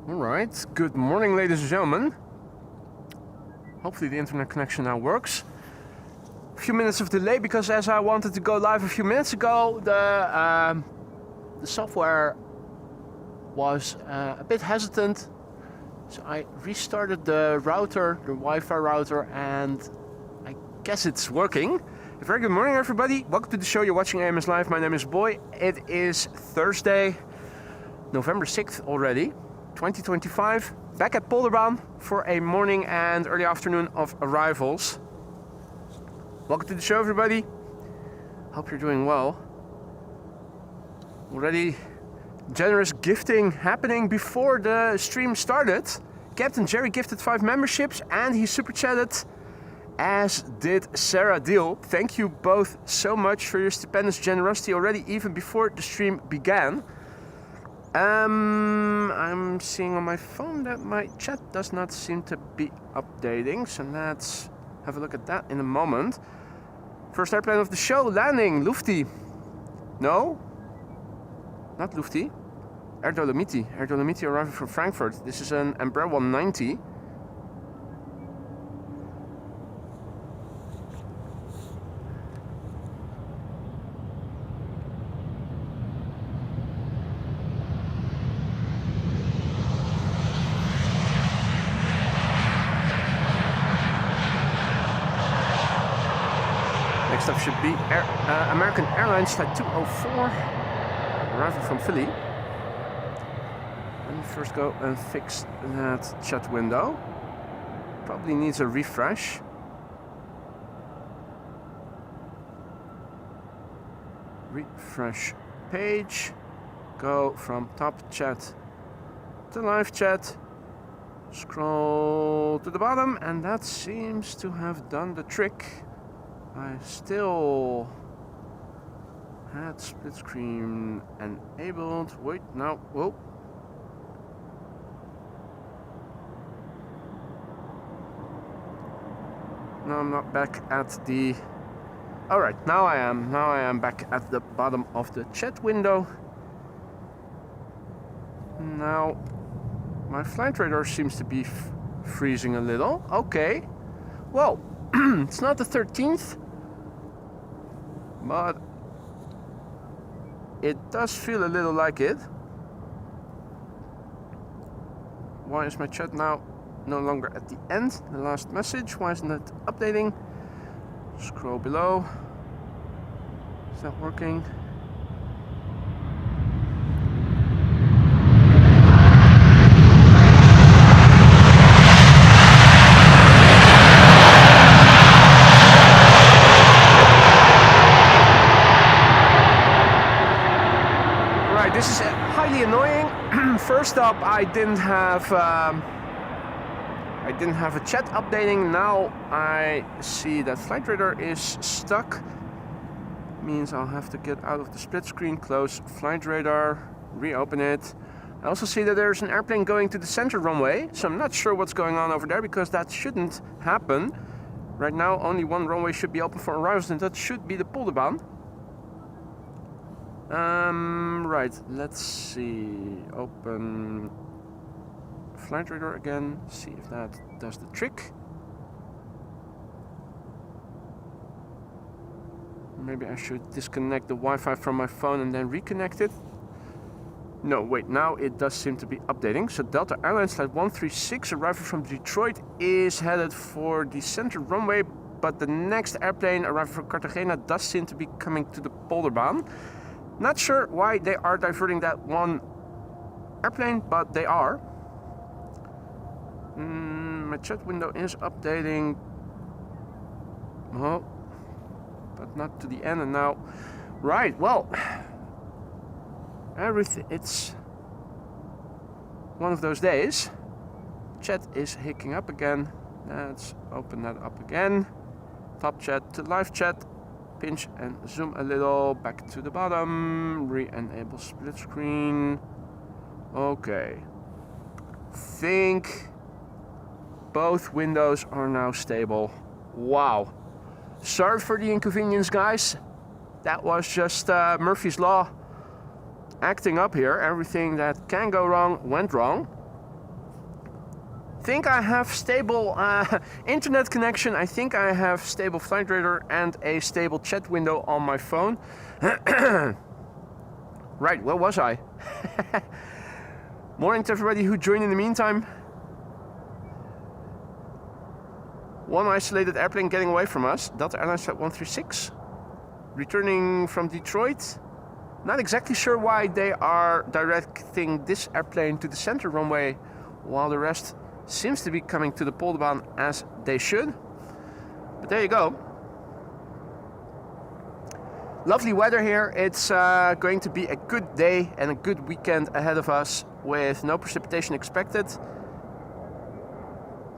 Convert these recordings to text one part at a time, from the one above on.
Alright, good morning ladies and gentlemen. Hopefully the internet connection now works. A few minutes of delay because as I wanted to go live a few minutes ago, the software was a bit hesitant. So I restarted the router, the Wi-Fi router, and I guess it's working. A very good morning everybody. Welcome to the show. You're watching AMS Live. My name is Boy. It is Thursday, November 6th already. 2025, back at Polderbaan for a morning and early afternoon of arrivals. Welcome to the show everybody. Hope you're doing well. Already generous gifting happening before the stream started. Captain Jerry gifted 5 memberships and he super chatted, as did Sarah Deal. Thank you both so much for your stupendous generosity already even before the stream began. I'm seeing on my phone that my chat does not seem to be updating, so let's have a look at that in a moment. First airplane of the show landing, Lufti. No, not Lufti. Air Dolomiti. Air Dolomiti arriving from Frankfurt. This is an Embraer 190. Next up should be American Airlines Flight 204, arriving from Philly. Let me first go and fix that chat window. Probably needs a refresh. Refresh page. Go from top chat to live chat. Scroll to the bottom, and that seems to have done the trick. I still had split screen enabled. Wait, now, whoa. No, I'm not back at the... Alright, now I am. Now I am back at the bottom of the chat window. Now, my flight radar seems to be freezing a little. Okay. Well, it's not the 13th. But it does feel a little like it. Why is my chat now no longer at the end? The last message, why isn't it updating? Scroll below. Is that working? First up, I didn't have a chat updating. Now I see that flight radar is stuck. Means I'll have to get out of the split screen, close flight radar, reopen it. I also see that there's an airplane going to the center runway, so I'm not sure what's going on over there because that shouldn't happen. Right now, only one runway should be open for arrivals, and that should be the Polderbaan. Right, let's see. Open flight radar again, see if that does the trick. Maybe I should disconnect the Wi-Fi from my phone and then reconnect it. No, wait, now it does seem to be updating. So Delta Airlines Flight 136 arriving from Detroit is headed for the center runway, but the next airplane arriving from Cartagena does seem to be coming to the Polderbaan. Not sure why they are diverting that one airplane, but they are. My chat window is updating. Oh, but not to the end. And now, right, well, everything, it's one of those days. Chat is hicking up again. Let's open that up again. Top chat to live chat. Pinch and zoom a little back to the bottom. Re-enable split screen. Okay. Think both windows are now stable. Wow. Sorry for the inconvenience, guys. That was just Murphy's Law acting up here. Everything that can go wrong went wrong. think I have stable internet connection. I think I have stable flight radar and a stable chat window on my phone. Right, where was I? Morning to everybody who joined in the meantime. One isolated airplane getting away from us. Delta Airlines Flight 136. Returning from Detroit. Not exactly sure why they are directing this airplane to the center runway while the rest seems to be coming to the Polderbaan as they should. But there you go. Lovely weather here. It's going to be a good day and a good weekend ahead of us with no precipitation expected.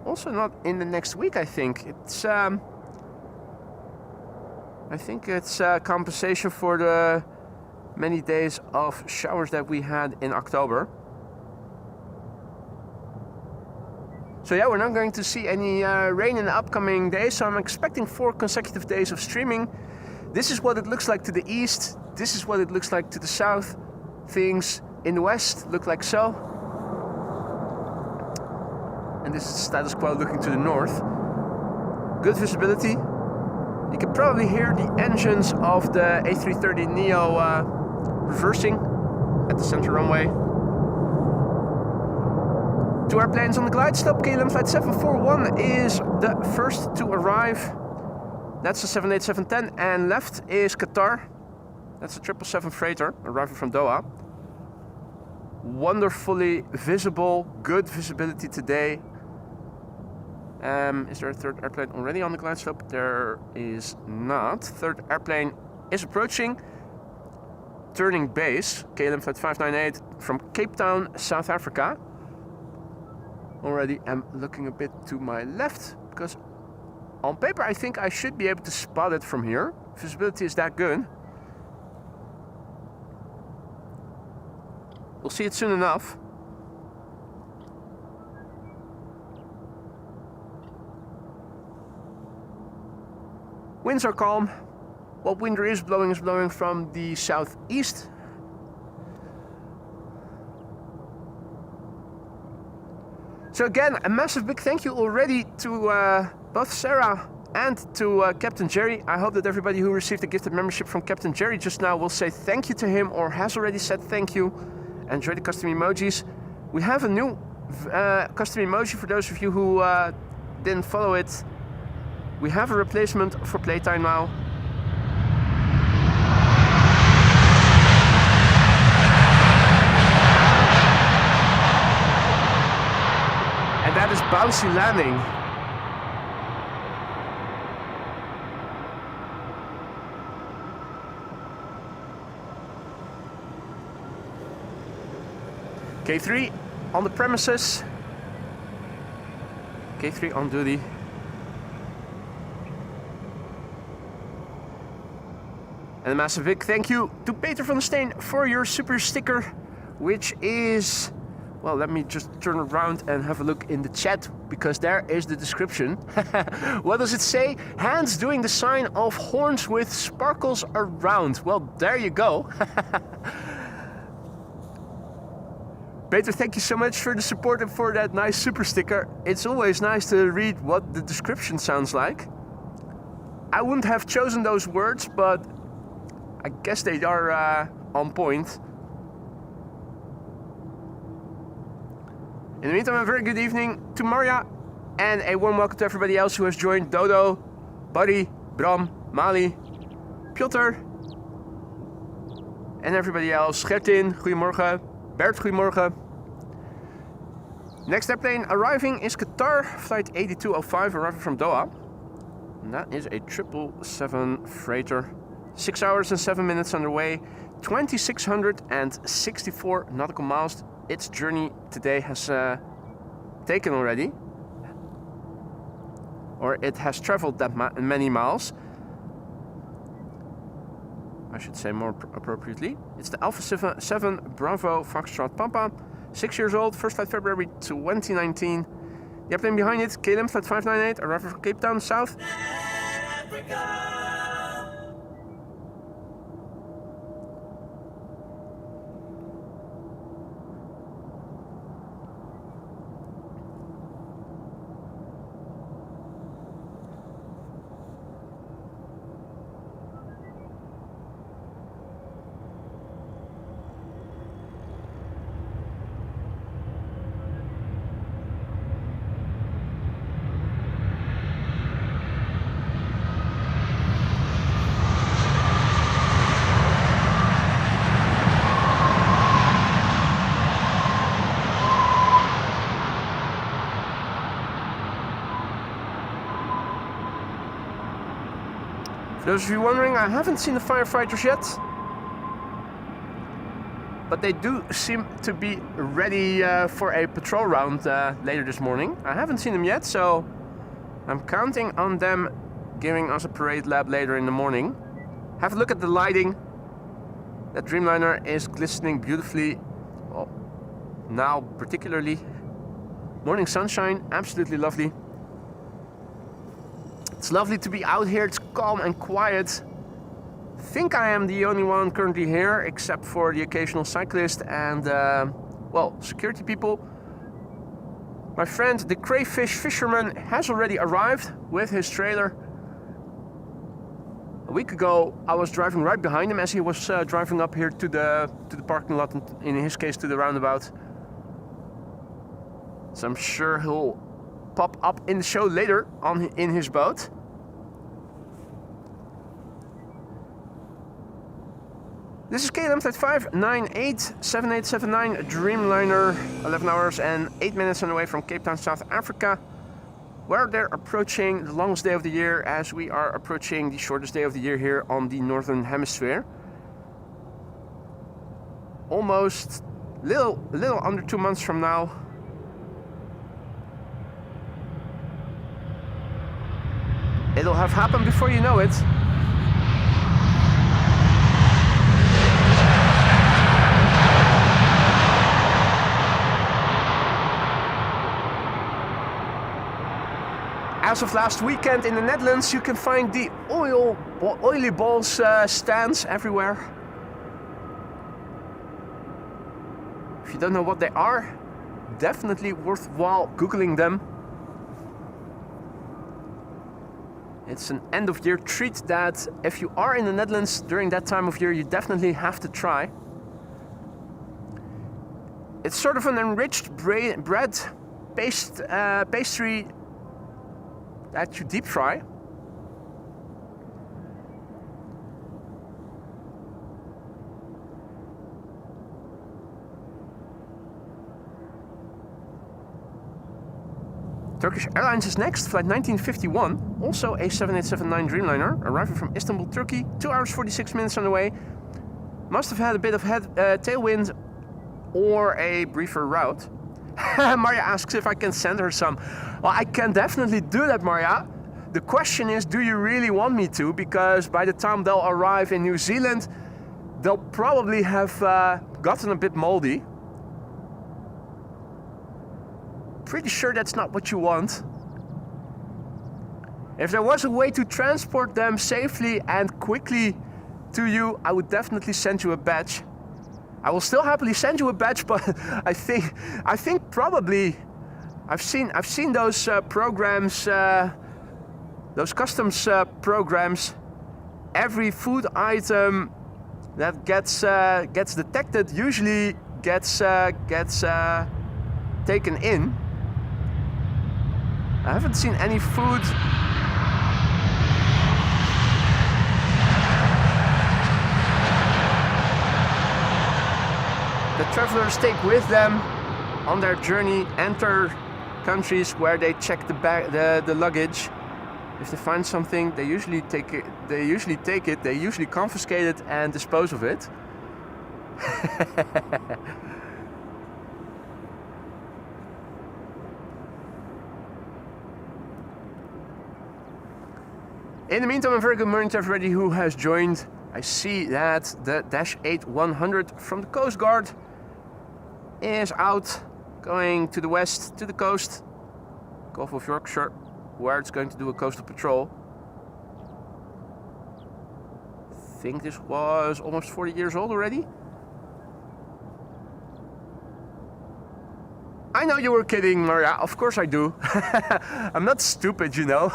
Also not in the next week, I think. It's compensation for the many days of showers that we had in October. So yeah, we're not going to see any rain in the upcoming days, so I'm expecting 4 consecutive days of streaming. This is what it looks like to the east. This is what it looks like to the south. Things in the west look like so. And this is the status quo looking to the north. Good visibility. You can probably hear the engines of the A330neo reversing at the center runway. 2 airplanes on the glide slope. KLM flight 741 is the first to arrive. That's the 787-10, and left is Qatar. That's a 777 freighter arriving from Doha. Wonderfully visible, good visibility today. Is there a third airplane already on the glide slope? There is not. Third airplane is approaching. Turning base, KLM flight 598 from Cape Town, South Africa. Already am looking a bit to my left because on paper I think I should be able to spot it from here. Visibility is that good. We'll see it soon enough. Winds are calm. What wind there is blowing from the southeast. So again, a massive big thank you already to both Sarah and to Captain Jerry. I hope that everybody who received a gifted membership from Captain Jerry just now will say thank you to him or has already said thank you. Enjoy the custom emojis. We have a new custom emoji for those of you who didn't follow it. We have a replacement for playtime now. And that is bouncy landing. K3 on the premises. K3 on duty. And a massive big thank you to Peter van der Steen for your super sticker, which is, well, let me just turn around and have a look in the chat, because there is the description. What does it say? Hands doing the sign of horns with sparkles around. Well, there you go. Peter, thank you so much for the support and for that nice super sticker. It's always nice to read what the description sounds like. I wouldn't have chosen those words, but I guess they are on point. In the meantime, a very good evening to Maria, and a warm welcome to everybody else who has joined. Dodo, Buddy, Bram, Mali, Piotr, and everybody else. Gertin, goedemorgen. Bert, goedemorgen. Next airplane arriving is Qatar, flight 8205, arriving from Doha. And that is a 777 freighter. 6 hours and 7 minutes underway, 2,664 nautical miles. Its journey today has taken already, or it has traveled that many miles. I should say more appropriately. It's the Alpha 7 Bravo Foxtrot Papa, 6 years old, first flight February 2019. The airplane behind it, KLM flight 598, arriving from Cape Town, South Africa. For those of you wondering, I haven't seen the firefighters yet, but they do seem to be ready for a patrol round later this morning. I haven't seen them yet, so I'm counting on them giving us a parade lap later in the morning. Have a look at the lighting. That Dreamliner is glistening beautifully. Well, now particularly. Morning sunshine, absolutely lovely. It's lovely to be out here, it's calm and quiet. I think I am the only one currently here, except for the occasional cyclist and, well, security people. My friend, the crayfish fisherman, has already arrived with his trailer. A week ago, I was driving right behind him as he was driving up here to the parking lot, and in his case to the roundabout. So I'm sure he'll pop up in the show later in his boat. This is KLM Flight 598 7879 Dreamliner, 11 hours and 8 minutes on the way from Cape Town, South Africa, where they're approaching the longest day of the year as we are approaching the shortest day of the year here on the Northern Hemisphere. Almost little under 2 months from now. It'll have happened before you know it. As of last weekend in the Netherlands, you can find the oily balls stands everywhere. If you don't know what they are, definitely worthwhile Googling them. It's an end of year treat that if you are in the Netherlands during that time of year, you definitely have to try. It's sort of an enriched bread pastry that you deep fry. Turkish Airlines is next, flight 1951, also a 7879 Dreamliner, arriving from Istanbul, Turkey, 2 hours 46 minutes on the way. Must have had a bit of tailwind or a briefer route. Maria asks if I can send her some. Well, I can definitely do that, Maria. The question is, do you really want me to? Because by the time they'll arrive in New Zealand, they'll probably have gotten a bit moldy. Pretty sure that's not what you want. If there was a way to transport them safely and quickly to you, I would definitely send you a badge. I will still happily send you a badge, but I think probably I've seen those programs, those customs programs. Every food item that gets detected usually gets taken in. I haven't seen any food. The travelers take with them on their journey, enter countries where they check the luggage. If they find something, they usually take it. They usually confiscate it and dispose of it. In the meantime, a very good morning to everybody who has joined. I see that the Dash 8-100 from the Coast Guard is out, going to the west, to the coast, Gulf of Yorkshire, where it's going to do a coastal patrol. I think this was almost 40 years old already. I know you were kidding, Maria. Of course I do. I'm not stupid, you know.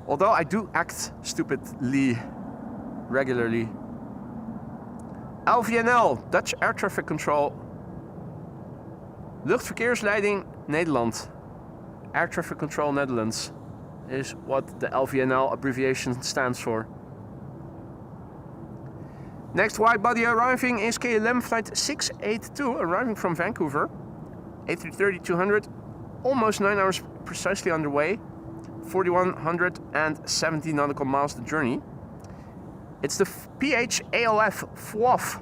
Although I do act stupidly regularly. LVNL, Dutch Air Traffic Control. Luchtverkeersleiding Nederland. Air Traffic Control Netherlands is what the LVNL abbreviation stands for. Next wide body arriving is KLM flight 682, arriving from Vancouver. A330-200, almost 9 hours precisely underway. 4,170 nautical miles the journey. It's the PHALF FWOF.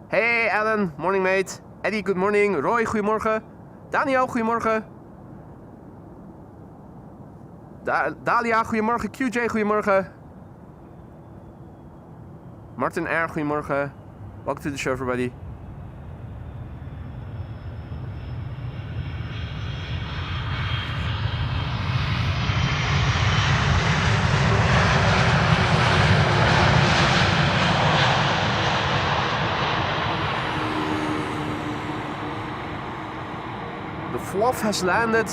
Hey Alan, morning mate. Eddie, good morning. Roy, goedemorgen. Daniel, goedemorgen. Dalia, goedemorgen. QJ, goedemorgen. Martin R, goedemorgen. Welcome to the show, everybody. The FWOF has landed,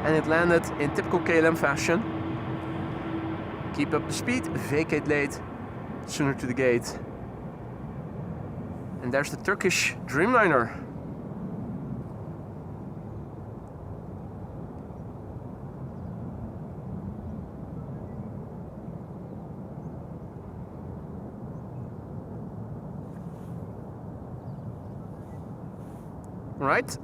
and it landed in typical KLM fashion. Keep up the speed, vacate late, sooner to the gate. And there's the Turkish Dreamliner. Right.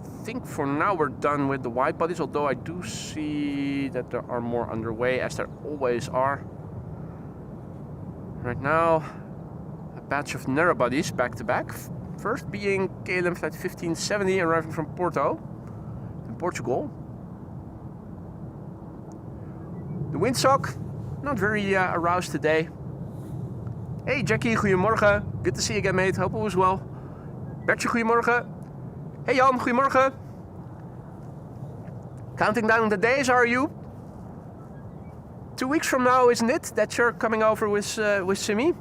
I think for now we're done with the wide bodies, although I do see that there are more underway, as there always are. Right now, a batch of narrow bodies back to back. First being KLM flight 1570 arriving from Porto in Portugal. The windsock, not very aroused today. Hey Jackie, goedemorgen. Good to see you again, mate. Hope all is well. Bertje, goedemorgen. Hey Jan, goedemorgen. Counting down the days, are you? 2 weeks from now, isn't it, that you're coming over with Simi?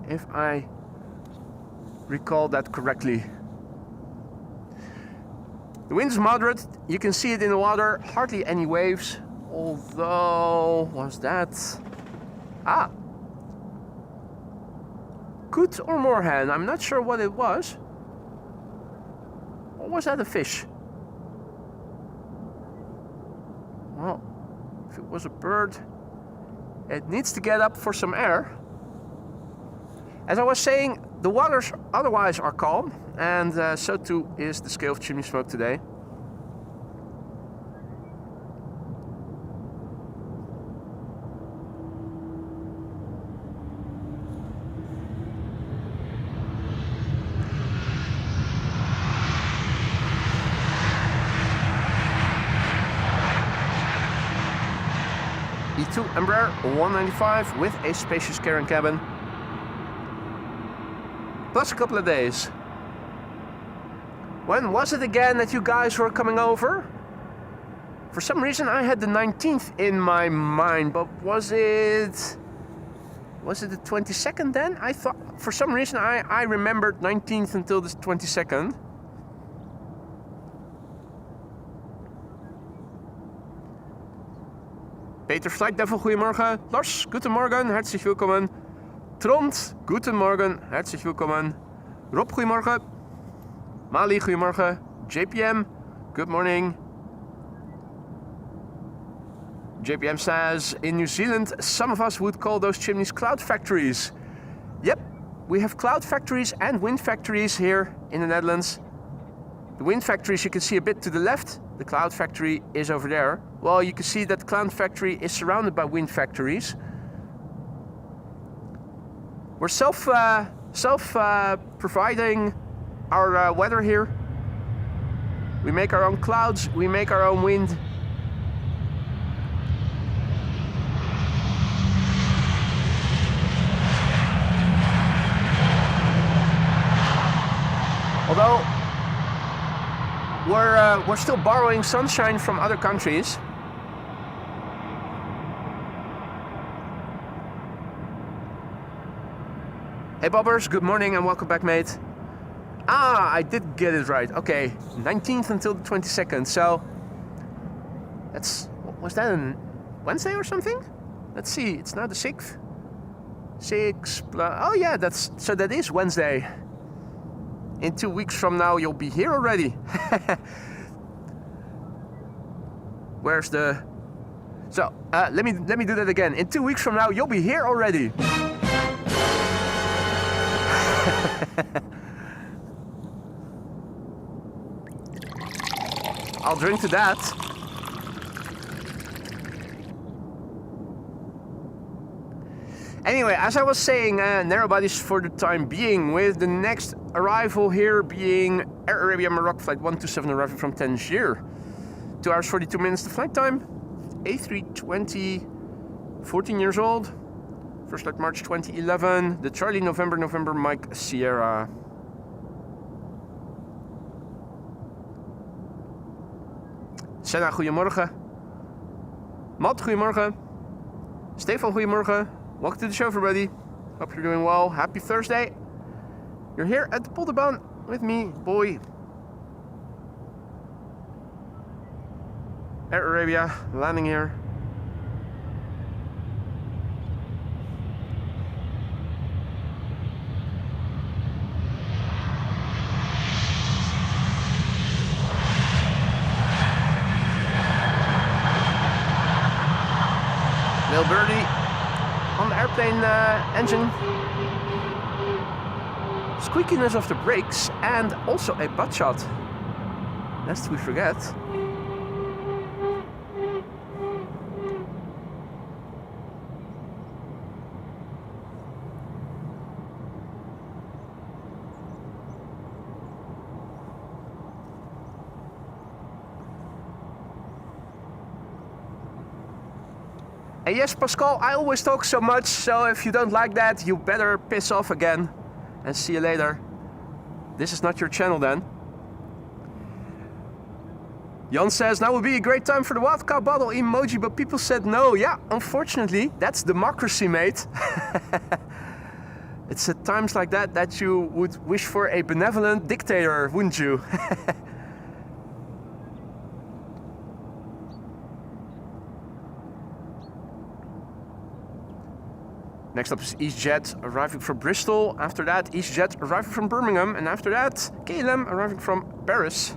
If I recall that correctly. The wind is moderate, you can see it in the water, hardly any waves. Although, was that? Ah! Good or moorhen, I'm not sure what it was. Or was that a fish? Well, if it was a bird, it needs to get up for some air. As I was saying, the waters otherwise are calm, and so too is the scale of chimney smoke today. E2 Embraer 195 with a spacious carrying cabin. Plus a couple of days. When was it again that you guys were coming over? For some reason I had the 19th in my mind, but was it the 22nd then? I thought, for some reason I remembered 19th until the 22nd. Peter Flight Devil, goedemorgen. Lars, guten Morgen, herzlich willkommen. Trond, guten Morgen, herzlich willkommen. Rob, goedemorgen. Mali, goedemorgen. JPM, good morning. JPM says, in New Zealand, some of us would call those chimneys cloud factories. Yep, we have cloud factories and wind factories here in the Netherlands. The wind factories you can see a bit to the left. The cloud factory is over there. Well, you can see that the cloud factory is surrounded by wind factories. We're self-providing our weather here. We make our own clouds, we make our own wind. Although we're still borrowing sunshine from other countries. Hey Bobbers, good morning and welcome back, mate. Ah, I did get it right. Okay, 19th until the 22nd. So that's, was that on Wednesday or something? Let's see, it's now the 6th. 6 plus, oh yeah, so that is Wednesday. In 2 weeks from now, you'll be here already. Where's the... So, let me do that again. In 2 weeks from now, you'll be here already. I'll drink to that. Anyway, as I was saying, narrow bodies for the time being, with the next arrival here being Air Arabia Morocco flight 127 arriving from Tangier. 2 hours 42 minutes the flight time. A320, 14 years old. First flight March 2011. The Charlie November Mike Sierra. Senna, goedemorgen. Matt, goedemorgen. Stefan, goedemorgen. Welcome to the show, everybody. Hope you're doing well. Happy Thursday. You're here at the Polderbaan with me, boy. Air Arabia, landing here. Little birdie on the airplane engine. Squeakiness of the brakes and also a butt shot, lest we forget. And yes, Pascal, I always talk so much, so if you don't like that, you better piss off again. And see you later. This is not your channel then. Jan says, now would be a great time for the vodka bottle emoji, but people said no. Yeah, unfortunately, that's democracy, mate. It's at times like that that you would wish for a benevolent dictator, wouldn't you? Next up is EasyJet arriving from Bristol. After that, EasyJet arriving from Birmingham. And after that, KLM arriving from Paris.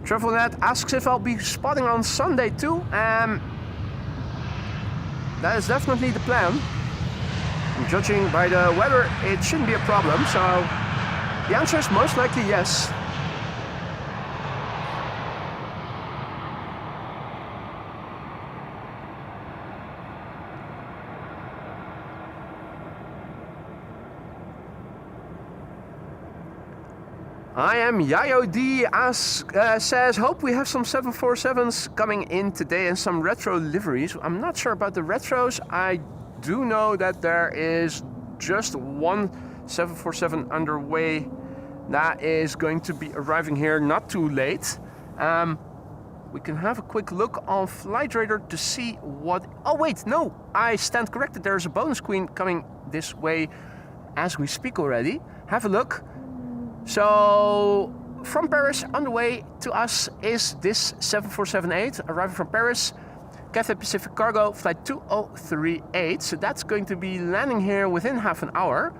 TravelNet asks if I'll be spotting on Sunday too. That is definitely the plan. And judging by the weather, it shouldn't be a problem. So the answer is most likely yes. I am Yayo D says, hope we have some 747s coming in today and some retro liveries. I'm not sure about the retros. I do know that there is just one 747 underway that is going to be arriving here not too late. We can have a quick look on Flight Radar to see what... Oh wait, no, I stand corrected. There's a bonus queen coming this way as we speak already. Have a look. So, from Paris, on the way to us is this 747-8, arriving from Paris, Cathay Pacific Cargo, flight 2038. So that's going to be landing here within half an hour.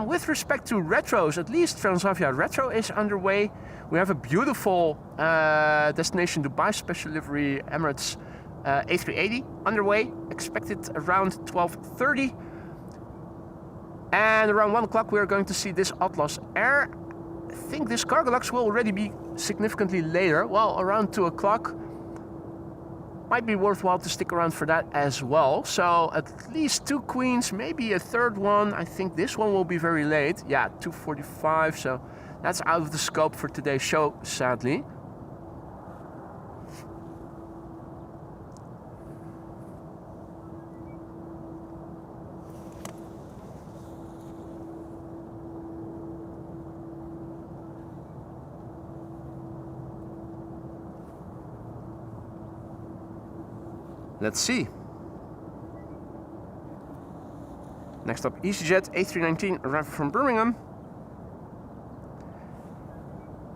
With respect to retros, at least Transavia Retro is underway. We have a beautiful destination Dubai special livery Emirates A380 underway, expected around 12:30. And around 1 o'clock we are going to see this Atlas Air. I think this Cargolux will already be significantly later. Well, around 2 o'clock. Might be worthwhile to stick around for that as well. So at least 2 queens, maybe a third one. I think this one will be very late. Yeah, 2:45. So that's out of the scope for today's show, sadly. Let's see. Next up, EasyJet A319 arriving from Birmingham.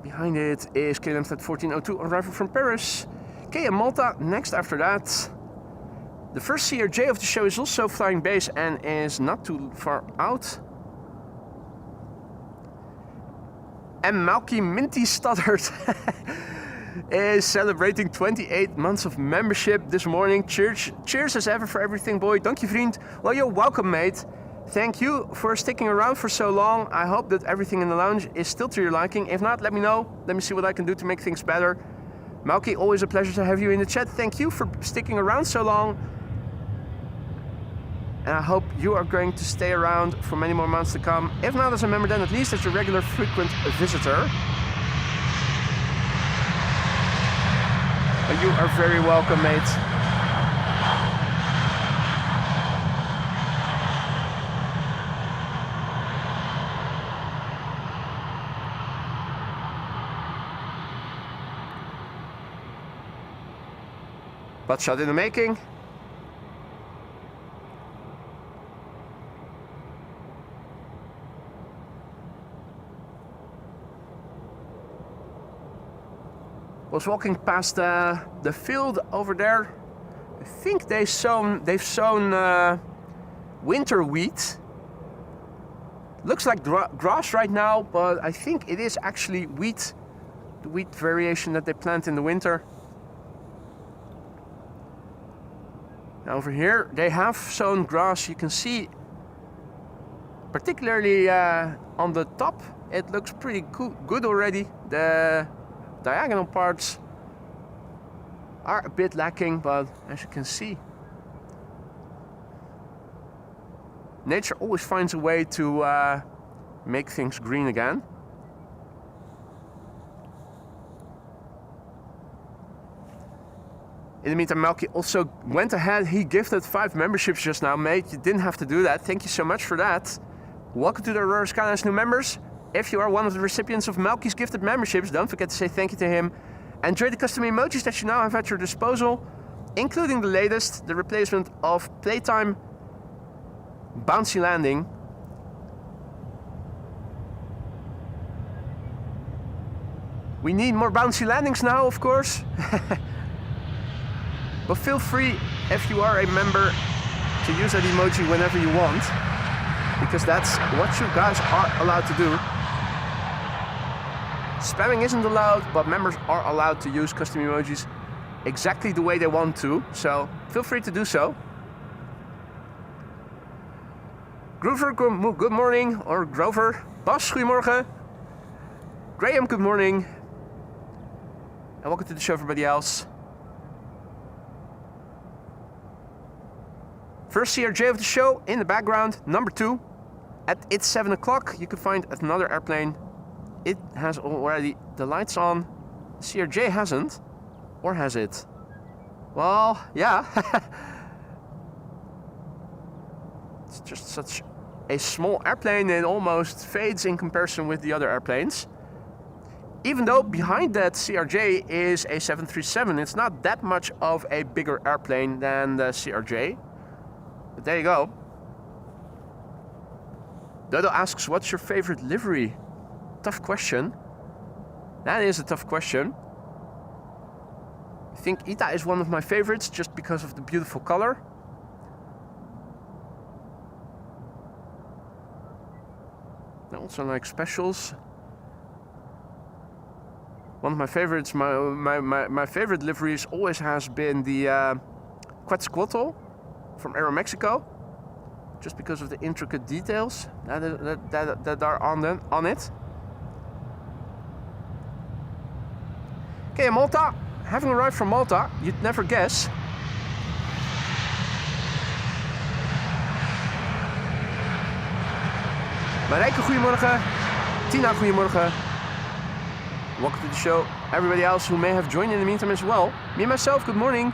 Behind it is KLM flight 1402 arriving from Paris. KM Malta next after that. The first CRJ of the show is also flying base and is not too far out. And Malky Minty stuttered. is celebrating 28 months of membership this morning. Cheers as ever for everything, boy. Dank je, vriend. Well, you're welcome, mate. Thank you for sticking around for so long. I hope that everything in the lounge is still to your liking. If not, let me know. Let me see what I can do to make things better. Malky, always a pleasure to have you in the chat. Thank you for sticking around so long. And I hope you are going to stay around for many more months to come. If not as a member, then at least as a regular frequent visitor. But you are very welcome, mate. Butt shot in the making. Was walking past the field over there. I think they've sown winter wheat. Looks like grass right now, but I think it is actually wheat, the wheat variation that they plant in the winter. Now over here they have sown grass. You can see, particularly on the top, it looks pretty good already. The diagonal parts are a bit lacking, but as you can see, nature always finds a way to make things green again. In the meantime, Malky also went ahead. He gifted 5 memberships just now, mate. You didn't have to do that. Thank you so much for that. Welcome to the Aurora Skylines new members. If you are one of the recipients of Malky's gifted memberships, don't forget to say thank you to him. Enjoy the custom emojis that you now have at your disposal, including the latest, the replacement of Playtime Bouncy Landing. We need more bouncy landings now, of course. But feel free, if you are a member, to use that emoji whenever you want, because that's what you guys are allowed to do. Spamming isn't allowed, but members are allowed to use custom emojis exactly the way they want to, so feel free to do so. Groover, good morning, or Grover. Bas, goedemorgen. Graham, good morning. And welcome to the show, everybody else. First CRJ of the show in the background, number 2. It's 7 o'clock, you can find another airplane. It has already the lights on. CRJ hasn't, or has it? Well, yeah. It's just such a small airplane, it almost fades in comparison with the other airplanes. Even though behind that CRJ is a 737, it's not that much of a bigger airplane than the CRJ. But there you go. Dodo asks, what's your favorite livery? Tough question. That is a tough question. I think ITA is one of my favorites just because of the beautiful color. I also like specials. One of my favorites, my favorite liveries always has been the Quetzalcoatl from Aeromexico, just because of the intricate details that are on it. Okay, Malta, having arrived from Malta, you'd never guess. Marijke, goedemorgen. Tina, goedemorgen. Welcome to the show. Everybody else who may have joined in the meantime as well. Me and myself, good morning.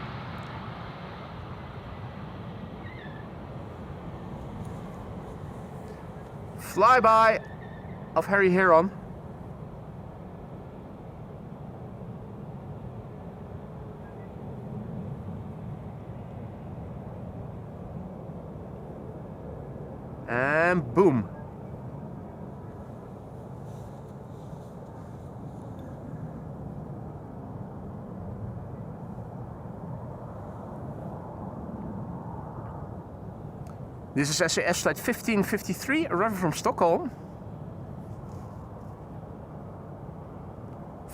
Flyby of Harry Heron. And boom. This is SAS flight 1553, arriving from Stockholm.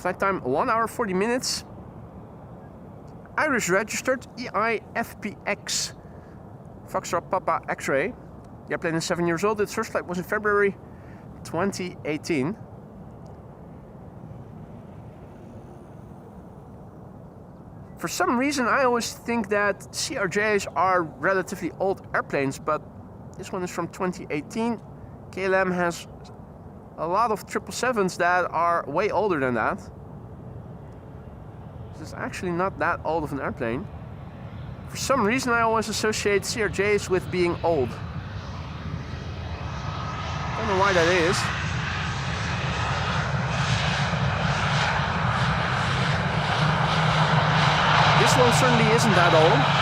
Flight time 1 hour 40 minutes. Irish registered EIFPX. Foxtrot Papa X-ray. The airplane is 7 years old. Its first flight was in February 2018. For some reason, I always think that CRJs are relatively old airplanes, but this one is from 2018. KLM has a lot of 777s that are way older than that. This is actually not that old of an airplane. For some reason, I always associate CRJs with being old. Don't know why that is. This one certainly isn't that old.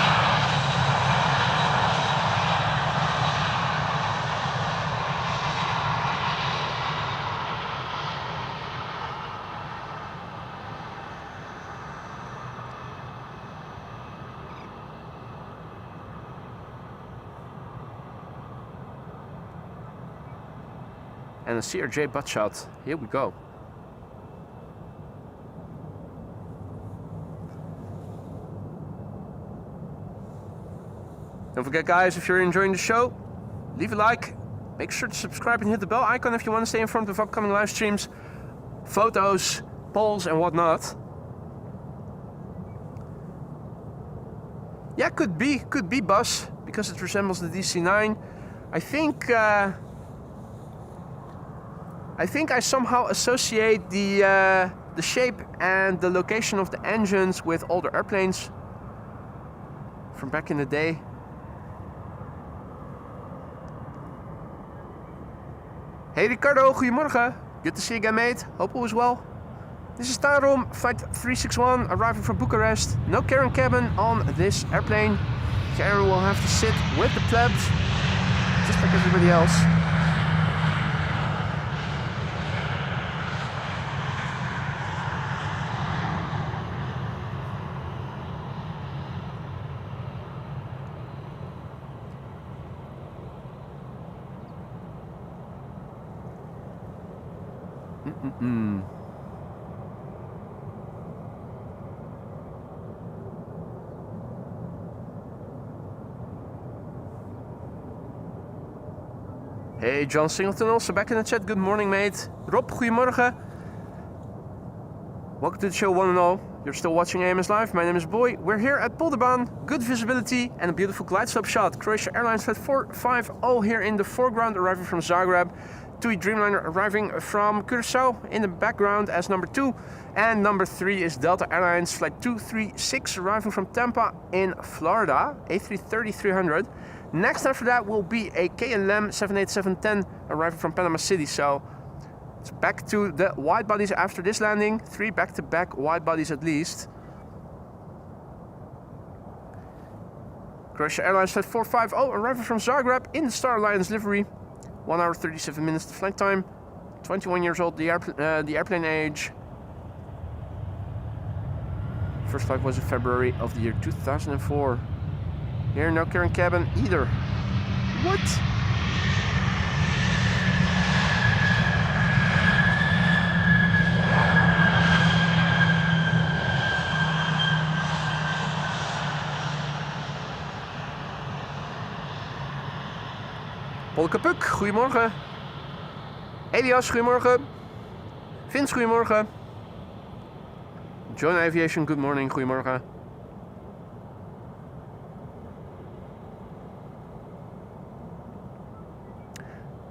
And a CRJ butt shot. Here we go. Don't forget, guys, if you're enjoying the show, leave a like, make sure to subscribe and hit the bell icon if you want to stay informed of upcoming live streams, photos, polls and whatnot. Yeah, could be bus, because it resembles the DC-9. I think I somehow associate the shape and the location of the engines with older airplanes from back in the day. Hey Ricardo, goedemorgen. Good to see you again, mate. Hope all is well. This is Tarom, flight 361, arriving from Bucharest. No carrying cabin on this airplane. Carrier will have to sit with the plebs, just like everybody else. Hey, John Singleton also back in the chat. Good morning, mate. Rob, goedemorgen. Welcome to the show, one and all. You're still watching AMS Live. My name is Boy. We're here at Polderbaan. Good visibility and a beautiful glide slope shot. Croatia Airlines Flight 450 here in the foreground, arriving from Zagreb. TUI Dreamliner arriving from Curaçao in the background as number 2. And number 3 is Delta Airlines Flight 236 arriving from Tampa in Florida. A330-300. Next after that will be a KLM 787-10 arriving from Panama City. So it's back to the wide bodies after this landing. 3 back-to-back wide bodies at least. Croatia Airlines Flight 450 arriving from Zagreb in the Star Alliance livery. 1 hour 37 minutes to flight time. 21 years old, the airplane age. First flight was in February of the year 2004. Here, no carrying cabin either. What? Polkapuk, goedemorgen. Elias, goedemorgen. Vince, goedemorgen. John Aviation, good morning, goedemorgen.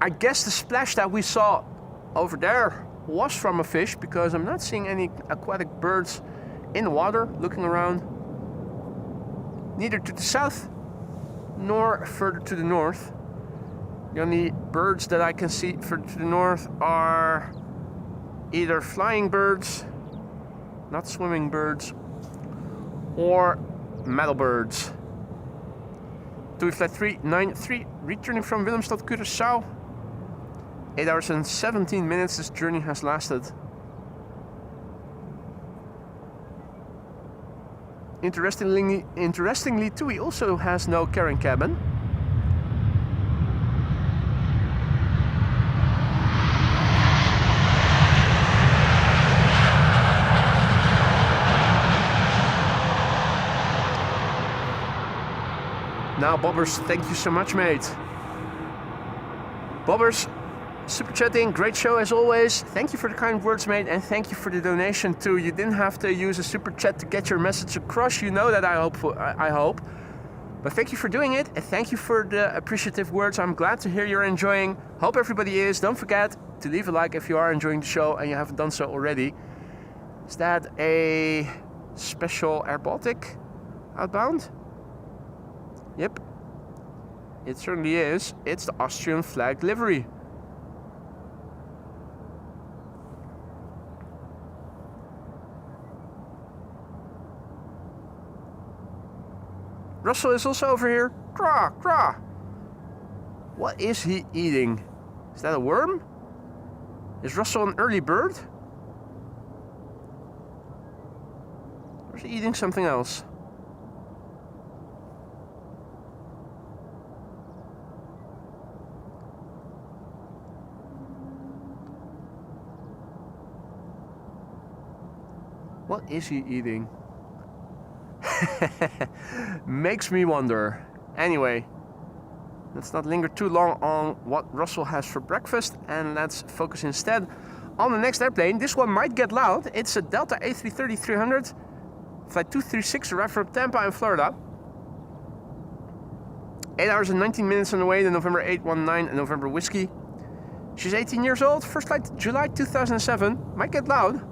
I guess the splash that we saw over there was from a fish, because I'm not seeing any aquatic birds in the water looking around. Neither to the south nor further to the north. The only birds that I can see further to the north are either flying birds, not swimming birds, or metal birds. TUI Flight 393 returning from Willemstad, Curaçao. 8 hours and 17 minutes this journey has lasted. Interestingly, TUI also has no carrying cabin. Now, Bobbers, thank you so much, mate. Bobbers, super chatting, great show as always. Thank you for the kind words, mate, and thank you for the donation too. You didn't have to use a super chat to get your message across. You know that, I hope. But thank you for doing it, and thank you for the appreciative words. I'm glad to hear you're enjoying. Hope everybody is. Don't forget to leave a like if you are enjoying the show and you haven't done so already. Is that a special Air Baltic outbound? Yep, it certainly is. It's the Austrian flag livery. Russell is also over here. Craw, craw. What is he eating? Is that a worm? Is Russell an early bird? Or is he eating something else? What is he eating? Makes me wonder. Anyway, let's not linger too long on what Russell has for breakfast, and let's focus instead on the next airplane. This one might get loud. It's a Delta A330-300, flight 236, arrived from Tampa in Florida. 8 hours and 19 minutes on the way, the November 819 and November Whiskey. She's 18 years old, first flight July 2007. Might get loud.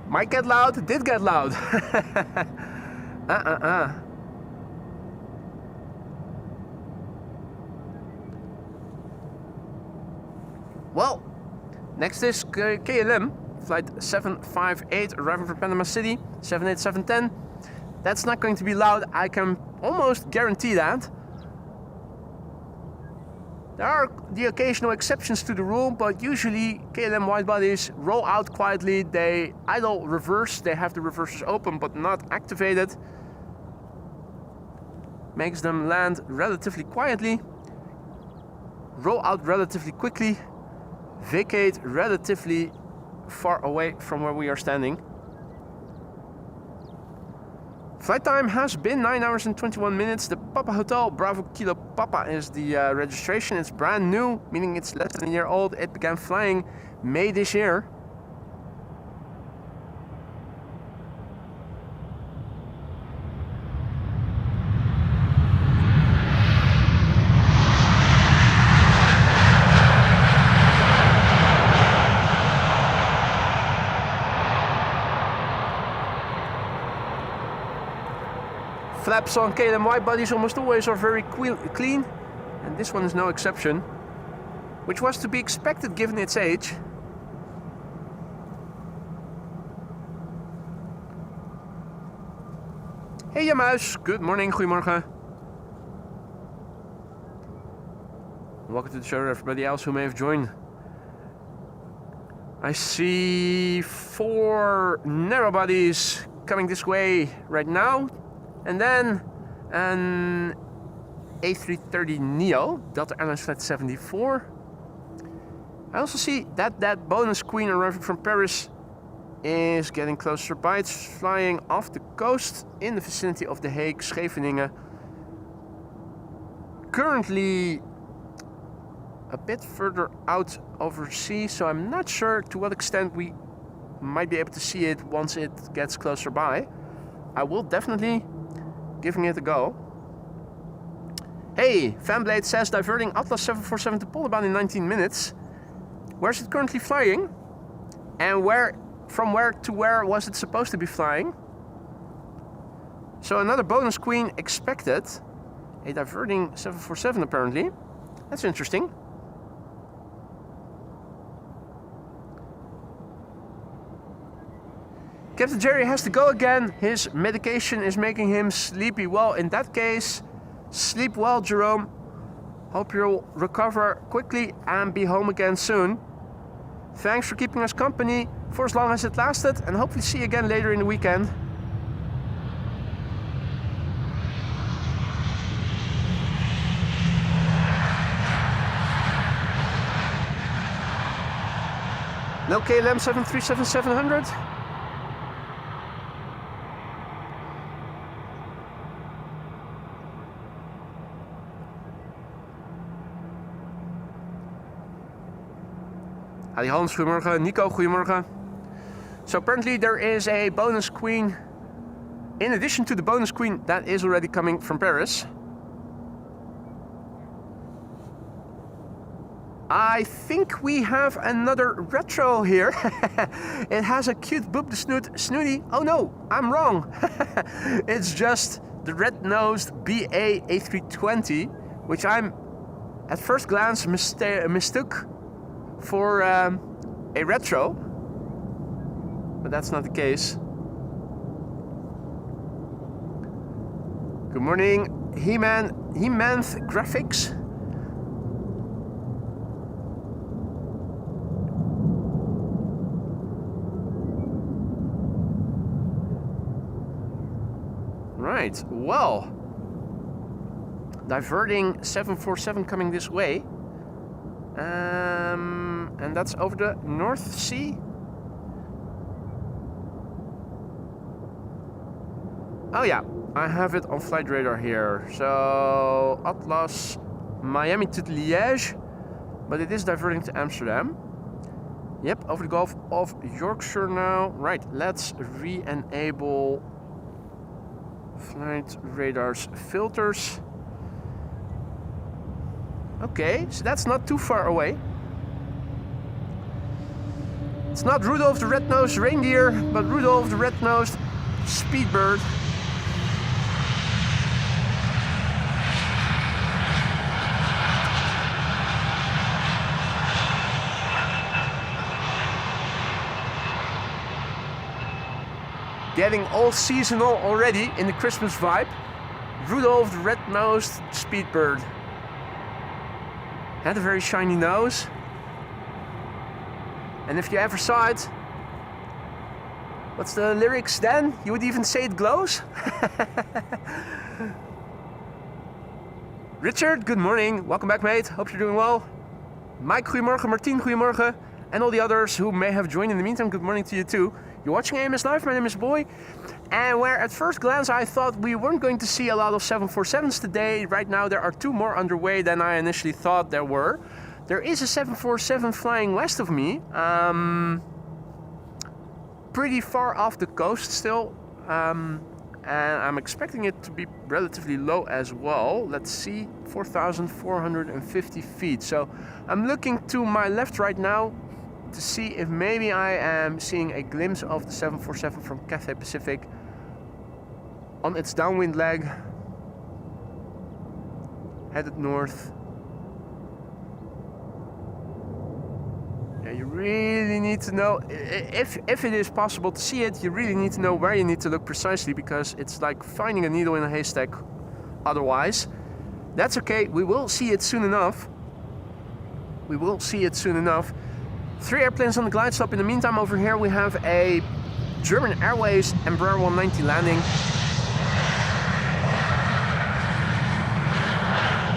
Might get loud, did get loud. Well, next is KLM, flight 758, arriving from Panama City, 78710. That's not going to be loud, I can almost guarantee that. There are the occasional exceptions to the rule, but usually KLM widebodies roll out quietly. They idle reverse, they have the reversers open but not activated. Makes them land relatively quietly, roll out relatively quickly, vacate relatively far away from where we are standing. Flight time has been 9 hours and 21 minutes. The Papa Hotel Bravo Kilo Papa is the registration. It's brand new, meaning it's less than a year old. It began flying May this year. Flaps on KLM widebodies almost always are very clean, and this one is no exception, which was to be expected given its age. Hey Jamuis, good morning, goedemorgen. Welcome to the show to everybody else who may have joined. I see 4 narrow bodies coming this way right now. And then an A330 Neo, Delta Airlines Flight 74. I also see that bonus queen arriving from Paris is getting closer by. It's flying off the coast in the vicinity of The Hague, Scheveningen. Currently a bit further out overseas, so I'm not sure to what extent we might be able to see it once it gets closer by. I will definitely giving it a go. Hey, Fanblade says diverting Atlas 747 to Polderbaan in 19 minutes. Where's it currently flying? And from where to where was it supposed to be flying? So another bonus queen expected. A diverting 747 apparently. That's interesting. Captain Jerry has to go again. His medication is making him sleepy. Well, in that case, sleep well, Jerome. Hope you'll recover quickly and be home again soon. Thanks for keeping us company for as long as it lasted, and hopefully see you again later in the weekend. No KLM 737-700. Hi Hans, goedemorgen. Nico, goedemorgen. So apparently there is a bonus queen in addition to the bonus queen that is already coming from Paris. I think we have another retro here. It has a cute boob the snooty. Oh no, I'm wrong. It's just the red-nosed BA A320, which I'm at first glance mistook for a retro, but that's not the case. Good morning, He-Man Graphics. Right, well, diverting 747 coming this way. And that's over the North Sea. Oh yeah, I have it on flight radar here. So Atlas, Miami to Liège, but it is diverting to Amsterdam. Yep, over the Gulf of Yorkshire now. Right, let's re-enable flight radar's filters. Okay, so that's not too far away. It's not Rudolph the red-nosed reindeer, but Rudolph the red-nosed speedbird. Getting all seasonal already in the Christmas vibe. Rudolph the red-nosed speedbird. Had a very shiny nose. And if you ever saw it, what's the lyrics then? You would even say it glows? Richard, good morning. Welcome back, mate. Hope you're doing well. Mike, goedemorgen. Martien, goedemorgen. And all the others who may have joined in the meantime, good morning to you too. You're watching AMS Live, my name is Boy. And where at first glance I thought we weren't going to see a lot of 747s today, right now there are two more underway than I initially thought there were. There is a 747 flying west of me, pretty far off the coast still, and I'm expecting it to be relatively low as well. Let's see, 4,450 feet. So I'm looking to my left right now to see if maybe I am seeing a glimpse of the 747 from Cathay Pacific on its downwind leg, headed north. Yeah, you really need to know, if it is possible to see it, you really need to know where you need to look precisely, because it's like finding a needle in a haystack otherwise. That's okay, we will see it soon enough. We will see it soon enough. 3 airplanes on the glide slope. In the meantime, over here we have a German Airways Embraer 190 landing.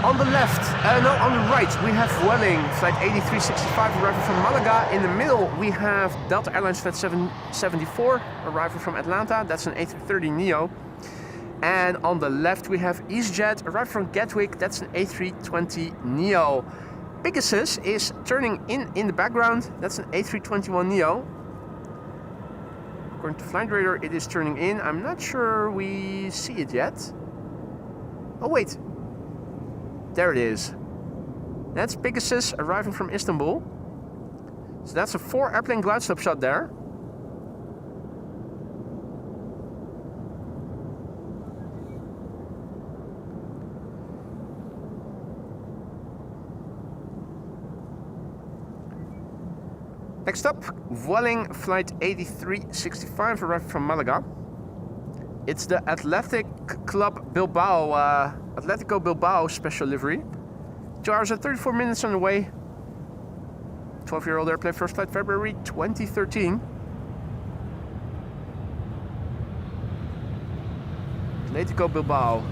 On the left, no, on the right, we have Vueling, flight 8365 arriving from Malaga. In the middle, we have Delta Airlines flight 774 arriving from Atlanta. That's an A330neo. And on the left, we have EasyJet arriving from Gatwick. That's an A320neo. Pegasus is turning in the background. That's an A321neo. According to flight radar, it is turning in. I'm not sure we see it yet. Oh wait, there it is. That's Pegasus arriving from Istanbul. So that's a 4 airplane glide slope shot there. Next up, Vueling flight 8365 arrived from Malaga. It's the Atletico Bilbao special livery. 2 hours and 34 minutes on the way. 12-year-old airplane, first flight February 2013. Atletico Bilbao.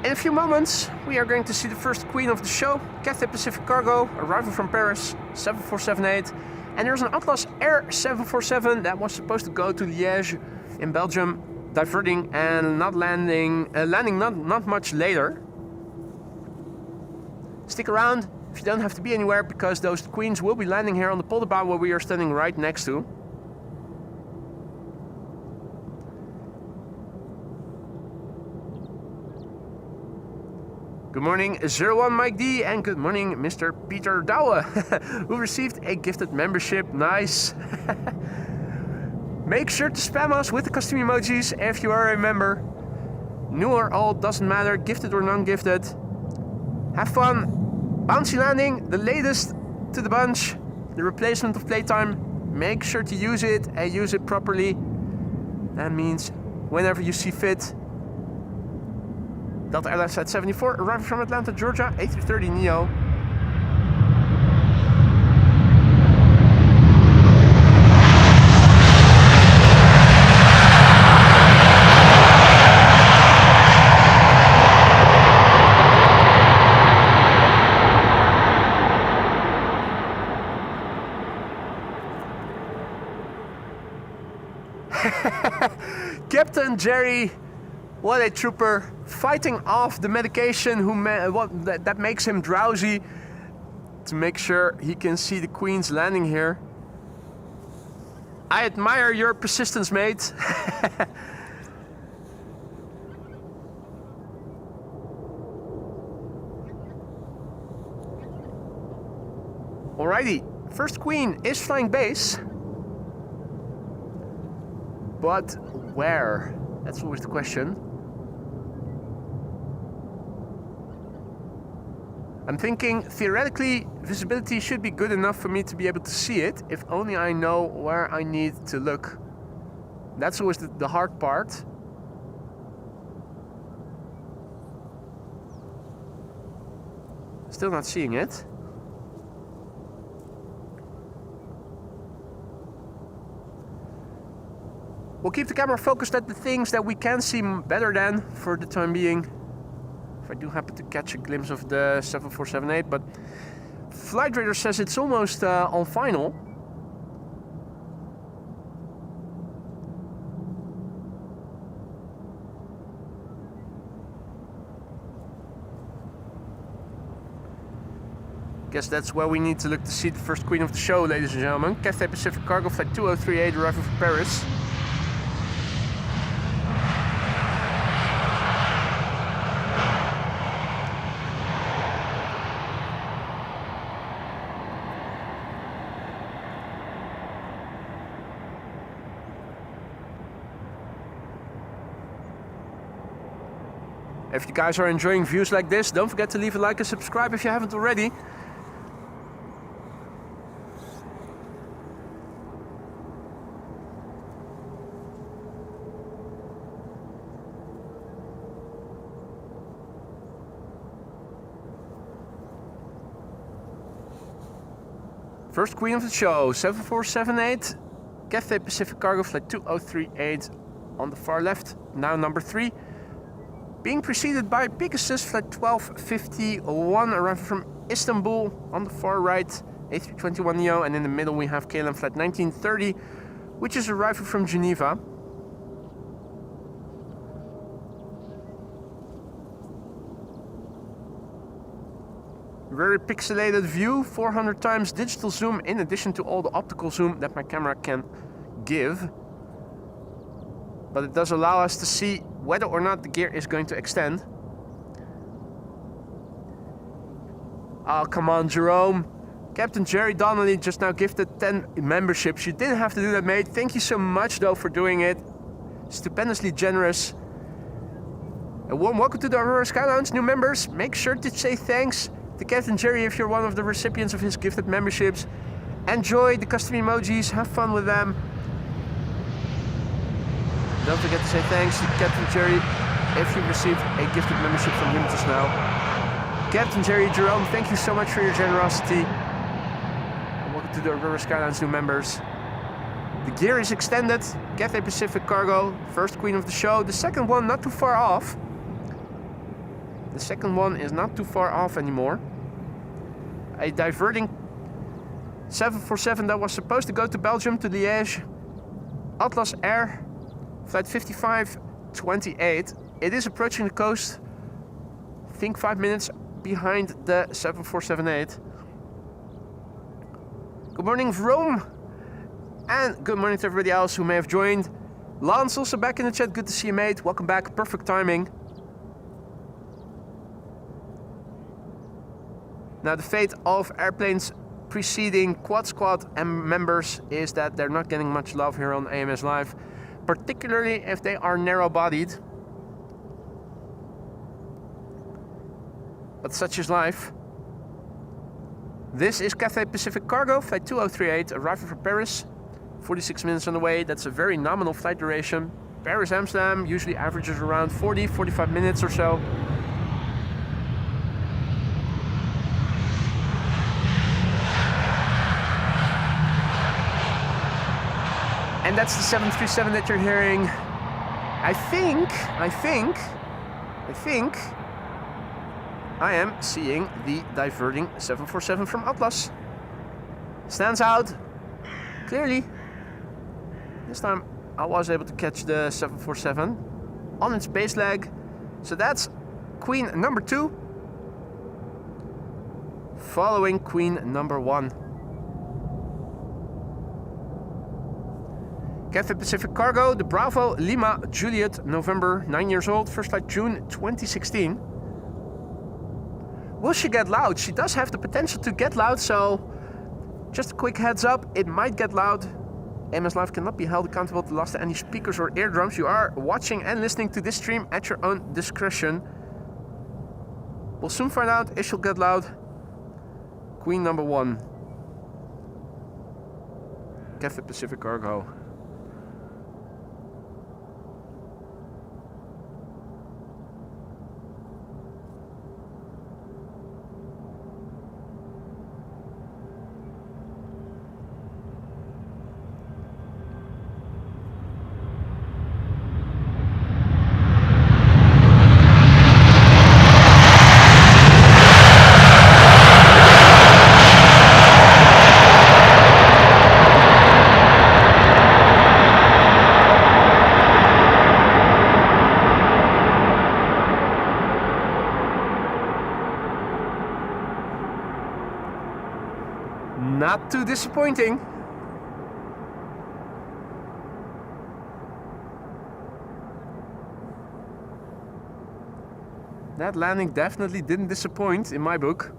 In a few moments, we are going to see the first queen of the show, Cathay Pacific Cargo, arriving from Paris, 7478. And there's an Atlas Air 747 that was supposed to go to Liège in Belgium, diverting and landing not much later. Stick around if you don't have to be anywhere, because those queens will be landing here on the Polderbaan, where we are standing right next to. Good morning 01 Mike D, and good morning Mr. Peter Douwe, who received a gifted membership. Nice. Make sure to spam us with the custom emojis if you are a member. New or old, doesn't matter, gifted or non-gifted. Have fun. Bouncy landing, the latest to the bunch, the replacement of playtime. Make sure to use it and use it properly. That means whenever you see fit. Delta Airlines Flight 74, arriving from Atlanta, Georgia, A330 Neo. Captain Jerry, what a trooper, fighting off the medication that makes him drowsy to make sure he can see the queens landing here. I admire your persistence, mate. Alrighty, first queen is flying base. But where? That's always the question. I'm thinking, theoretically, visibility should be good enough for me to be able to see it, if only I know where I need to look. That's always the hard part. Still not seeing it. We'll keep the camera focused at the things that we can see better than for the time being. If I do happen to catch a glimpse of the 7478, but Flight Radar says it's almost on final. Guess that's where we need to look to see the first queen of the show, ladies and gentlemen. Cathay Pacific Cargo Flight 2038 arriving from Paris. If you guys are enjoying views like this, don't forget to leave a like and subscribe if you haven't already. First queen of the show, 7478, Cathay Pacific Cargo Flight 2038 on the far left, now number 3. Being preceded by Pegasus Flight 1251 arriving from Istanbul on the far right, A321 Neo, and in the middle we have KLM Flight 1930, which is arriving from Geneva. Very pixelated view, 400 times digital zoom in addition to all the optical zoom that my camera can give. But it does allow us to see whether or not the gear is going to extend. Oh, come on, Jerome. Captain Jerry Donnelly just now gifted 10 memberships. You didn't have to do that, mate. Thank you so much, though, for doing it. Stupendously generous. A warm welcome to the Aurora Sky Lounge, new members. Make sure to say thanks to Captain Jerry if you're one of the recipients of his gifted memberships. Enjoy the custom emojis, have fun with them. Don't forget to say thanks to Captain Jerry if you received a gifted membership from him just now. Captain Jerry, Jerome, thank you so much for your generosity. And welcome to the Aurora Sky Lounge, new members. The gear is extended. Cathay Pacific Cargo, first queen of the show. The second one not too far off. The second one is not too far off anymore. A diverting 747 that was supposed to go to Belgium, to Liège. Atlas Air, flight 5528. It is approaching the coast. I think 5 minutes behind the 7478. Good morning, Rome. And good morning to everybody else who may have joined. Lance also back in the chat. Good to see you, mate. Welcome back. Perfect timing. Now, the fate of airplanes preceding Quad Squad and members is that they're not getting much love here on AMS Live, particularly if they are narrow-bodied. But such is life. This is Cathay Pacific Cargo, flight 2038, arriving from Paris. 46 minutes on the way. That's a very nominal flight duration. Paris, Amsterdam usually averages around 40-45 minutes or so. And that's the 737 that you're hearing. I think I am seeing the diverting 747 from Atlas. Stands out clearly. This time I was able to catch the 747 on its base leg. So that's queen number 2, following queen number 1. Cathay Pacific Cargo, the Bravo Lima Juliet, November, 9 years old, first flight June 2016. Will she get loud? She does have the potential to get loud, so just a quick heads up, it might get loud. AMS Live cannot be held accountable to loss to any speakers or eardrums. You are watching and listening to this stream at your own discretion. We'll soon find out if she'll get loud. Queen number 1. Cathay Pacific Cargo. Not too disappointing. That landing definitely didn't disappoint in my book.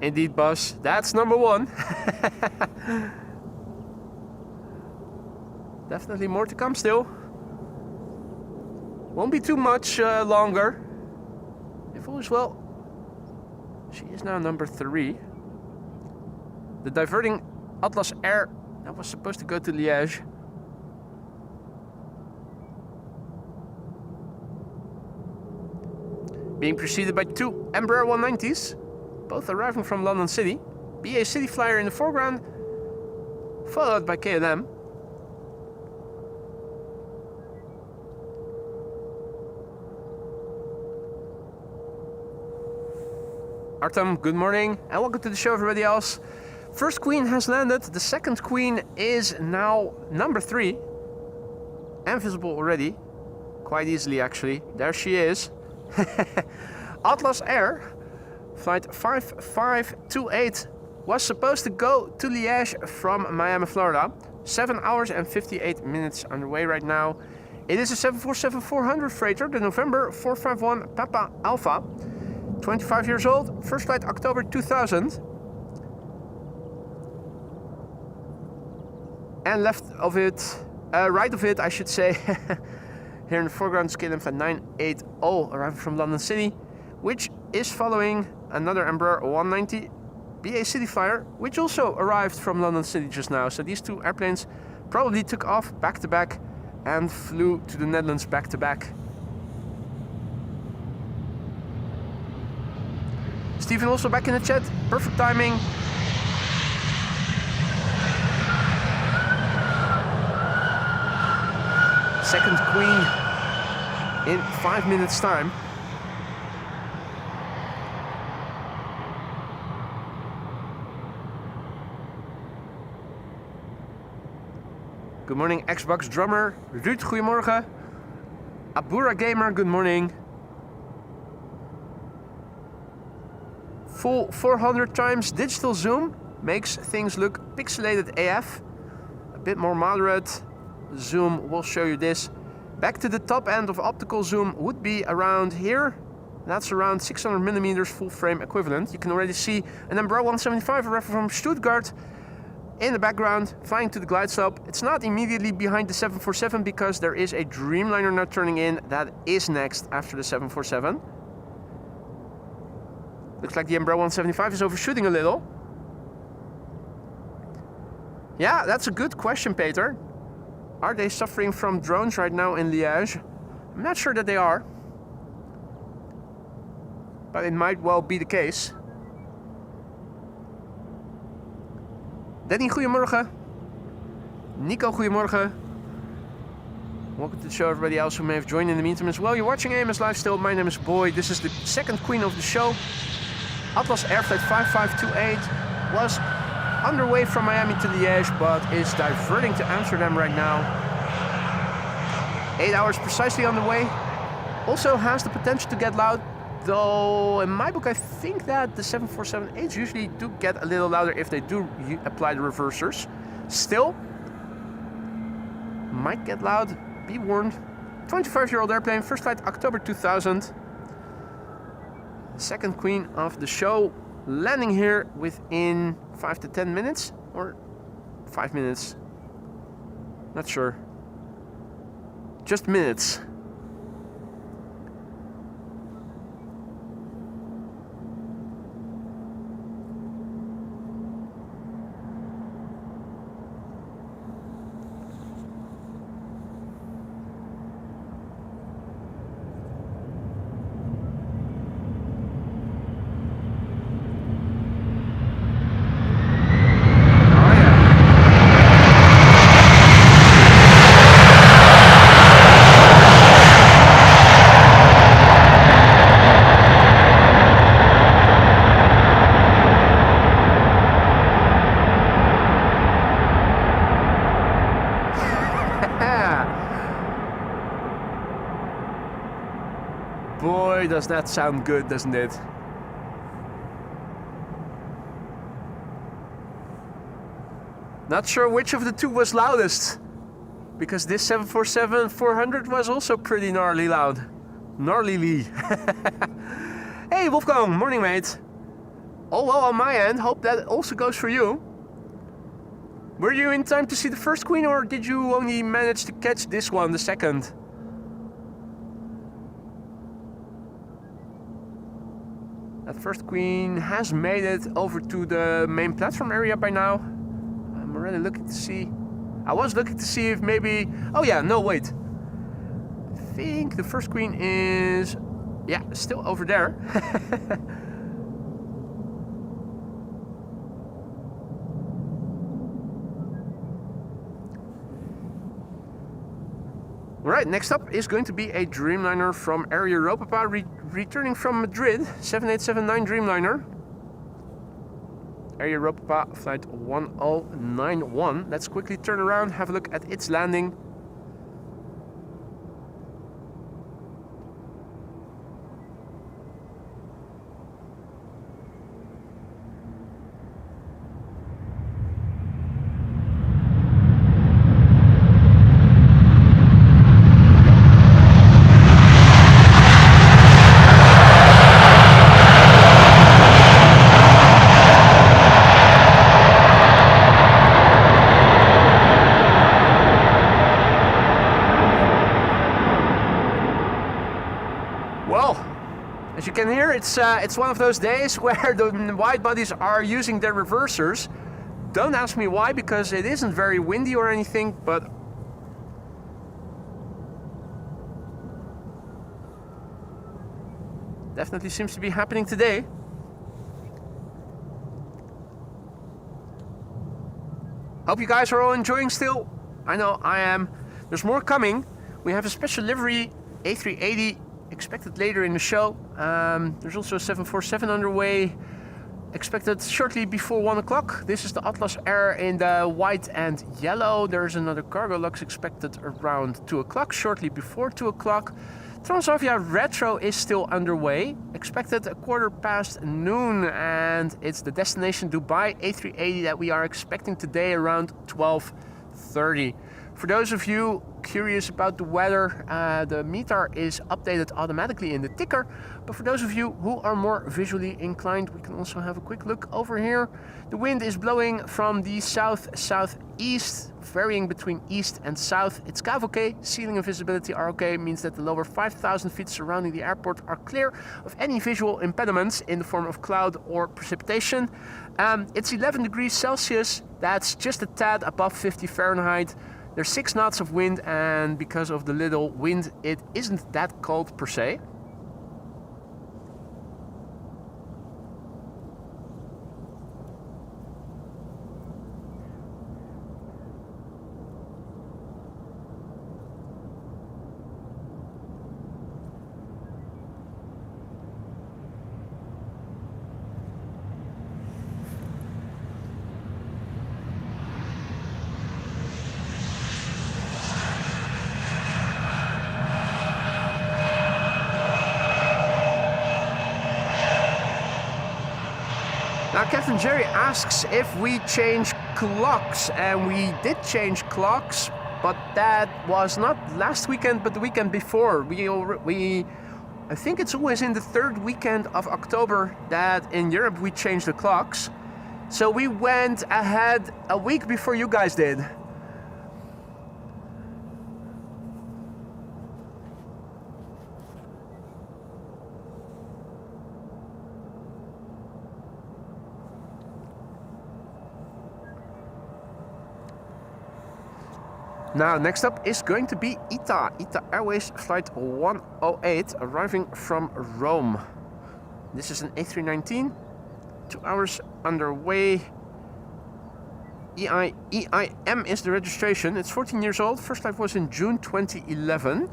Indeed, boss. That's number 1. Definitely more to come still. Won't be too much longer. If all is well, she is now number 3. The diverting Atlas Air that was supposed to go to Liège. Being preceded by 2 Embraer 190s. Both arriving from London City. BA City Flyer in the foreground, followed by KLM. Artem, good morning and welcome to the show, everybody else. First queen has landed. The second queen is now number 3 and visible already. Quite easily, actually. There she is. Atlas Air, flight 5528, was supposed to go to Liège from Miami, Florida. 7 hours and 58 minutes underway right now. It is a 747-400 freighter, the November 451 Papa Alpha. 25 years old, first flight October 2000. And left of it, right of it, I should say, here in the foreground, KLM flight 980, arriving from London City, which is following another Embraer 190 BA City Flyer, which also arrived from London City just now. So these two airplanes probably took off back to back and flew to the Netherlands back to back. Stephen also back in the chat, perfect timing. Second queen in 5 minutes time. Good morning, Xbox drummer. Ruud, goedemorgen. Abura Gamer, good morning. Full 400 times digital zoom makes things look pixelated AF. A bit more moderate zoom will show you this. Back to the top end of optical zoom would be around here. That's around 600 millimeters full frame equivalent. You can already see an Embraer 175 arriving from Stuttgart in the background, flying to the glide slope. It's not immediately behind the 747 because there is a Dreamliner now turning in that is next after the 747. Looks like the Embraer 175 is overshooting a little. Yeah, that's a good question, Peter. Are they suffering from drones right now in Liège? I'm not sure that they are, but it might well be the case. Danny, goedemorgen. Nico, goedemorgen. Welcome to the show, everybody else who may have joined in the meantime as well. You're watching AMS Live still. My name is Boy. This is the second queen of the show. Atlas Air flight 5528 was underway from Miami to Liège, but is diverting to Amsterdam right now. 8 hours precisely on the way. Also has the potential to get loud, though in my book I think that the 747-8s usually do get a little louder if they do apply the reversers. Still, might get loud, be warned. 25-year-old airplane, first flight October 2000. Second queen of the show, landing here within 5 to 10 minutes, or 5 minutes, not sure, just minutes. Boy, does that sound good, doesn't it? Not sure which of the two was loudest, because this 747-400 was also pretty gnarly loud. Gnarly. Hey Wolfgang, morning mate. All well on my end, hope that also goes for you. Were you in time to see the first queen, or did you only manage to catch this one, the second? That first queen has made it over to the main platform area by now. I'm already looking to see. I was looking to see if maybe... Oh yeah, no, wait. I think the first queen is... Yeah, still over there. Alright, next up is going to be a Dreamliner from Air Europa, returning from Madrid, 7879 Dreamliner. Air Europa flight 1091. Let's quickly turn around, have a look at its landing. As you can hear, it's one of those days where the wide bodies are using their reversers. Don't ask me why, because it isn't very windy or anything, but definitely seems to be happening today. Hope you guys are all enjoying still. I know I am. There's more coming. We have a special livery A380 expected later in the show. There's also a 747 underway, expected shortly before 1 o'clock. This is the Atlas Air in the white and yellow. There's another cargo lux expected around 2 o'clock, shortly before 2 o'clock. Transavia Retro is still underway, expected a quarter past noon, and it's the destination Dubai A380 that we are expecting today around 12:30. For those of you curious about the weather, the meter is updated automatically in the ticker, but for those of you who are more visually inclined, we can also have a quick look over here. The wind is blowing from the south-southeast, varying between east and south. It's CAV okay, ceiling and visibility are okay, means that the lower 5,000 feet surrounding the airport are clear of any visual impediments in the form of cloud or precipitation. It's 11 degrees Celsius, that's just a tad above 50 Fahrenheit. There's 6 knots of wind, and because of the little wind, it isn't that cold per se. Now Captain Jerry asks if we change clocks, and we did change clocks, but that was not last weekend but the weekend before. I think it's always in the 3rd weekend of October that in Europe we change the clocks. So we went ahead a week before you guys did. Now, next up is going to be ITA Airways flight 108, arriving from Rome. This is an A319, 2 hours underway. EHAM is the registration. It's 14 years old. First flight was in June 2011.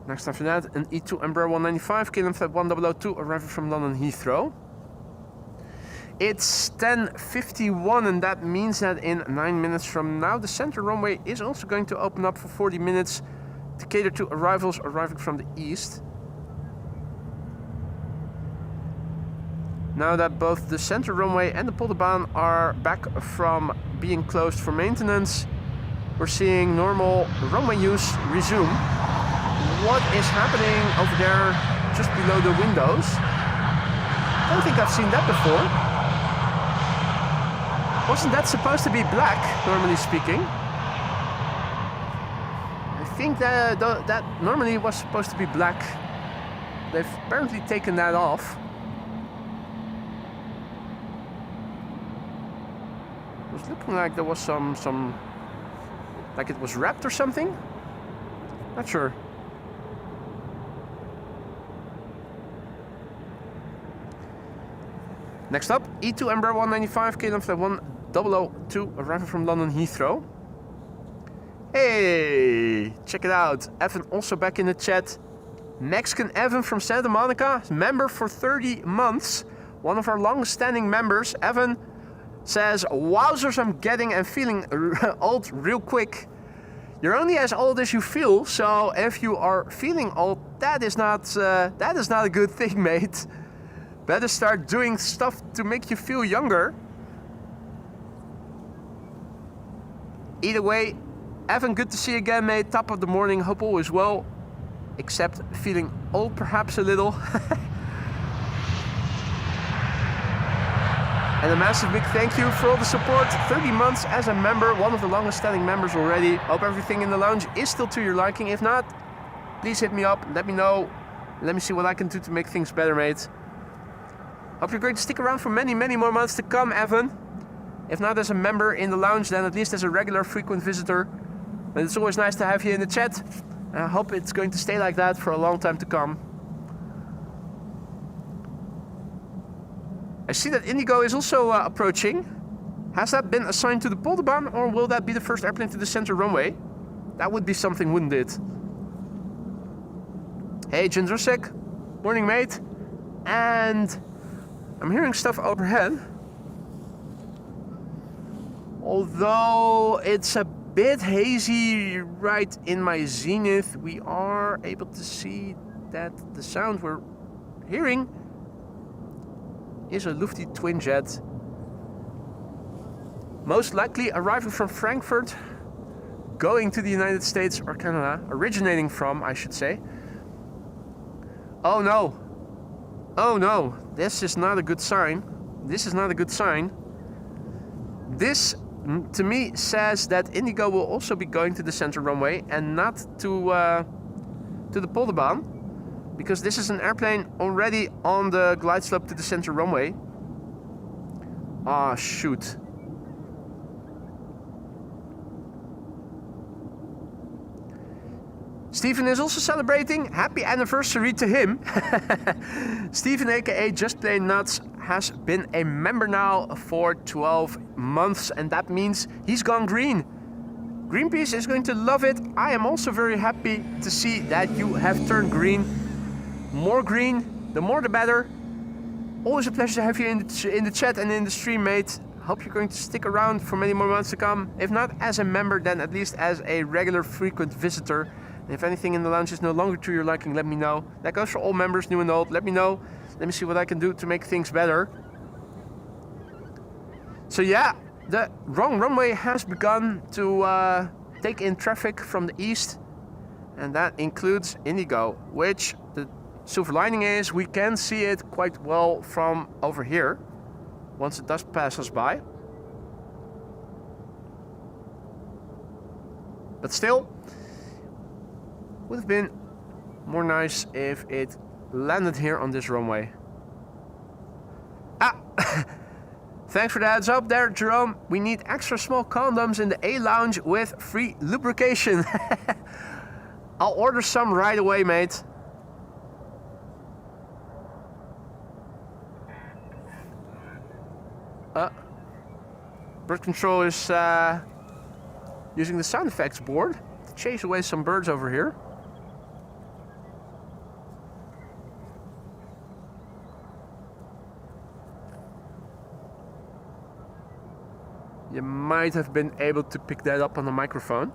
Next after that, an E2 Embraer 195, KLM flight 1002, arriving from London Heathrow. It's 10:51, and that means that in 9 minutes from now, the center runway is also going to open up for 40 minutes to cater to arrivals arriving from the east. Now that both the center runway and the Polderbaan are back from being closed for maintenance, we're seeing normal runway use resume. What is happening over there just below the windows? I don't think I've seen that before. Wasn't that supposed to be black, normally speaking? I think that normally was supposed to be black. They've apparently taken that off. It was looking like there was some like it was wrapped or something. Not sure. Next up, E2 Embraer 195, KLM flight 1002, arriving from London Heathrow. Hey, check it out. Evan also back in the chat. Mexican Evan from Santa Monica, member for 30 months. One of our longest standing members. Evan says, wowzers, I'm getting and feeling old real quick. You're only as old as you feel, so if you are feeling old, that is not a good thing, mate. Better start doing stuff to make you feel younger. Either way, Evan, good to see you again, mate. Top of the morning, hope all is well. Except feeling old perhaps a little. And a massive big thank you for all the support. 30 months as a member, one of the longest standing members already. Hope everything in the lounge is still to your liking. If not, please hit me up, let me know. Let me see what I can do to make things better, mate. Hope you're going to stick around for many, many more months to come, Evan. If not as a member in the lounge, then at least as a regular frequent visitor. But it's always nice to have you in the chat. I hope it's going to stay like that for a long time to come. I see that IndiGo is also approaching. Has that been assigned to the Polderbaan, or will that be the first airplane to the center runway? That would be something, wouldn't it? Hey, Jindrusek. Morning, mate. And I'm hearing stuff overhead. Although it's a bit hazy right in my zenith, we are able to see that the sound we're hearing is a Lufty twin jet. Most likely arriving from Frankfurt, going to the United States or Canada, originating from, I should say. Oh no. Oh no, this is not a good sign. This is not a good sign. This, to me, says that IndiGo will also be going to the center runway and not to the Polderbaan. Because this is an airplane already on the glide slope to the center runway. Ah, shoot. Stephen is also celebrating. Happy anniversary to him. Stephen, aka Just Plain Nuts, has been a member now for 12 months, and that means he's gone green. Greenpeace is going to love it. I am also very happy to see that you have turned green. More green, the more the better. Always a pleasure to have you in the chat and in the stream, mate. Hope you're going to stick around for many more months to come. If not as a member, then at least as a regular frequent visitor. And if anything in the lounge is no longer to your liking, let me know. That goes for all members, new and old. Let me know. Let me see what I can do to make things better. So yeah, the wrong runway has begun to take in traffic from the east. And that includes IndiGo, which the silver lining is we can see it quite well from over here once it does pass us by. But still, would have been more nice if it landed here on this runway. Ah! Thanks for the heads up there, Jerome. We need extra small condoms in the A lounge with free lubrication. I'll order some right away, mate. Bird control is using the sound effects board to chase away some birds over here. You might have been able to pick that up on the microphone.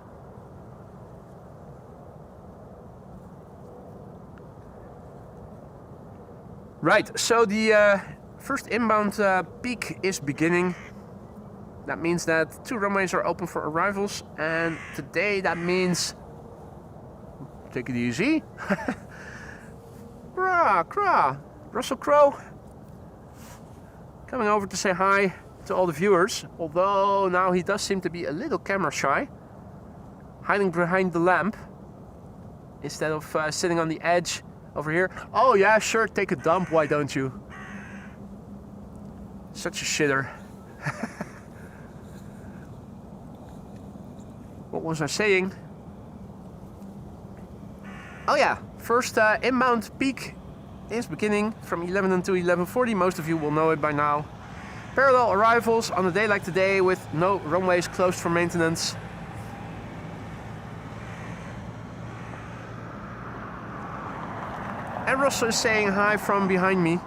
Right, so the first inbound peak is beginning. That means that 2 runways are open for arrivals, and today that means take it easy. Russell Crowe coming over to say hi to all the viewers, although now he does seem to be a little camera shy, hiding behind the lamp instead of sitting on the edge over here. Oh yeah, sure, take a dump, why don't you? Such a shitter. What was I saying? Oh yeah, first inbound peak is beginning from 11 until 11:40. Most of you will know it by now. Parallel arrivals on a day like today with no runways closed for maintenance. Russell is saying hi from behind me.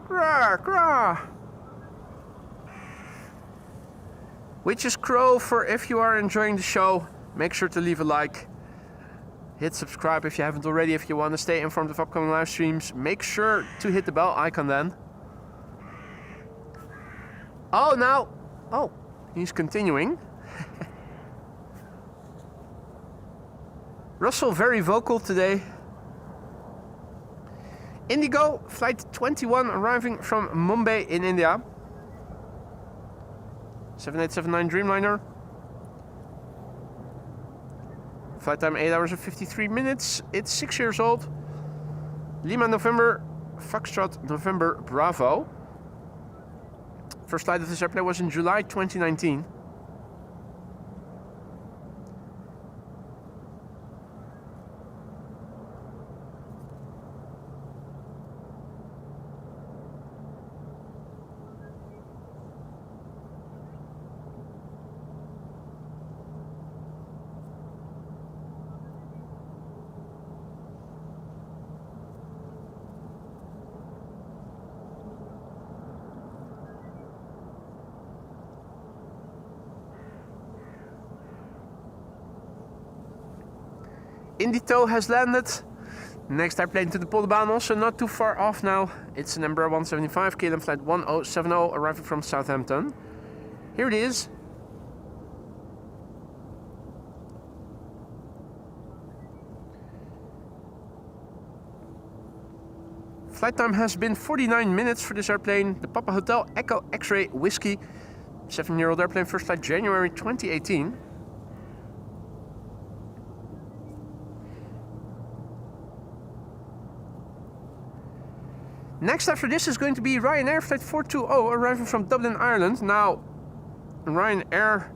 Grah, grah. Which is crow for if you are enjoying the show. Make sure to leave a like. Hit subscribe if you haven't already. If you want to stay informed of upcoming live streams, make sure to hit the bell icon then. Oh, now. Oh, he's continuing. Russell very vocal today. IndiGo, flight 21 arriving from Mumbai in India. 7879 Dreamliner. Flight time 8 hours and 53 minutes. It's 6 years old. Lima November, Foxtrot November Bravo. First flight of this airplane was in July 2019. IndiGo has landed. Next airplane to the Polderbaan, also not too far off now. It's an Embraer 175, KLM flight 1070, arriving from Southampton. Here it is. Flight time has been 49 minutes for this airplane. The Papa Hotel Echo X-Ray Whiskey. 7-year-old airplane, first flight January 2018. Next after this is going to be Ryanair flight 420 arriving from Dublin, Ireland. Now, Ryanair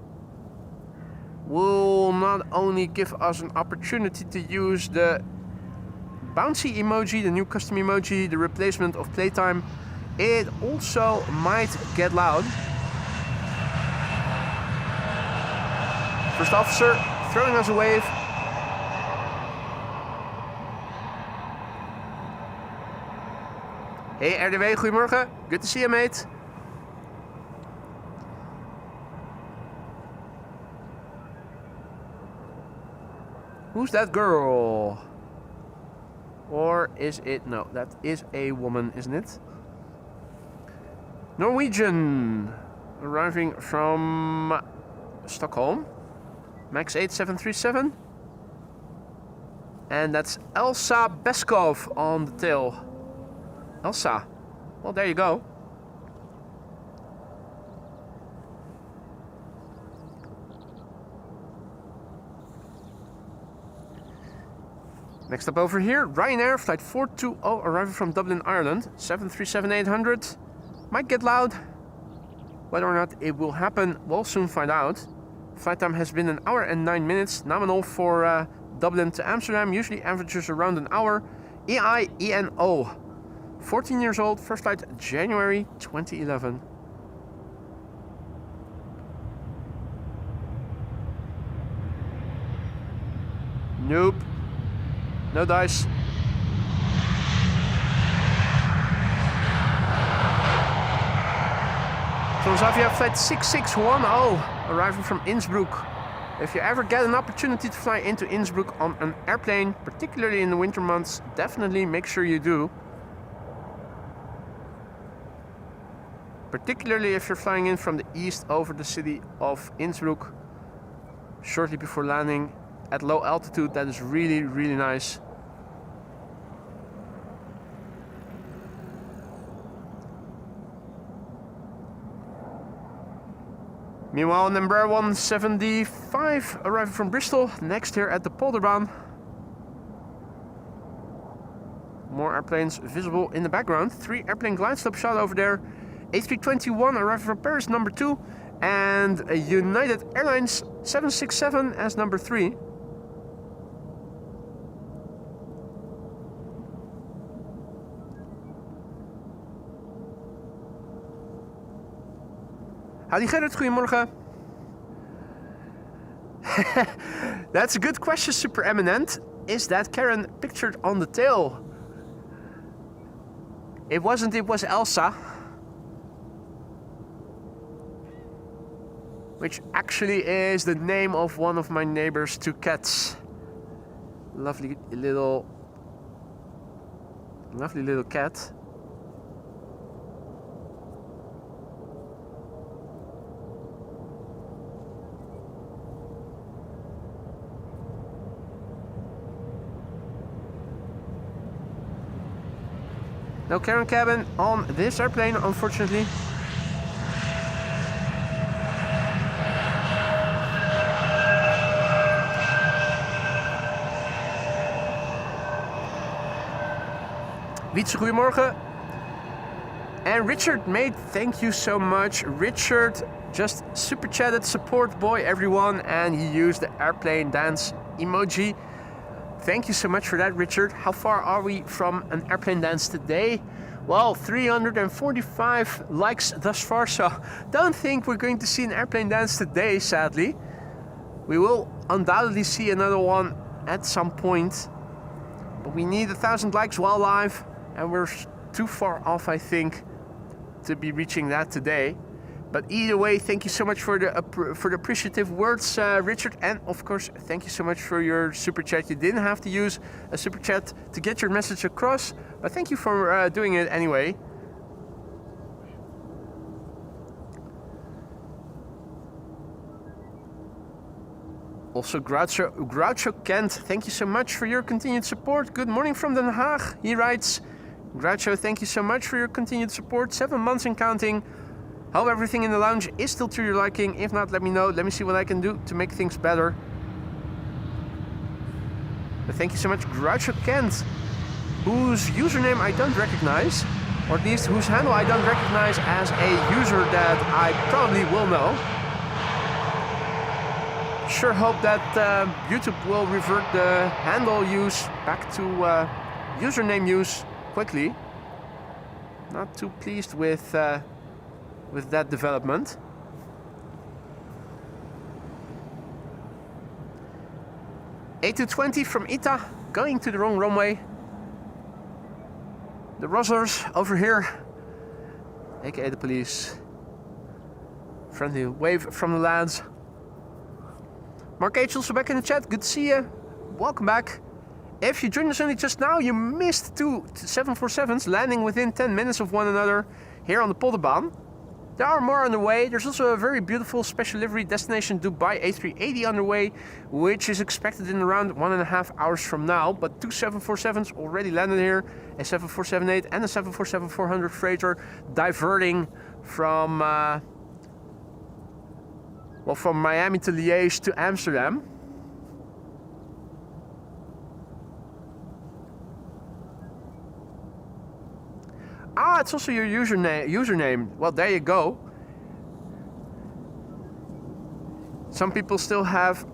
will not only give us an opportunity to use the bouncy emoji, the new custom emoji, the replacement of playtime, it also might get loud. First officer throwing us a wave. Hey RDW, goedemorgen. Good to see you, mate. Who's that girl? Or is it? No, that is a woman, isn't it? Norwegian, arriving from Stockholm. Max 8737. And that's Elsa Beskov on the tail. Elsa. Well, there you go. Next up over here, Ryanair flight 420 arriving from Dublin, Ireland. 737-800. Might get loud. Whether or not it will happen, we'll soon find out. Flight time has been 1 hour and 9 minutes. Nominal for Dublin to Amsterdam. Usually averages around an hour. EIENO. 14 years old, first flight January 2011. Nope. No dice. Transavia flight 6610 arriving from Innsbruck. If you ever get an opportunity to fly into Innsbruck on an airplane, particularly in the winter months, definitely make sure you do. Particularly if you're flying in from the east over the city of Innsbruck shortly before landing at low altitude. That is really, really nice. Meanwhile, Embraer 175 arriving from Bristol, next here at the Polderbaan. More airplanes visible in the background. 3 airplane glide slope shot over there. A321 arriving from Paris, number 2, and a United Airlines 767 as number 3. Howdy Gerrit, goedemorgen. That's a good question, Super Eminent. Is that Karen pictured on the tail? It wasn't, it was Elsa. Which actually is the name of one of my neighbor's 2 cats. Lovely little cat. No cabin cabin on this airplane, unfortunately. Wietse, goedemorgen. And Richard, mate, thank you so much. Richard just super chatted, support boy everyone, and he used the airplane dance emoji. Thank you so much for that, Richard. How far are we from an airplane dance today? Well, 345 likes thus far, so don't think we're going to see an airplane dance today, sadly. We will undoubtedly see another one at some point, but we need 1,000 likes while live, and we're too far off, I think, to be reaching that today. But either way, thank you so much for the appreciative words, Richard, and of course, thank you so much for your super chat. You didn't have to use a super chat to get your message across, but thank you for doing it anyway. Also, Groucho Kent, thank you so much for your continued support. Good morning from Den Haag. He writes, Groucho, thank you so much for your continued support. 7 months and counting. Hope everything in the lounge is still to your liking. If not, let me know. Let me see what I can do to make things better. But thank you so much, Groucho Kent, whose username I don't recognize, or at least whose handle I don't recognize as a user that I probably will know. Sure hope that YouTube will revert the handle use back to username use quickly. Not too pleased with that development. A220 from ITA going to the wrong runway. The Rozzers over here, aka the police. Friendly wave from the lads. Mark H also back in the chat. Good to see you. Welcome back. If you joined us only just now, you missed 2 747s landing within 10 minutes of one another here on the Polderbaan. There are more on the way. There's also a very beautiful special livery destination Dubai A380 underway, which is expected in around 1.5 hours from now. But 2 747s already landed here, a 7478 and a 747-400 freighter diverting from from Miami to Liège to Amsterdam. Ah, it's also your username. Well, there you go. Some people still have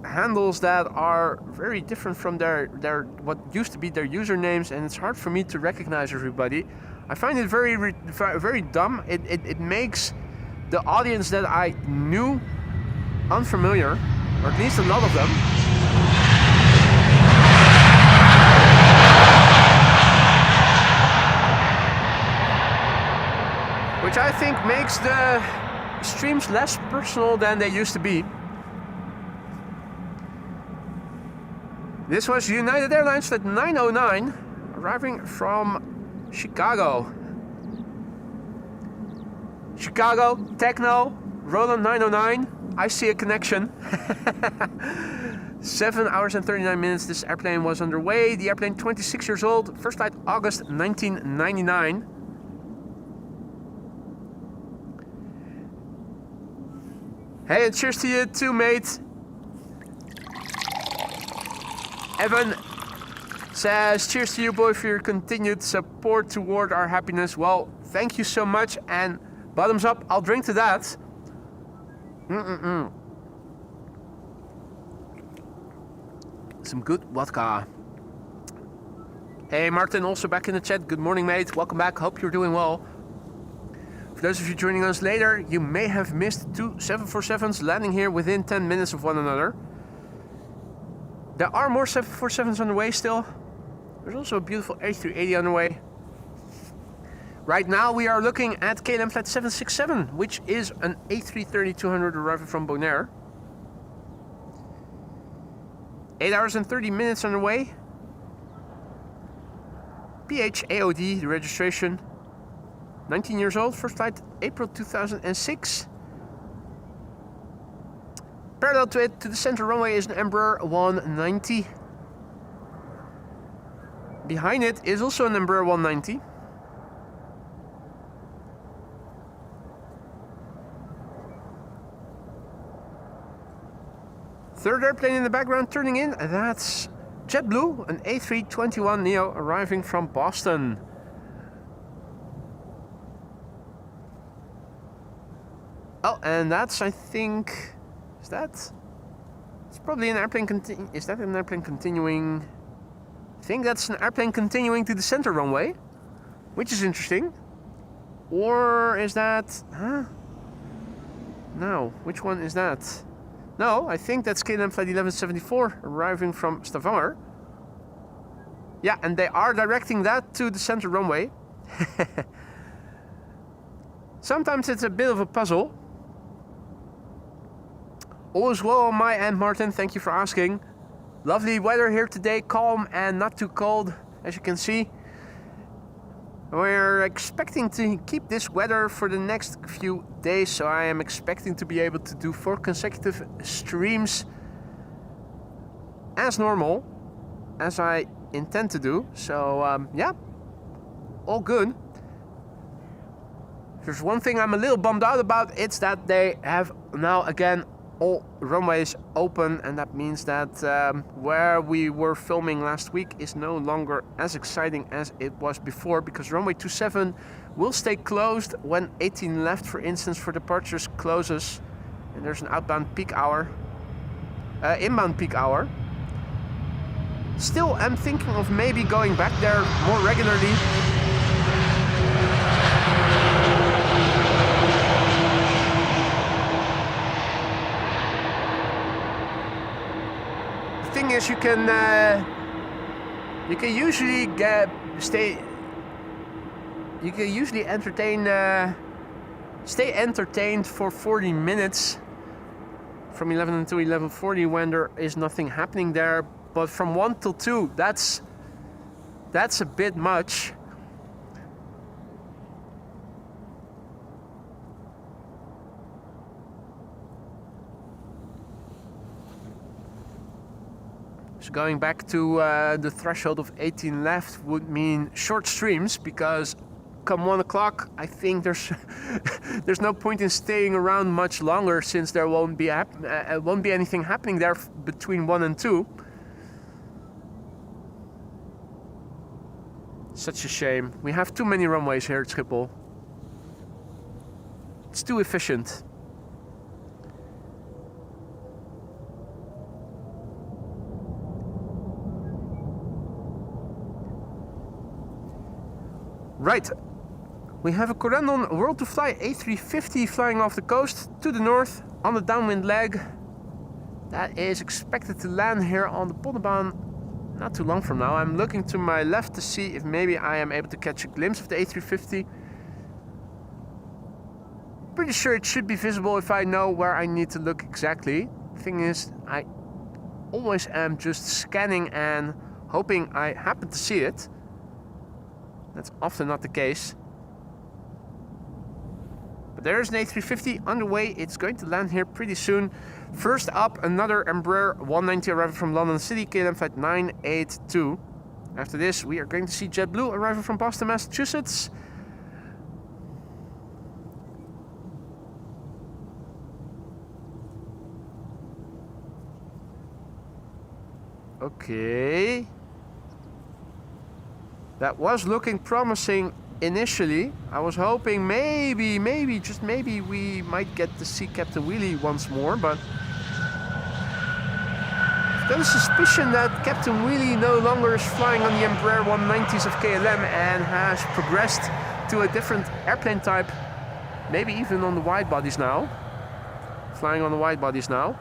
handles that are very different from their what used to be their usernames, and it's hard for me to recognize everybody. I find it very dumb. It makes the audience that I knew unfamiliar, or at least a lot of them. Which I think makes the streams less personal than they used to be. This was United Airlines Flight 909, arriving from Chicago. Chicago, Techno, Roland 909. I see a connection. 7 hours and 39 minutes this airplane was underway. The airplane 26 years old. First flight August 1999. Hey, and cheers to you too, mate. Evan says, cheers to you, boy, for your continued support toward our happiness. Well, thank you so much, and bottoms up, I'll drink to that. Some good vodka. Hey, Martin, also back in the chat. Good morning, mate. Welcome back. Hope you're doing well. For those of you joining us later, you may have missed 2 747s landing here within 10 minutes of one another. There are more 747s on the way still. There's also a beautiful A380 on the way. Right now we are looking at KLM flight 767, which is an A330-200 arriving from Bonaire. 8 hours and 30 minutes on the way. PHAOD, the registration. 19 years old, first flight April 2006. Parallel to it, to the center runway, is an Embraer 190. Behind it is also an Embraer 190. Third airplane in the background turning in, that's JetBlue, an A321neo arriving from Boston. Oh, and that's, I think, is that? It's probably an airplane. Is that an airplane continuing? I think that's an airplane continuing to the center runway, which is interesting. Or is that? Huh? No, which one is that? No, I think that's KLM flight 1174 arriving from Stavanger. Yeah, and they are directing that to the center runway. Sometimes it's a bit of a puzzle. All is well on my end, Martin. Thank you for asking. Lovely weather here today, calm and not too cold, as you can see. We're expecting to keep this weather for the next few days, so I am expecting to be able to do 4 consecutive streams as normal, as I intend to do. So yeah, all good. There's one thing I'm a little bummed out about, it's that they have now again all runways open, and that means that where we were filming last week is no longer as exciting as it was before, because runway 27 will stay closed when 18 left, for instance, for departures closes, and there's an outbound peak hour, inbound peak hour. Still, I'm thinking of maybe going back there more regularly. Thing is, you can usually stay entertained for 40 minutes from 11 until 11:40 when there is nothing happening there, but from 1 till 2, that's a bit much. So going back to the threshold of 18 left would mean short streams, because come 1 o'clock, I think there's no point in staying around much longer, since there won't be anything happening there between 1 and 2. Such a shame. We have too many runways here at Schiphol. It's too efficient. Right, we have a Corendon World to Fly A350 flying off the coast to the north on the downwind leg. That is expected to land here on the Polderbaan not too long from now. I'm looking to my left to see if maybe I am able to catch a glimpse of the A350. Pretty sure it should be visible if I know where I need to look exactly. The thing is, I always am just scanning and hoping I happen to see it. That's often not the case. But there's an A350 on the way. It's going to land here pretty soon. First up, another Embraer 190 arriving from London City, KLM flight 982. After this, we are going to see JetBlue arriving from Boston, Massachusetts. Okay. That was looking promising initially. I was hoping maybe, just maybe we might get to see Captain Wheelie once more, but I've got a suspicion that Captain Wheelie no longer is flying on the Embraer 190s of KLM and has progressed to a different airplane type, maybe even on the wide bodies now. Flying on the wide bodies now.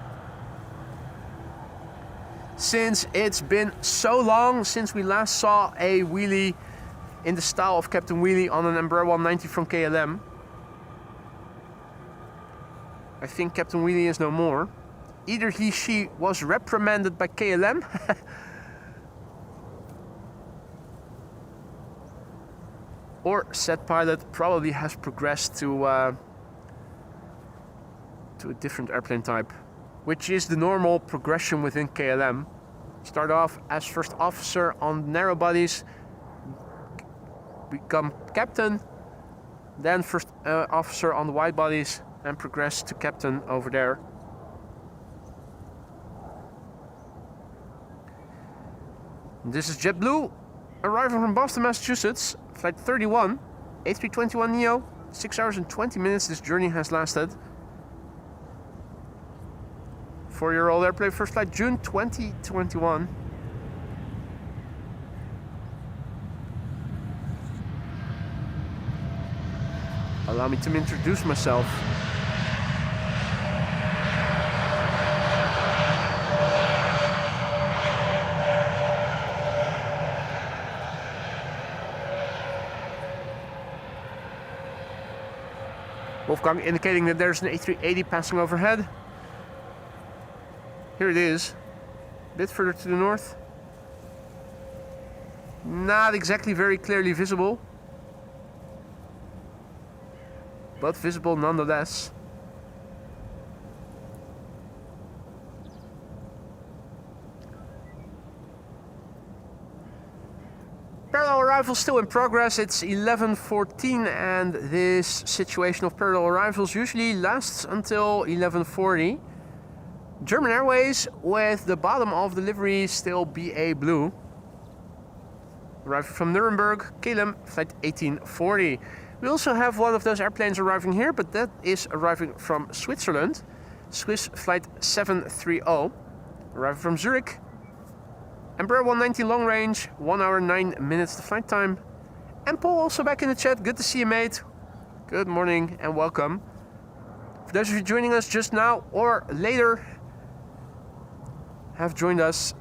Since it's been so long since we last saw a Wheelie in the style of Captain Wheelie on an Embraer 190 from KLM. I think Captain Wheelie is no more. Either she was reprimanded by KLM or said pilot probably has progressed to a different airplane type, which is the normal progression within KLM. Start off as first officer on narrow bodies, become captain, then first officer on the wide bodies, and progress to captain over there. This is JetBlue, arriving from Boston, Massachusetts, flight 31, A321neo, 6 hours and 20 minutes this journey has lasted. 4-year-old airplane, first flight June 2021. Allow me to introduce myself. Wolfgang indicating that there's an A380 passing overhead. Here it is, a bit further to the north. Not exactly very clearly visible, but visible nonetheless. Parallel arrival still in progress. It's 11:14 and this situation of parallel arrivals usually lasts until 11:40. German Airways with the bottom of the livery still BA blue. Arriving from Nuremberg, KLM flight 1840. We also have one of those airplanes arriving here, but that is arriving from Switzerland. Swiss flight 730. Arriving from Zurich. Embraer 190 long range, 1 hour 9 minutes the flight time. And Paul also back in the chat. Good to see you, mate. Good morning and welcome. For those of you joining us just now or later have joined us,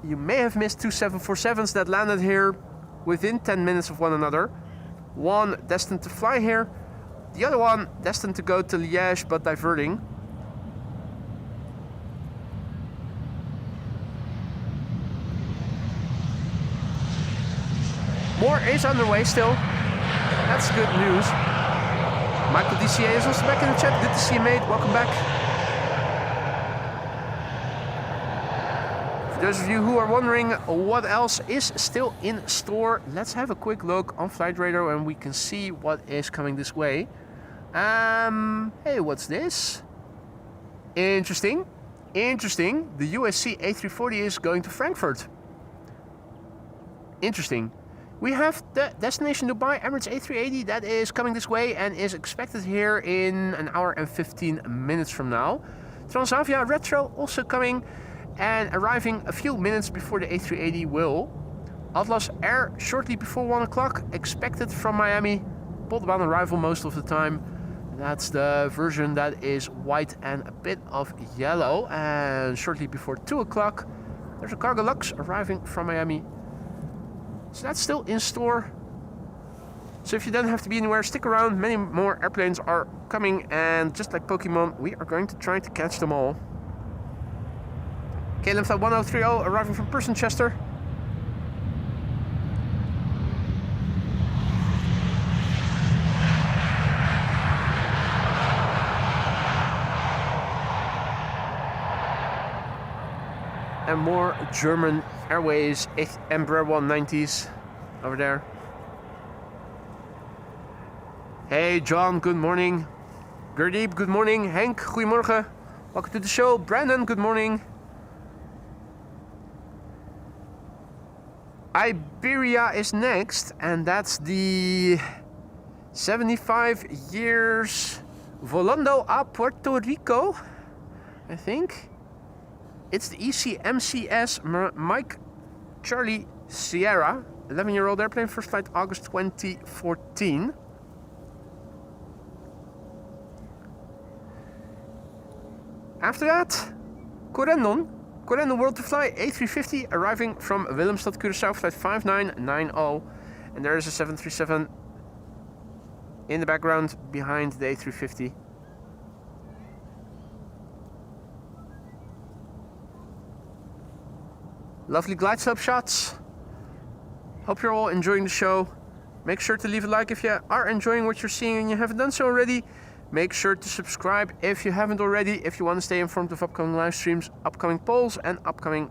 you may have missed two 747s that landed here within 10 minutes of one another. One destined to fly here, the other one destined to go to Liège but diverting. More is underway still. That's good news. Michael DCA is also back in the chat. Good to see you, mate. Welcome back. For those of you who are wondering what else is still in store, let's have a quick look on Flight Radar and we can see what is coming this way. Hey, what's this? Interesting. Interesting. The USC A340 is going to Frankfurt. Interesting. We have the destination Dubai, Emirates A380, that is coming this way and is expected here in an hour and 15 minutes from now. Transavia Retro also coming and arriving a few minutes before the A380 will. Atlas Air shortly before 1 o'clock, expected from Miami. Polderbaan arrival most of the time. That's the version that is white and a bit of yellow. And shortly before 2 o'clock, there's a Cargo Lux arriving from Miami. So that's still in store. So if you don't have to be anywhere, stick around. Many more airplanes are coming, and just like Pokemon, we are going to try to catch them all. KLM flight 1030 arriving from Chester. And more German Airways Embraer 190s over there. Hey John, good morning. Gurdeep, good morning. Henk, goedemorgen. Welcome to the show. Brandon, good morning. Iberia is next, and that's the 75 years Volando a Puerto Rico, I think. It's the ECMCS Mike Charlie Sierra, 11-year-old airplane, first flight August 2014. After that, Corendon World to Fly A350 arriving from Willemstad, Curaçao, flight 5990. And there is a 737 in the background behind the A350. Lovely glide slope shots. Hope you're all enjoying the show. Make sure to leave a like if you are enjoying what you're seeing and you haven't done so already. Make sure to subscribe if you haven't already, if you want to stay informed of upcoming live streams, upcoming polls, and upcoming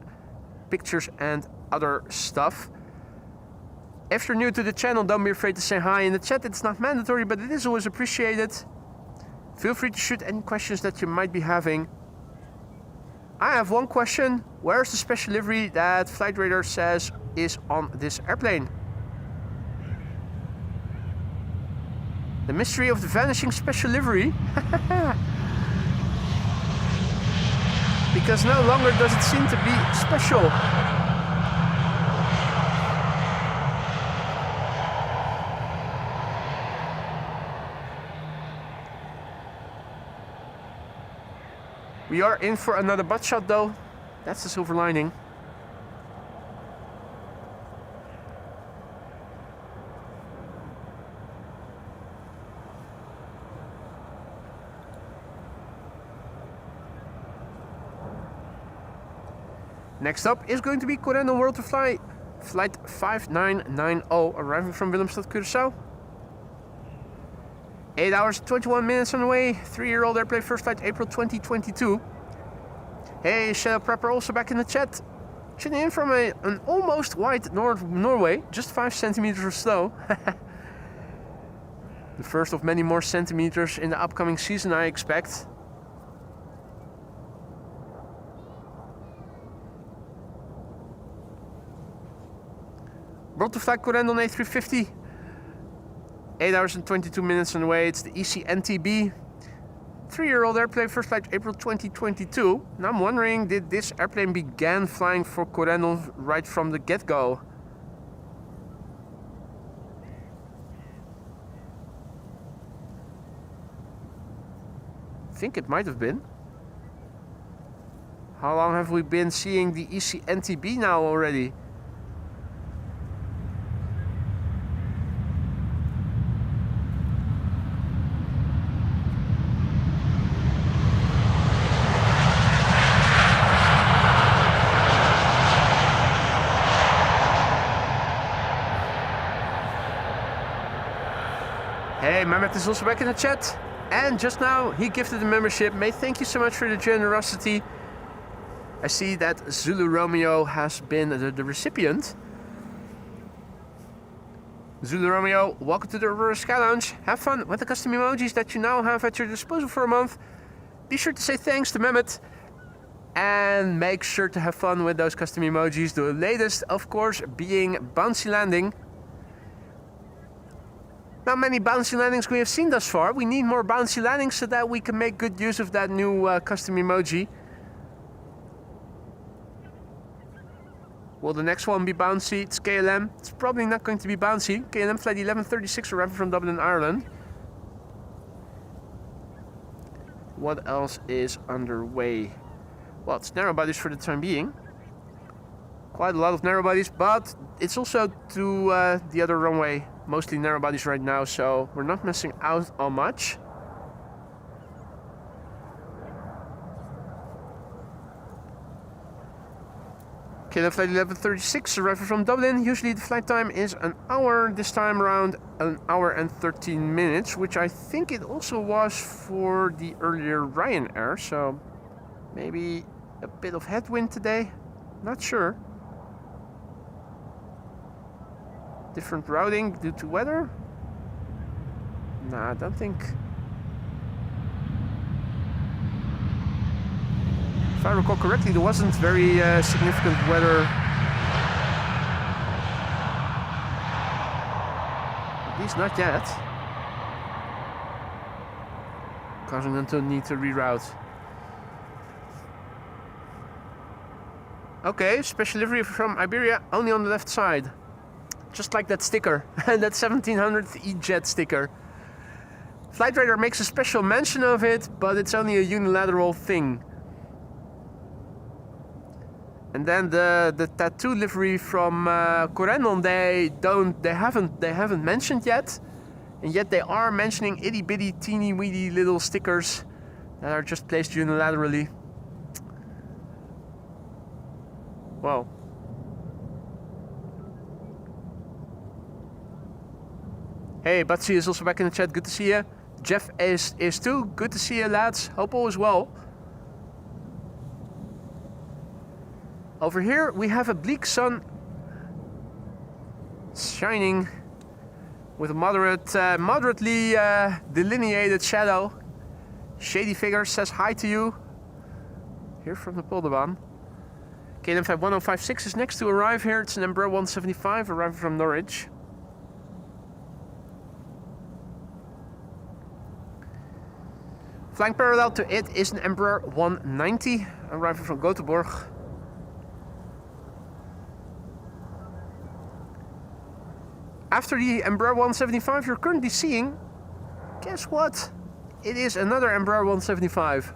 pictures and other stuff. If you're new to the channel, don't be afraid to say hi in the chat. It's not mandatory, but it is always appreciated. Feel free to shoot any questions that you might be having. I have one question. Where's the special livery that Flight Radar says is on this airplane? The mystery of the vanishing special livery. Because no longer does it seem to be special. We are in for another butt shot though. That's the silver lining. Next up is going to be Corendon World to Fly, flight 5990, arriving from Willemstad, Curaçao. 8 hours, 21 minutes on the way. 3-year-old airplane, first flight, April 2022. Hey, Shadow Prepper, also back in the chat. Tuning in from an almost white Norway, just 5 centimeters of snow. The first of many more centimeters in the upcoming season, I expect. World to Fly Corendon A350. 8 hours and 22 minutes on the way. It's the ECNTB. 3-year-old airplane, first flight April 2022. Now I'm wondering, did this airplane begin flying for Corendon right from the get-go? I think it might have been. How long have we been seeing the ECNTB now already? Hey, Mehmet is also back in the chat. And just now, he gifted a membership. Mate, thank you so much for the generosity. I see that Zulu Romeo has been the recipient. Zulu Romeo, welcome to the Aurora Sky Lounge. Have fun with the custom emojis that you now have at your disposal for a month. Be sure to say thanks to Mehmet. And make sure to have fun with those custom emojis. The latest, of course, being Bouncy Landing. Not many bouncy landings we have seen thus far. We need more bouncy landings so that we can make good use of that new custom emoji. Will the next one be bouncy? It's KLM. It's probably not going to be bouncy. KLM flight 1136 arriving from Dublin, Ireland. What else is underway? Well, it's narrow bodies for the time being. Quite a lot of narrow bodies, but it's also to the other runway. Mostly narrow bodies right now, so we're not missing out on much. KLM flight 1136 arriving from Dublin. Usually the flight time is an hour. This time around an hour and 13 minutes, which I think it also was for the earlier Ryanair. So maybe a bit of headwind today. Not sure. Different routing due to weather? Nah, I don't think. If I recall correctly, there wasn't very significant weather. At least not yet. Causing them to need to reroute. Okay, special livery from Iberia, only on the left side. Just like that sticker, that 1700th E-Jet sticker. Flight Radar makes a special mention of it, but it's only a unilateral thing. And then the tattoo livery from Corendon, they haven't mentioned yet, and yet they are mentioning itty bitty teeny weeny little stickers that are just placed unilaterally. Wow. Hey, Batsy is also back in the chat. Good to see you. Jeff is too. Good to see you, lads. Hope all is well. Over here we have a bleak sun shining with a moderately delineated shadow. Shady Figure says hi to you. Here from the Polderbaan. KLM 1056 is next to arrive here. It's an Embraer 175 arriving from Norwich. Flying parallel to it is an Embraer 190 arriving from Gothenburg. After the Embraer 175 you're currently seeing, guess what? It is another Embraer 175.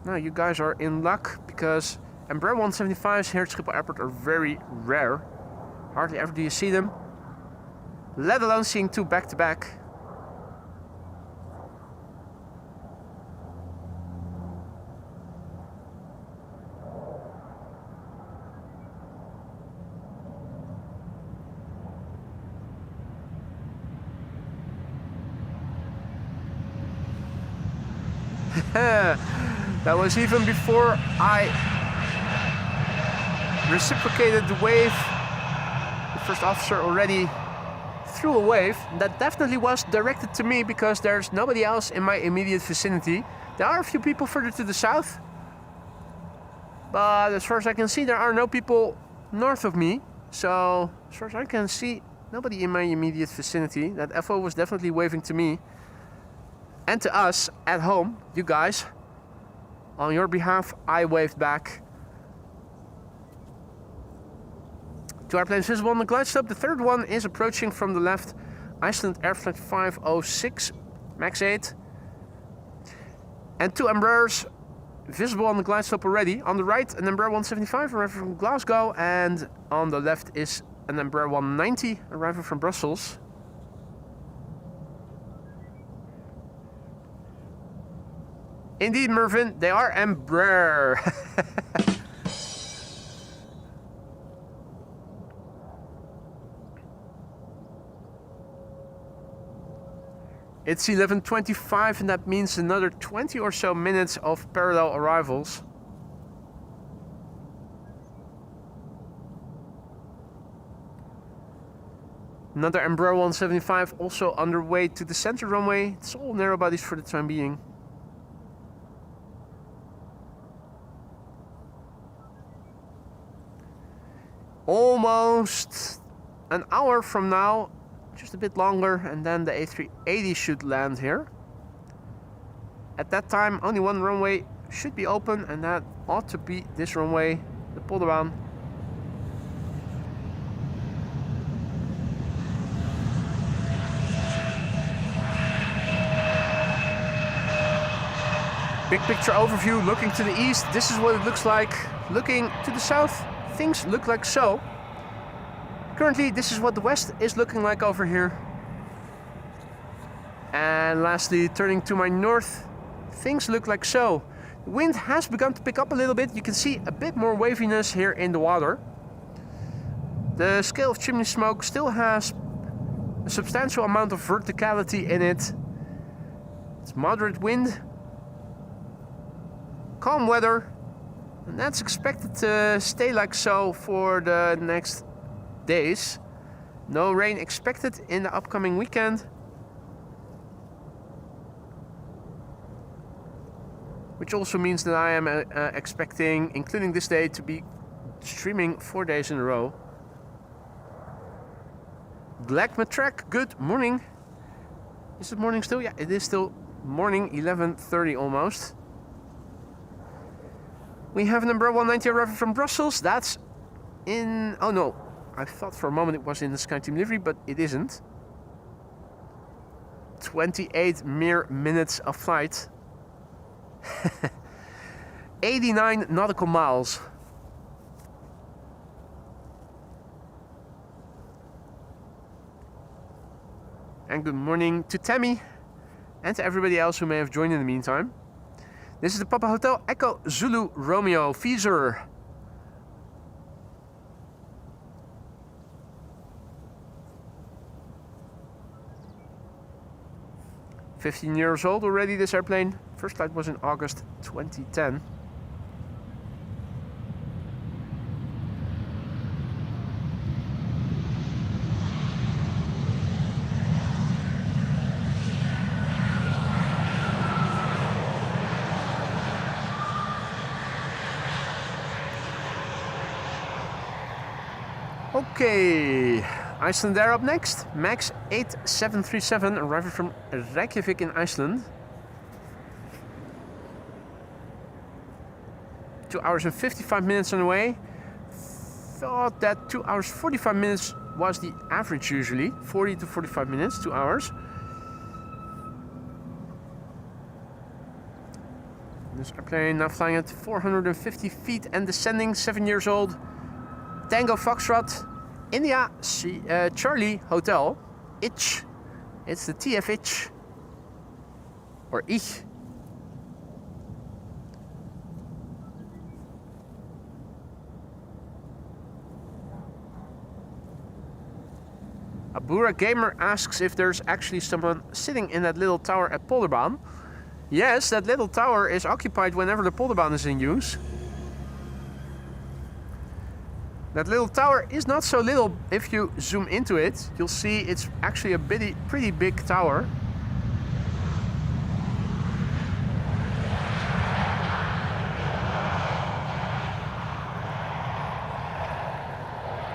Now you guys are in luck because Embraer 175s here at Schiphol Airport are very rare. Hardly ever do you see them, let alone seeing two back to back. That was even before I reciprocated the wave. The first officer already threw a wave. That definitely was directed to me because there's nobody else in my immediate vicinity. There are a few people further to the south, but as far as I can see there are no people north of me. So as far as I can see, nobody in my immediate vicinity. That FO was definitely waving to me. And to us at home, you guys. On your behalf, I waved back. Two airplanes visible on the glide slope. The third one is approaching from the left. Iceland Air Flight 506, Max 8. And two Embraers visible on the glide slope already. On the right, an Embraer 175 arriving from Glasgow. And on the left is an Embraer 190 arriving from Brussels. Indeed, Mervyn, they are Embraer. It's 11:25 and that means another 20 or so minutes of parallel arrivals. Another Embraer 175 also underway to the center runway. It's all narrow bodies for the time being. Almost an hour from now, just a bit longer, and then the A380 should land here. At that time, only one runway should be open, and that ought to be this runway, the Polderbaan. Big picture overview, looking to the east, this is what it looks like. Looking to the south, things look like so. Currently, this is what the west is looking like over here. And lastly, turning to my north, things look like so. The wind has begun to pick up a little bit. You can see a bit more waviness here in the water. The scale of chimney smoke still has a substantial amount of verticality in it. It's moderate wind, calm weather, and that's expected to stay like so for the next days. No rain expected in the upcoming weekend, which also means that I am expecting, including this day, to be streaming 4 days in a row. Black Matrack, good morning. Is it morning still? Yeah, it is still morning, 11:30 almost. We have an Embraer 190 arriving from Brussels. That's in... oh no, I thought for a moment it was in the SkyTeam livery, but it isn't. 28 mere minutes of flight. 89 nautical miles. And good morning to Tammy and to everybody else who may have joined in the meantime. This is the Papa Hotel Echo Zulu Romeo Feezer. "15 years old already, this airplane. First flight was in August 2010. Okay, Iceland Air up next. Max 8737 arriving from Reykjavik in Iceland. 2 hours and 55 minutes on the way. Thought that 2 hours 45 minutes was the average usually. 40 to 45 minutes, 2 hours. This airplane now flying at 450 feet and descending, 7 years old. Tango Foxtrot, India Charlie Hotel, ICH. It's the TF ICH, or ICH. Abura Gamer asks if there's actually someone sitting in that little tower at Polderbaan. Yes, that little tower is occupied whenever the Polderbaan is in use. That little tower is not so little. If you zoom into it, you'll see it's actually a pretty big tower.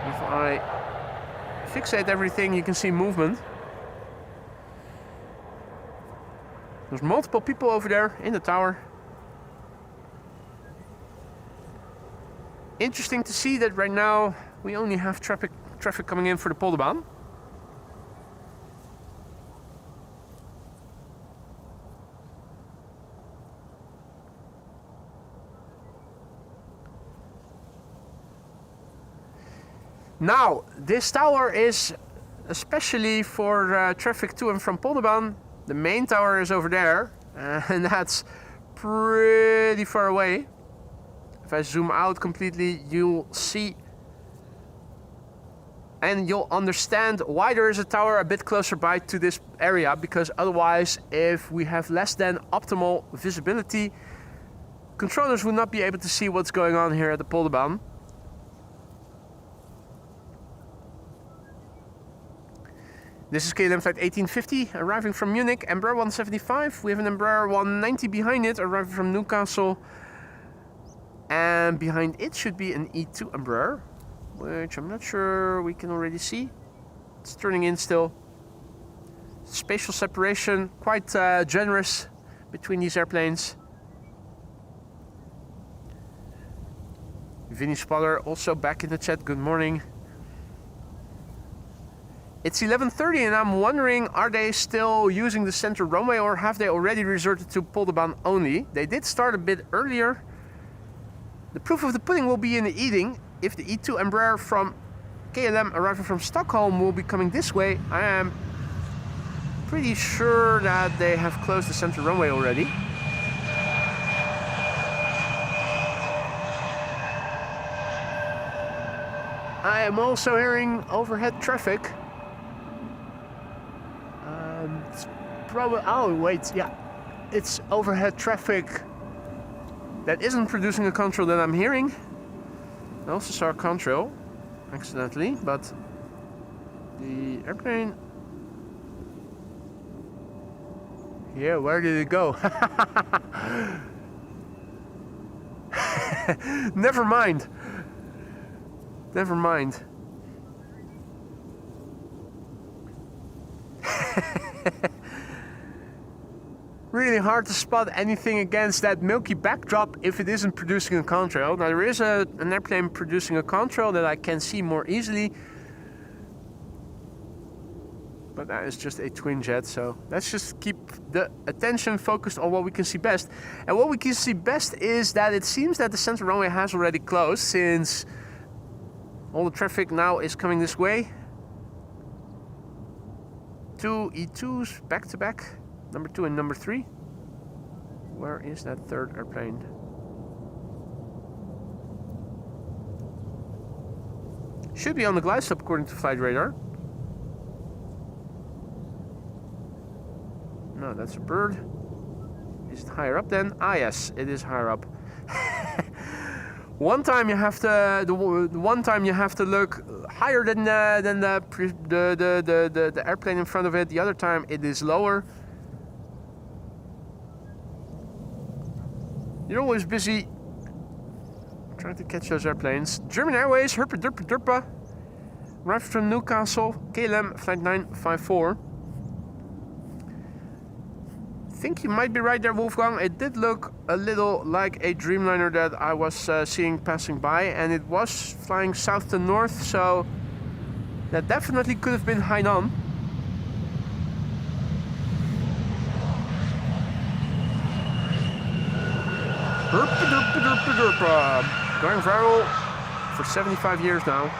If I fixate everything, you can see movement. There's multiple people over there in the tower. Interesting to see that right now we only have traffic coming in for the Polderbaan. Now, this tower is especially for traffic to and from Polderbaan. The main tower is over there, and that's pretty far away. If I zoom out completely, you'll see and you'll understand why there is a tower a bit closer by to this area, because otherwise, if we have less than optimal visibility, controllers would not be able to see what's going on here at the Polderbaan. This is KLM flight 1850 arriving from Munich, Embraer 175. We have an Embraer 190 behind it arriving from Newcastle. And behind it should be an E2 Embraer, which I'm not sure we can already see. It's turning in still. Spatial separation quite generous between these airplanes. Vinny Spaller also back in the chat. Good morning. It's 11:30 and I'm wondering, are they still using the center runway or have they already resorted to Polderbaan only? They did start a bit earlier. The proof of the pudding will be in the eating. If the E2 Embraer from KLM arriving from Stockholm will be coming this way, I am pretty sure that they have closed the center runway already. I am also hearing overhead traffic. It's probably, oh wait, yeah, it's overhead traffic that isn't producing a contrail that I'm hearing. I also saw a contrail accidentally, but the airplane, yeah, where did it go? Never mind. Never mind. Really hard to spot anything against that milky backdrop if it isn't producing a contrail. Now there is an airplane producing a contrail that I can see more easily. but that is just a twin jet, so let's just keep the attention focused on what we can see best. And what we can see best is that it seems that the center runway has already closed, since all the traffic now is coming this way. 2 E2s back to back, number 2 and number 3. Where is that third airplane? Should be on the glide slope according to flight radar. No, that's a bird. Is it higher up then? Ah, yes, it is higher up. One time you have to look higher than the airplane in front of it. The other time it is lower. You're always busy trying to catch those airplanes. German Airways, Herpa Derpa Derpa. Arrived from Newcastle, KLM flight 954. I think you might be right there, Wolfgang. It did look a little like a Dreamliner that I was seeing passing by, and it was flying south to north, so that definitely could have been Hainan. Derpa Derpa Derpa Derpa. Going viral for 75 years now.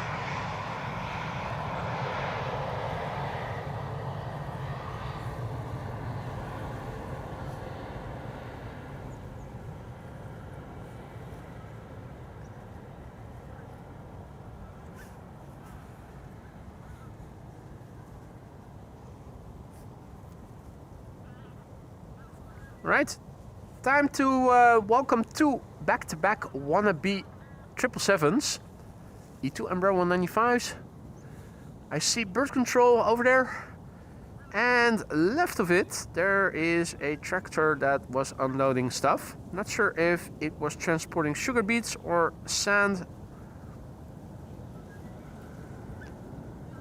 Right, time to welcome two back-to-back wannabe 777s, E2 Embraer 195s. I see bird control over there, and left of it there is a tractor that was unloading stuff. Not sure if it was transporting sugar beets or sand.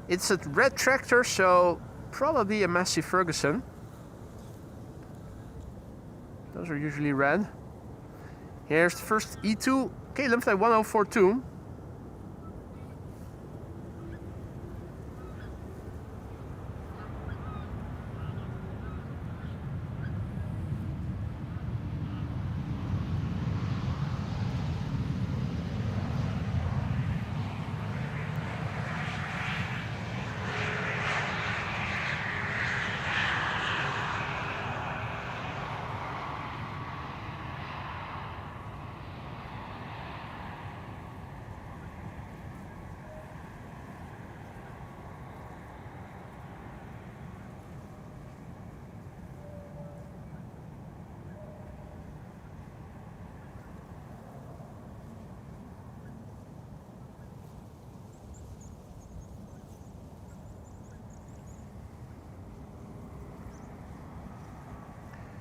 It's a red tractor, so probably a Massey Ferguson. Those are usually red. Here's the first E2, KLM flight 1042.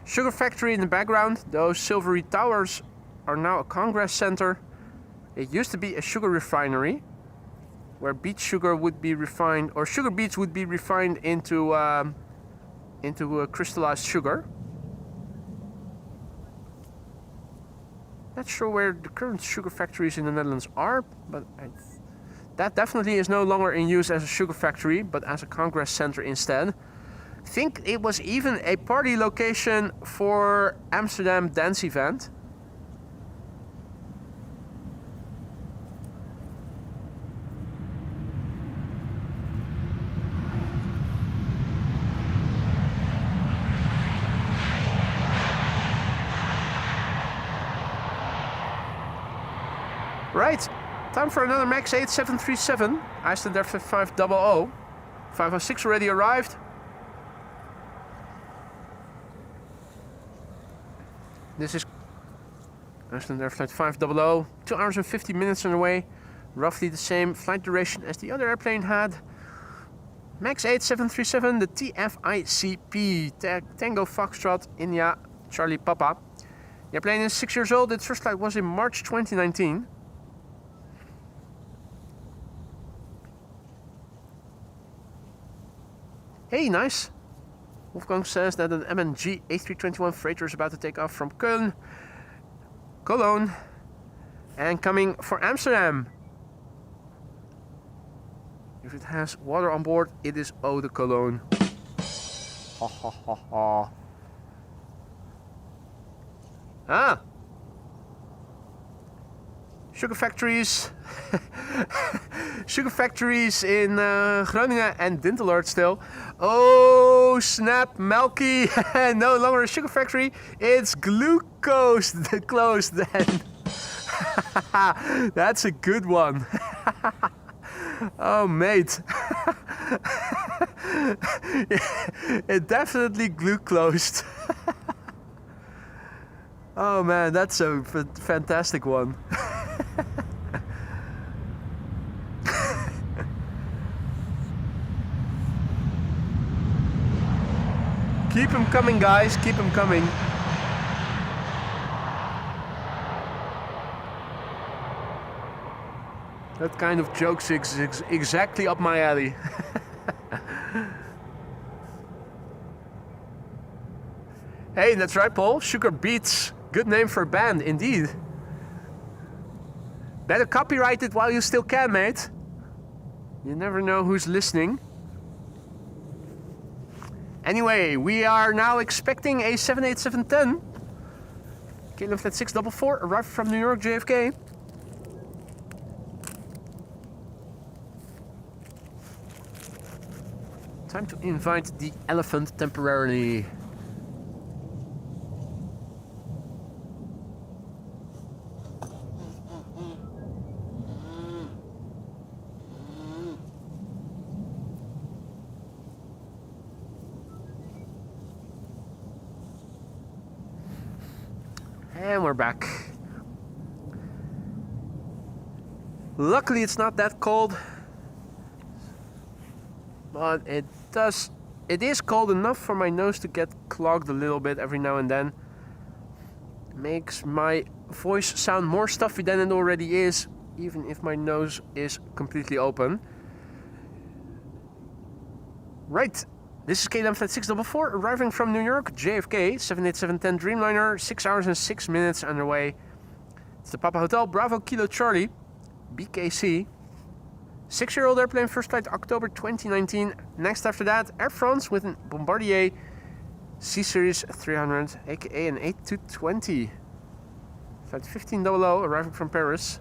Sugar factory in the background. Those silvery towers are now a congress center. It used to be a sugar refinery where beet sugar would be refined, or sugar beets would be refined into crystallized sugar. Not sure where the current sugar factories in the Netherlands are, but that definitely is no longer in use as a sugar factory, but as a congress center instead. I think it was even a party location for Amsterdam dance event. Right, time for another MAX 8737, Iceland Air 500. 506 already arrived. This is Iceland Air Flight 500, 2 hours and 50 minutes on the way. Roughly the same flight duration as the other airplane had. MAX 8737, the TFICP, Tango Foxtrot India Charlie Papa. The airplane is 6 years old. Its first flight was in March 2019. Hey, nice. Wolfgang says that an MNG A321 freighter is about to take off from Cologne, and coming for Amsterdam. If it has water on board, it is eau de Cologne. Ah! Sugar factories. Sugar factories in Groningen and Dintelord still. Oh snap, Melky. No longer a sugar factory. It's glucose closed then. That's a good one. Oh mate. It definitely glue closed. Oh man, that's a fantastic one. Keep them coming, guys, keep them coming. That kind of jokes is exactly up my alley. Hey, that's right, Paul. Sugar Beats. Good name for a band, indeed. Better copyright it while you still can, mate. You never know who's listening. Anyway, we are now expecting a 787-10. KLM Flight 644 arrived from New York, JFK. Time to invite the elephant temporarily. And we're back. Luckily it's not that cold, but it is cold enough for my nose to get clogged a little bit every now and then. Makes my voice sound more stuffy than it already is, even if my nose is completely open. Right. This is KLM Flight 644 arriving from New York, JFK, 787-10 Dreamliner, 6 hours and 6 minutes underway. It's the Papa Hotel, Bravo Kilo Charlie, BKC. 6-year-old airplane, first flight October 2019. Next after that, Air France with a Bombardier C-Series 300, aka an A220. Flight 1500 arriving from Paris.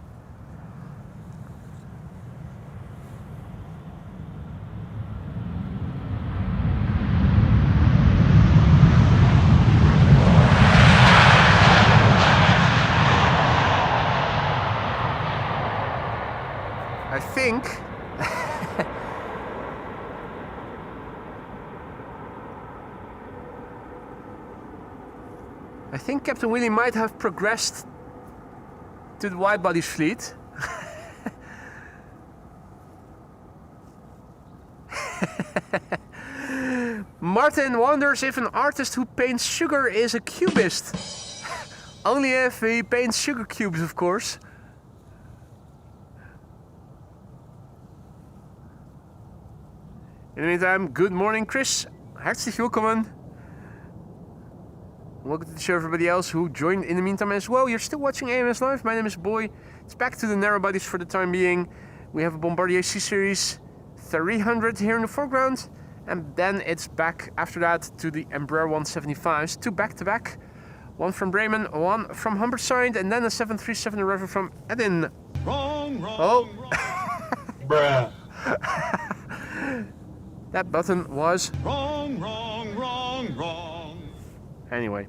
I think Captain Willie might have progressed to the wide-bodies fleet. Martin wonders if an artist who paints sugar is a cubist. Only if he paints sugar cubes, of course. In the meantime, good morning, Chris. Herzlich willkommen. Welcome to the show, everybody else who joined in the meantime as well. You're still watching AMS Live. My name is Boy. It's back to the narrow bodies for the time being. We have a Bombardier C-Series 300 here in the foreground. And then it's back after that to the Embraer 175s. Two back-to-back. One from Bremen, one from Humberside, and then a 737 arriving from Edin. Wrong, wrong, oh. Bruh. That button was wrong, wrong, wrong, wrong. Anyway.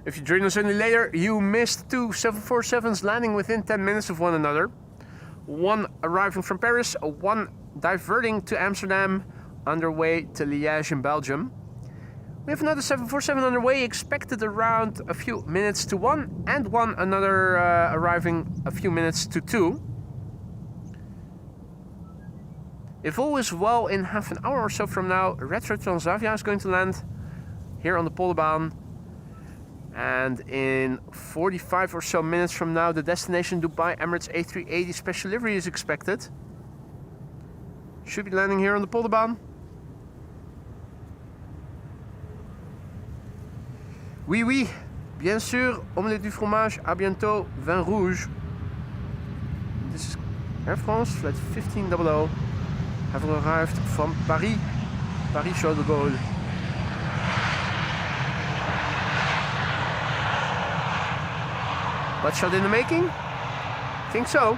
If you join us any later, you missed two 747s landing within 10 minutes of one another. One arriving from Paris, one diverting to Amsterdam, underway to Liège in Belgium. We have another 747 underway, expected around a few minutes to one, and another arriving a few minutes to two. If all is well, in half an hour or so from now, Retro Transavia is going to land here on the Polderbaan. And in 45 or so minutes from now, the destination Dubai Emirates A380 special livery is expected. Should be landing here on the Polderbaan. Oui, oui. Bien sûr, omelette du fromage, à bientôt, vin rouge. This is Air France, flight 1500, having arrived from Paris. Paris Charles de Gaulle. What shot in the making? Think so.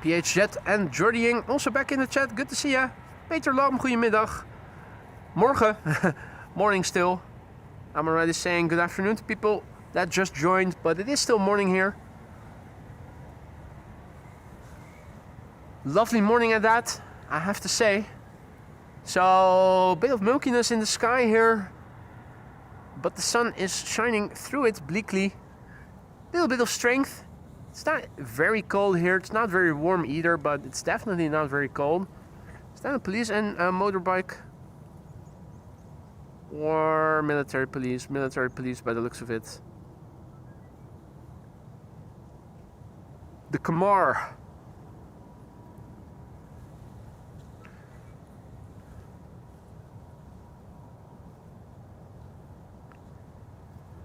PH Jet and Jordying also back in the chat. Good to see ya. Peter Lam, goedemiddag. Morgen. Morning still. I'm already saying good afternoon to people that just joined, but it is still morning here. Lovely morning at that, I have to say. So, a bit of milkiness in the sky here, but the sun is shining through it bleakly. A little bit of strength. It's not very cold here. It's not very warm either, but it's definitely not very cold. Is that a police and a motorbike? Or military police? Military police by the looks of it. The Kamar.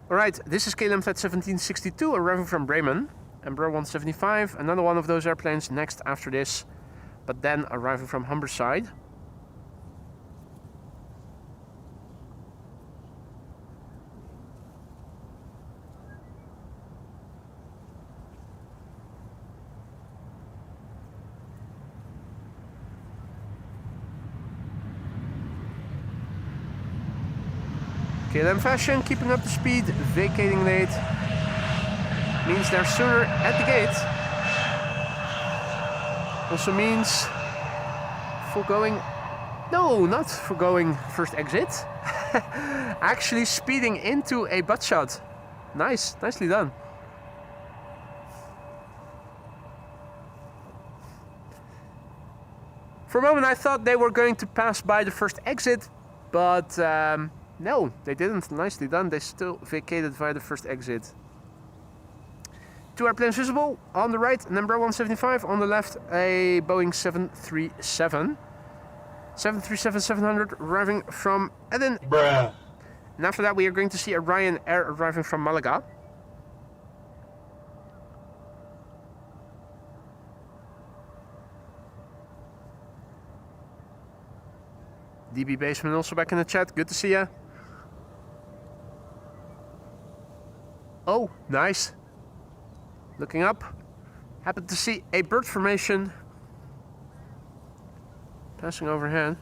Alright, this is KLM Flight 1762 arriving from Bremen. Embraer 175, another one of those airplanes next after this, but then arriving from Humberside. KLM fashion, keeping up the speed, vacating late. Means they're sooner at the gate. Also means foregoing, no, not foregoing first exit. Actually speeding into a butt shot. Nice, nicely done. For a moment I thought they were going to pass by the first exit, but no, they didn't. Nicely done. They still vacated via the first exit. Two airplanes visible. On the right, an Embraer 175. On the left, a Boeing 737. 737-700 arriving from Eden. Bruh. And after that, we are going to see a Ryanair arriving from Malaga. DB Basement also back in the chat. Good to see ya. Oh, nice. Looking up. Happened to see a bird formation passing overhead.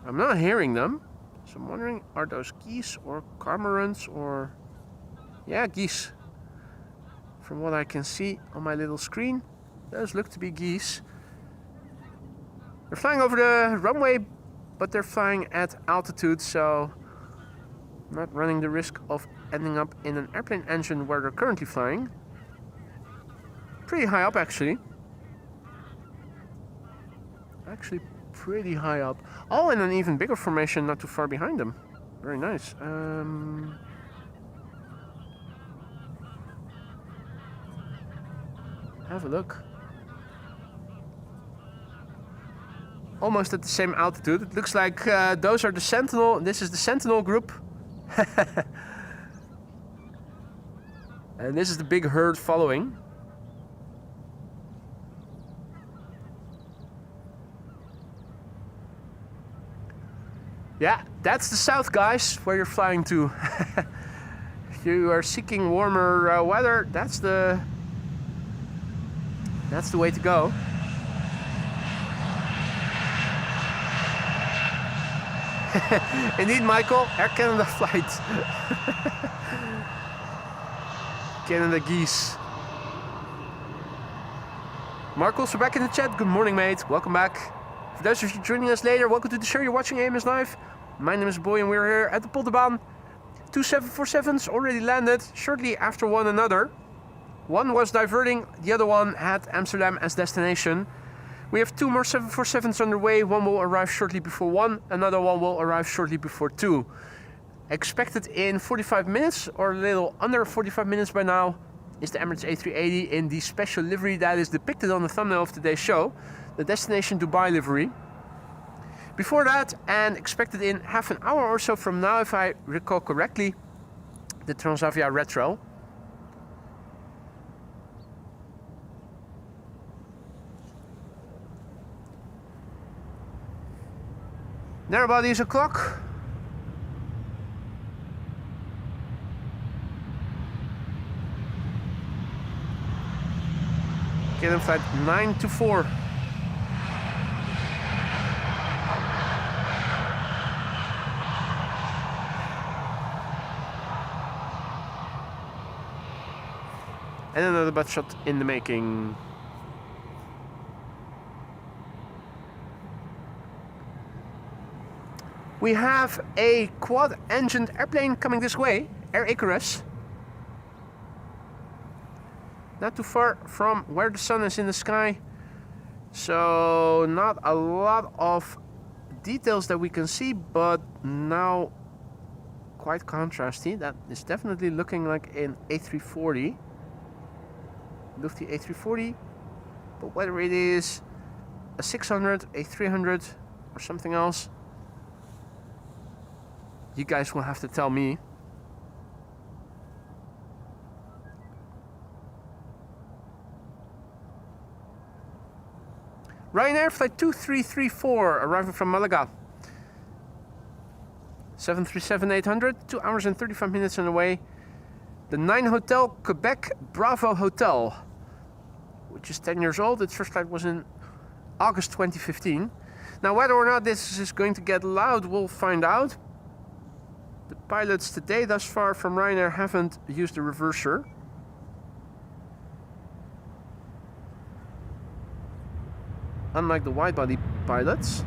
I'm not hearing them. So I'm wondering, are those geese or cormorants or... Yeah, geese. From what I can see on my little screen, those look to be geese. They're flying over the runway, but they're flying at altitude, so not running the risk of ending up in an airplane engine where they're currently flying. Pretty high up, actually. Actually, pretty high up. Oh, and an even bigger formation not too far behind them. Very nice. Have a look. Almost at the same altitude. It looks like those are the Sentinel. This is the Sentinel group. And this is the big herd following. Yeah, that's the south, guys, where you're flying to. If you are seeking warmer weather, that's the way to go. Indeed, Michael, Air Canada flight. Canada geese. Mark also back in the chat. Good morning, mate. Welcome back. For those of you joining us later, welcome to the show. You're watching AMS Live. My name is Boy and we're here at the Polderbaan. Two 747s already landed shortly after one another. One was diverting, the other one had Amsterdam as destination. We have two more 747s underway. One will arrive shortly before 1, another one will arrive shortly before 2. Expected in 45 minutes, or a little under 45 minutes by now, is the Emirates A380 in the special livery that is depicted on the thumbnail of today's show. the destination Dubai livery. Before that, and expected in half an hour or so from now, if I recall correctly, the Transavia Retro. Narrow bodies o'clock. KLM flight 924. And another butt shot in the making. We have a quad-engined airplane coming this way, Air Icarus. Not too far from where the sun is in the sky. So not a lot of details that we can see, but now quite contrasty. That is definitely looking like an A340. Lufty A340. But whether it is a 600, a 300 or something else, you guys will have to tell me. Ryanair flight 2334 arriving from Malaga. 737-800, 2 hours and 35 minutes on the way. The 9 Hotel Quebec Bravo Hotel, which is 10 years old. Its first flight was in August 2015. Now, whether or not this is going to get loud, we'll find out. The pilots today, thus far from Ryanair, haven't used the reverser. Unlike the wide-body pilots.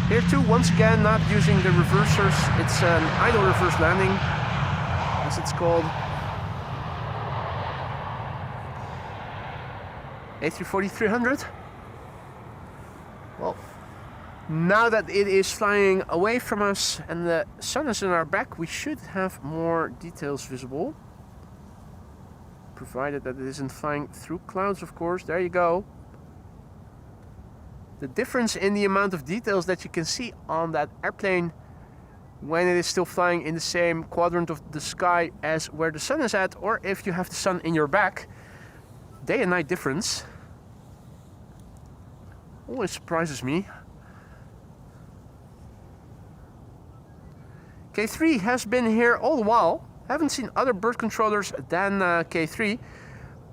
Here too, once again, not using the reversers. It's an idle reverse landing, as it's called. A340-300. Well, now that it is flying away from us and the sun is in our back, we should have more details visible. Provided that it isn't flying through clouds, of course. There you go. The difference in the amount of details that you can see on that airplane when it is still flying in the same quadrant of the sky as where the sun is at, or if you have the sun in your back. Day and night difference. Always surprises me. K3 has been here all the while. Haven't seen other bird controllers than K3.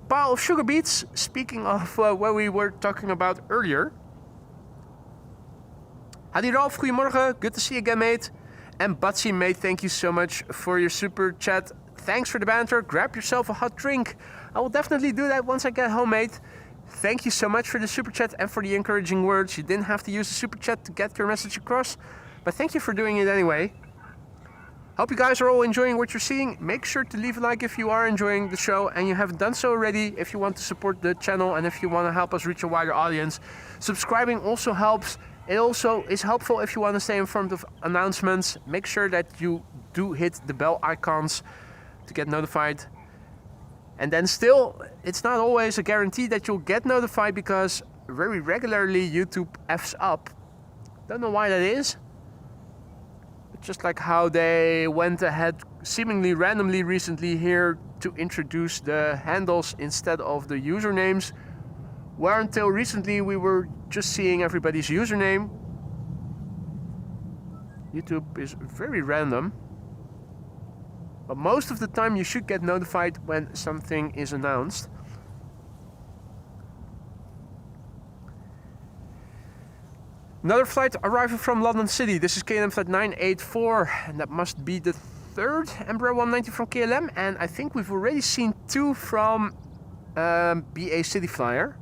Pile of sugar beets, speaking of what we were talking about earlier. Adi Ralph, goedemorgen. Good to see you again, mate. And Batsy, mate, thank you so much for your super chat. Thanks for the banter. Grab yourself a hot drink. I will definitely do that once I get home, mate. Thank you so much for the super chat and for the encouraging words. You didn't have to use the super chat to get your message across, but thank you for doing it anyway. Hope you guys are all enjoying what you're seeing. Make sure to leave a like if you are enjoying the show and you haven't done so already. If you want to support the channel and if you want to help us reach a wider audience, subscribing also helps. It also is helpful if you want to stay in front of announcements. Make sure that you do hit the bell icons to get notified. And then still, it's not always a guarantee that you'll get notified because very regularly YouTube F's up. Don't know why that is. Just like how they went ahead seemingly randomly recently here to introduce the handles instead of the usernames, where until recently we were just seeing everybody's username. YouTube is very random, but most of the time you should get notified when something is announced. Another flight arriving from London City. This is KLM flight 984, and that must be the third Embraer 190 from KLM. And I think we've already seen 2 from BA City Flyer.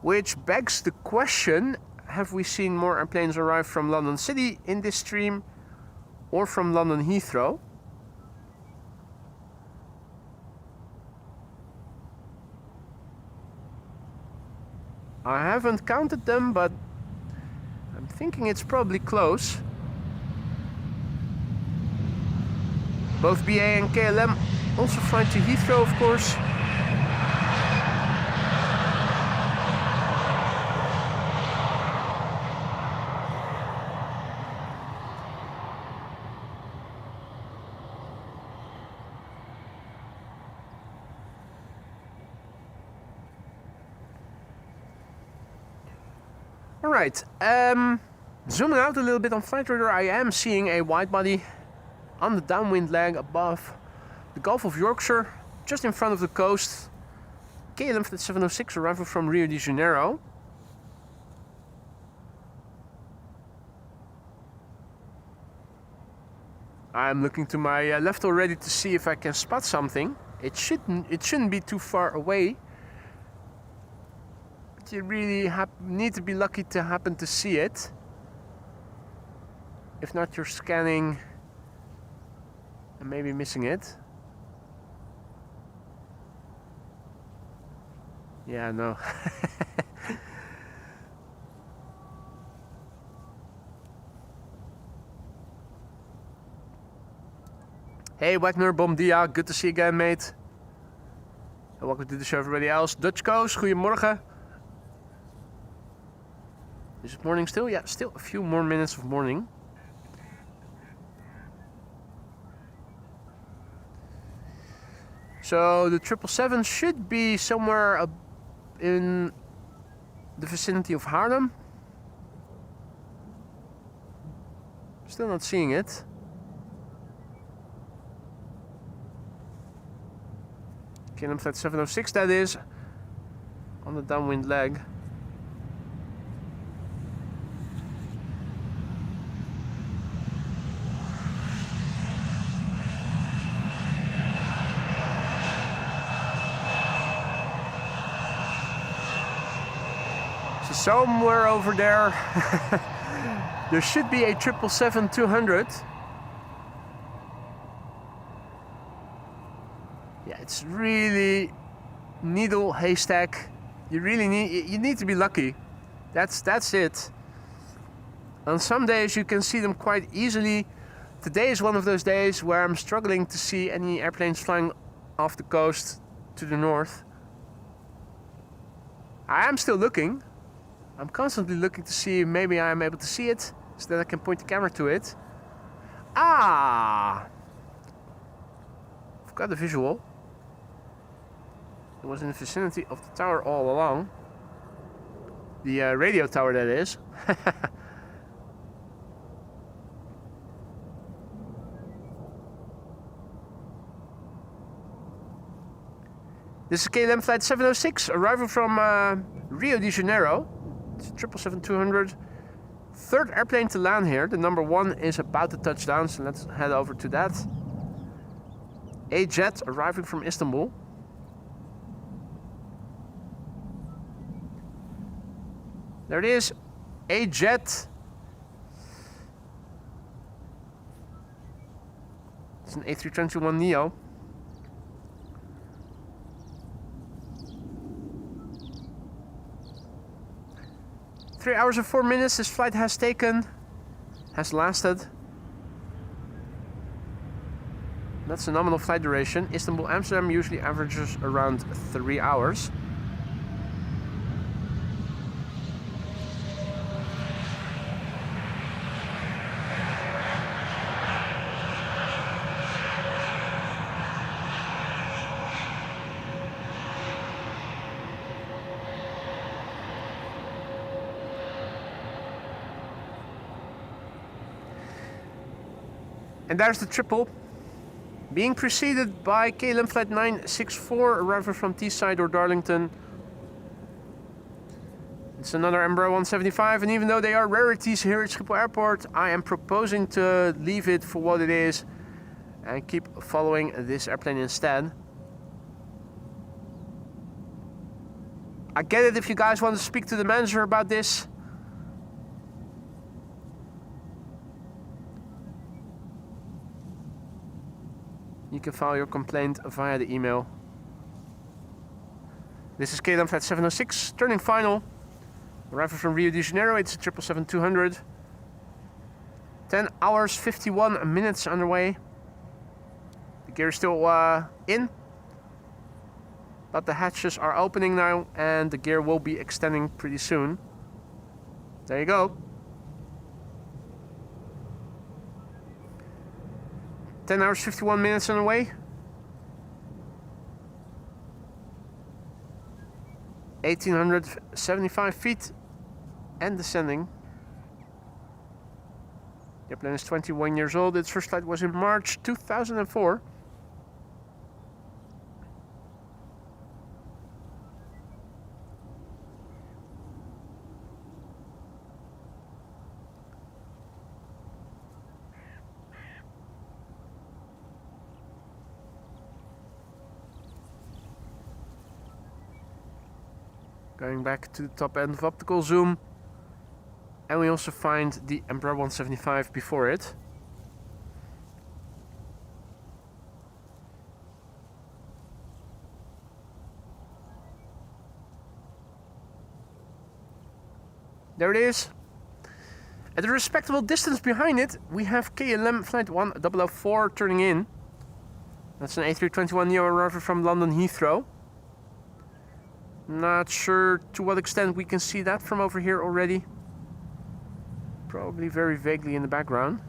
Which begs the question, have we seen more airplanes arrive from London City in this stream? Or from London Heathrow? I haven't counted them, but I'm thinking it's probably close. Both BA and KLM also fly to Heathrow, of course. Alright, zooming out a little bit on flight radar, I am seeing a wide body on the downwind leg above the Gulf of Yorkshire, just in front of the coast. KLM Flight 706 arrival from Rio de Janeiro. I'm looking to my left already to see if I can spot something. It shouldn't be too far away. You really need to be lucky to happen to see it. If not, you're scanning and maybe missing it. Yeah, no. Hey Wagner, bom dia, good to see you again, mate. And welcome to the show, everybody else. Dutch Coast, goedemorgen. Is it morning still? Yeah, still a few more minutes of morning. So the 777 should be somewhere in the vicinity of Haarlem. Still not seeing it. KLM Flight 706, that is, on the downwind leg. Somewhere over there, there should be a 777-200. Yeah, it's really needle haystack. You need to be lucky. That's it. On some days you can see them quite easily. Today is one of those days where I'm struggling to see any airplanes flying off the coast to the north. I am still looking. I'm constantly looking to see if maybe I'm able to see it, so that I can point the camera to it. Ah! I've got the visual. It was in the vicinity of the tower all along. The radio tower, that is. This is KLM Flight 706, arrival from Rio de Janeiro. It's 777-200. Third airplane to land here. The number 1 is about to touch down, so let's head over to that. A jet arriving from Istanbul. There it is. A jet. It's an A321neo. 3 hours and 4 minutes this flight has lasted. That's a nominal flight duration. Istanbul, Amsterdam usually averages around 3 hours. And there's the triple, being preceded by KLM Flight 964, arriving from Teesside or Darlington. It's another Embraer 175, and even though they are rarities here at Schiphol Airport, I am proposing to leave it for what it is and keep following this airplane instead. I get it if you guys want to speak to the manager about this. You can file your complaint via the email. This is KLM Flight 706, turning final Arriving from Rio de Janeiro, it's a 777-200. 10 hours, 51 minutes underway. The gear is still in. But the hatches are opening now and the gear will be extending pretty soon. There you go. 10 hours, 51 minutes on the way. 1,875 feet and descending. The airplane is 21 years old. Its first flight was in March 2004. Going back to the top end of optical zoom. And we also find the Embraer 175 before it. There it is. At a respectable distance behind it, we have KLM Flight 1004 turning in. That's an A321neo arrival from London Heathrow. Not sure to what extent we can see that from over here already. Probably very vaguely in the background.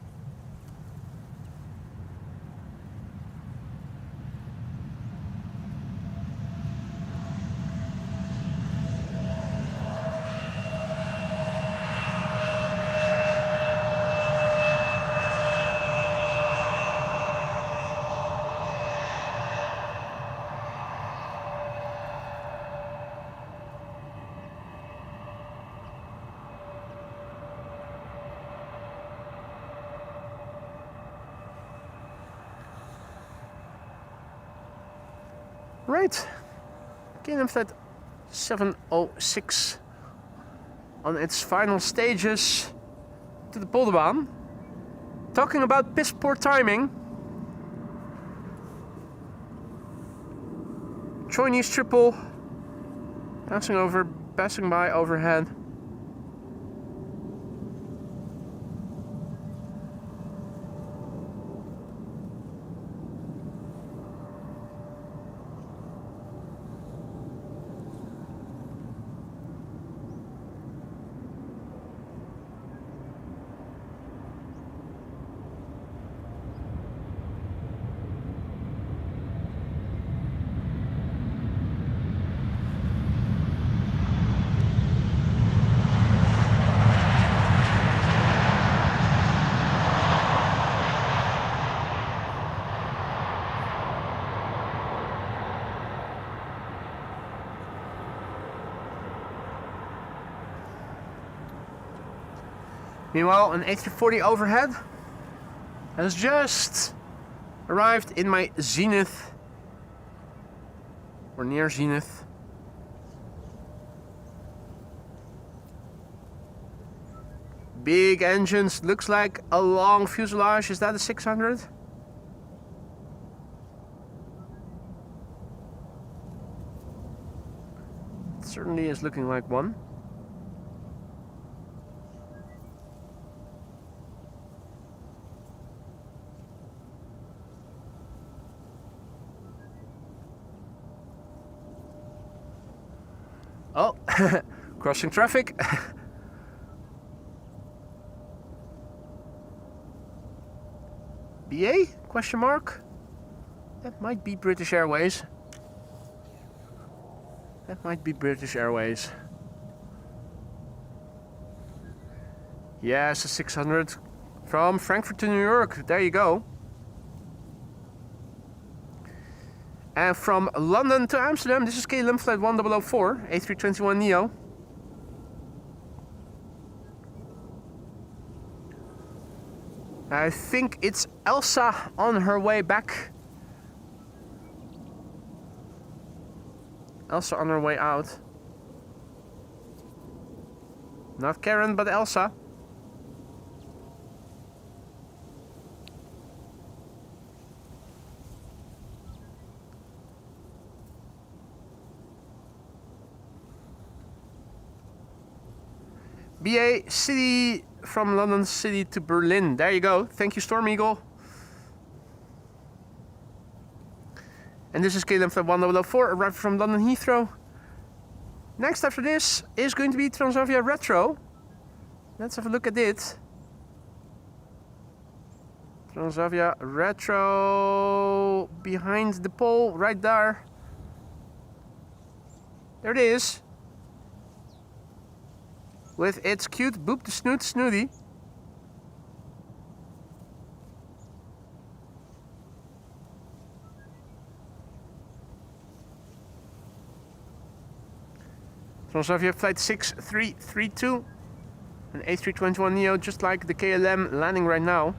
Right, KLM Flight 706 on its final stages to the Polderbaan. Talking about piss poor timing. Chinese triple passing by overhead. Meanwhile, an A340 overhead has just arrived in my zenith, or near zenith. Big engines, looks like a long fuselage. Is that a 600? It certainly is looking like one. Oh, crossing traffic. BA? Question mark? That might be British Airways. That might be British Airways. Yes, a 600 from Frankfurt to New York. There you go. And from London to Amsterdam, this is KLM Flight 1004, A321neo. I think it's Elsa on her way back. Elsa on her way out. Not Karen, but Elsa. BA City from London City to Berlin. There you go. Thank you, Storm Eagle. And this is KLM Flight 1004, arriving from London Heathrow. Next after this is going to be Transavia Retro. Let's have a look at it. Transavia Retro behind the pole, right there. There it is. With its cute boop the snoot snooty. Transavia Flight 6332, an A321neo, just like the KLM landing right now.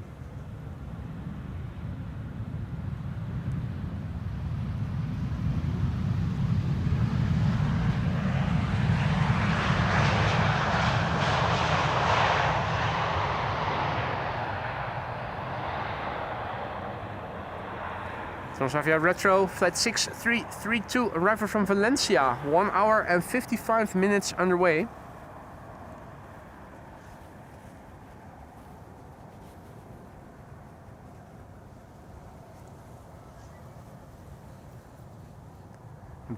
Transavia Retro, Flight 6332, arrival from Valencia, 1 hour and 55 minutes underway.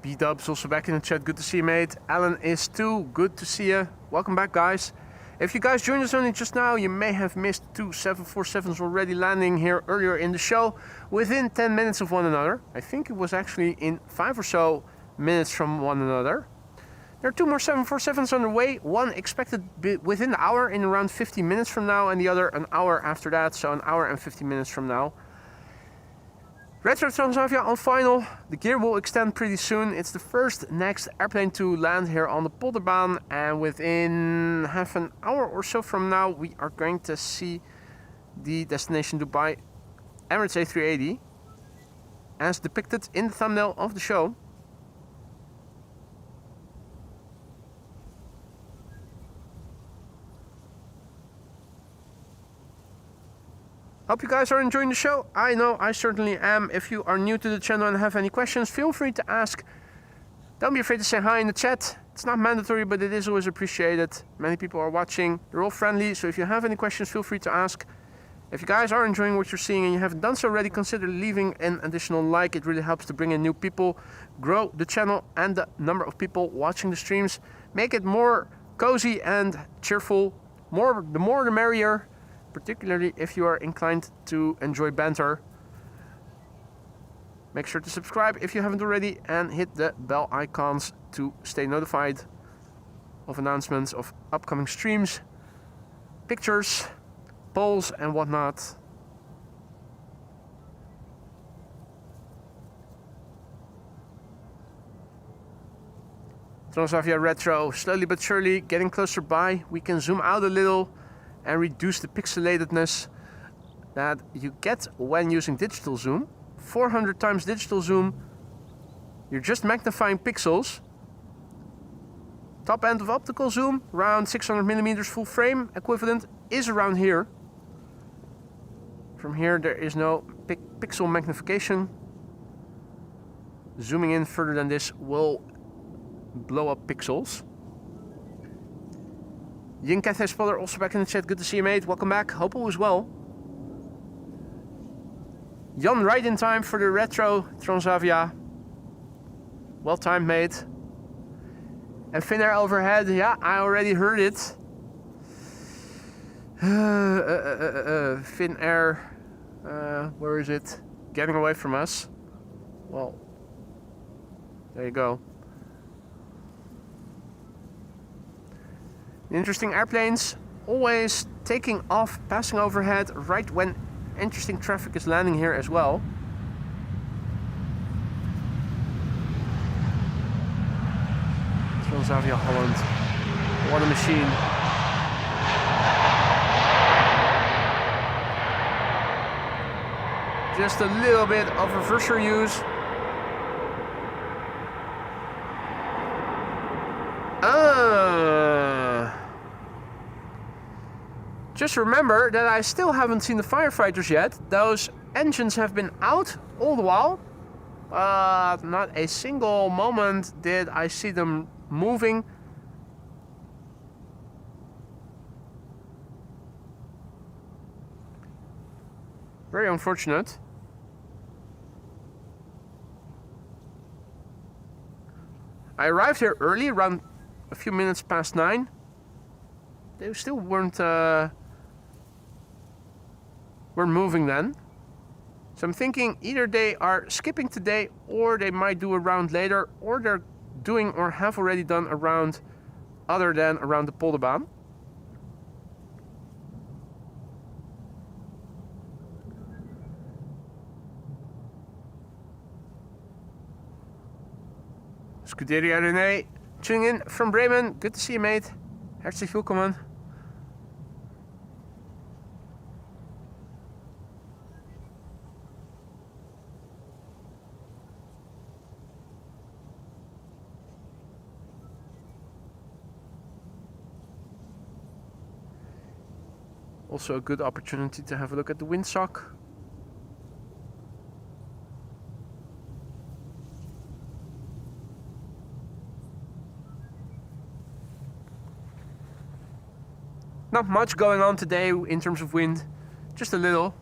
B-Dub's also back in the chat, good to see you, mate. Alan is too, good to see you. Welcome back, guys. If you guys joined us only just now, you may have missed 2 747s already landing here earlier in the show within 10 minutes of one another. I think it was actually in 5 or so minutes from one another. There are 2 more 747s on the way, one expected within the hour in around 50 minutes from now, and the other an hour after that, so an hour and 50 minutes from now. Retro Transavia on final. The gear will extend pretty soon. It's the first next airplane to land here on the Polderbaan, and within half an hour or so from now we are going to see the destination Dubai Emirates A380 as depicted in the thumbnail of the show. Hope you guys are enjoying the show. I know I certainly am. If you are new to the channel and have any questions, feel free to ask. Don't be afraid to say hi in the chat. It's not mandatory, but it is always appreciated. Many people are watching. They're all friendly, so if you have any questions, feel free to ask. If you guys are enjoying what you're seeing and you haven't done so already, consider leaving an additional like. It really helps to bring in new people, grow the channel and the number of people watching the streams. Make it more cozy and cheerful. The more the merrier. Particularly if you are inclined to enjoy banter. Make sure to subscribe if you haven't already and hit the bell icons to stay notified of announcements of upcoming streams, pictures, polls and whatnot. Transavia Retro, slowly but surely getting closer by. We can zoom out a little and reduce the pixelatedness that you get when using digital zoom. 400 times digital zoom, you're just magnifying pixels. Top end of optical zoom, around 600 millimeters full frame equivalent, is around here. From here there is no pixel magnification. Zooming in further than this will blow up pixels. Yin Cathay Spotter also back in the chat. Good to see you, mate. Welcome back. Hope all is well. Jan, right in time for the Retro Transavia. Well timed, mate. And Finnair overhead. Yeah, I already heard it. Finnair. Where is it? Getting away from us. Well, there you go. Interesting airplanes, always taking off, passing overhead right when interesting traffic is landing here as well. Transavia Holland, what a machine. Just a little bit of reverser use. Just remember that I still haven't seen the firefighters yet. Those engines have been out all the while. Not a single moment did I see them moving. Very unfortunate. I arrived here early, around a few minutes past 9. They still weren't moving then. So I'm thinking either they are skipping today, or they might do a round later, or they're doing or have already done a round other than around the Polderbaan. Scuderia René, tuning in from Bremen. Good to see you, mate. Herzlich willkommen. Also a good opportunity to have a look at the windsock. Not much going on today in terms of wind, just a little.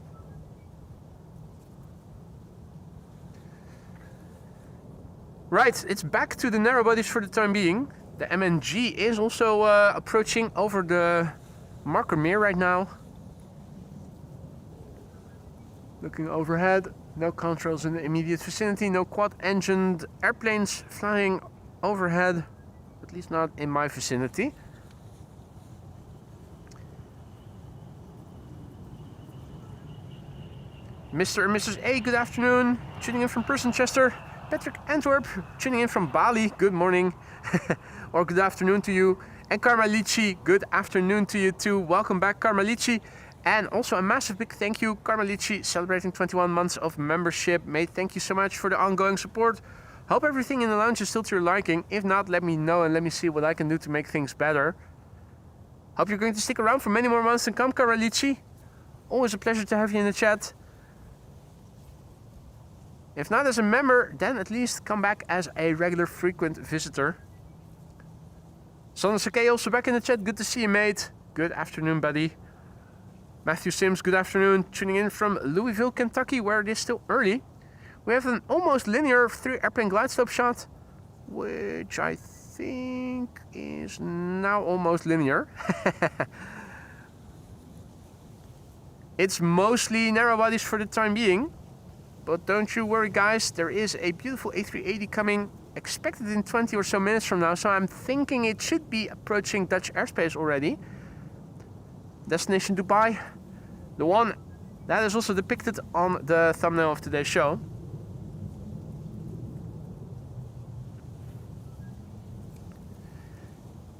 Right, it's back to the narrow bodies for the time being. The MNG is also approaching over the marker mirror right now. Looking overhead, no contrails in the immediate vicinity, no quad-engined airplanes flying overhead, at least not in my vicinity. Mr. and Mrs. A, good afternoon, tuning in from Chester. Patrick Antwerp, tuning in from Bali, good morning, or good afternoon to you. And Karmalici, good afternoon to you too. Welcome back, Karmalici. And also a massive big thank you, Karmalici, celebrating 21 months of membership. Mate, thank you so much for the ongoing support. Hope everything in the lounge is still to your liking. If not, let me know and let me see what I can do to make things better. Hope you're going to stick around for many more months to come, Karmalici. Always a pleasure to have you in the chat. If not as a member, then at least come back as a regular frequent visitor. Son Sakei also back in the chat. Good to see you, mate. Good afternoon, buddy. Matthew Sims, good afternoon. Tuning in from Louisville, Kentucky, where it is still early. We have an almost linear 3-airplane glide slope shot, which I think is now almost linear. It's mostly narrow bodies for the time being. But don't you worry, guys, there is a beautiful A380 coming, expected in 20 or so minutes from now, so I'm thinking it should be approaching Dutch airspace already. Destination Dubai, the one that is also depicted on the thumbnail of today's show.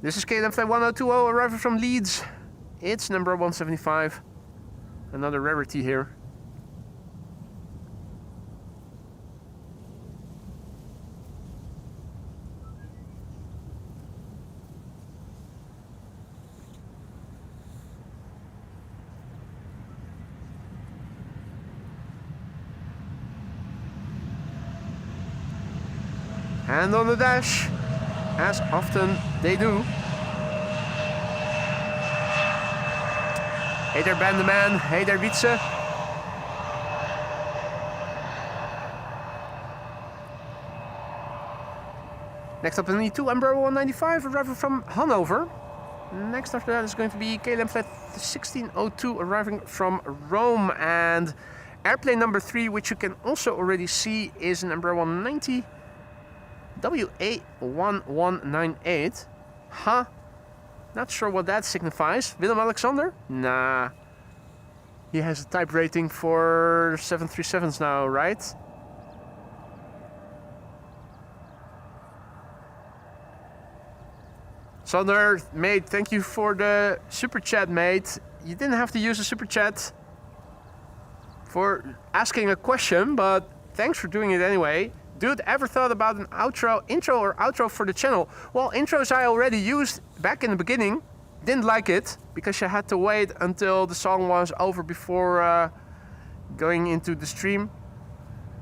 This is KLM Flight 1020 arriving from Leeds. It's number 175, another rarity here. Hand on the dash, as often they do. Hey there, Ben the Man. Hey there, Wietse. Next up in the E2, Embraer 195, arriving from Hanover. Next after that is going to be KLM Flight 1602, arriving from Rome. And airplane number 3, which you can also already see, is an Embraer 190. WA1198. Huh? Not sure what that signifies. Willem Alexander? Nah. He has a type rating for 737s now, right? Sander, mate, thank you for the super chat, mate. You didn't have to use a super chat for asking a question, but thanks for doing it anyway. Dude, ever thought about an intro or outro for the channel? Well, intros I already used back in the beginning. Didn't like it, because you had to wait until the song was over before going into the stream.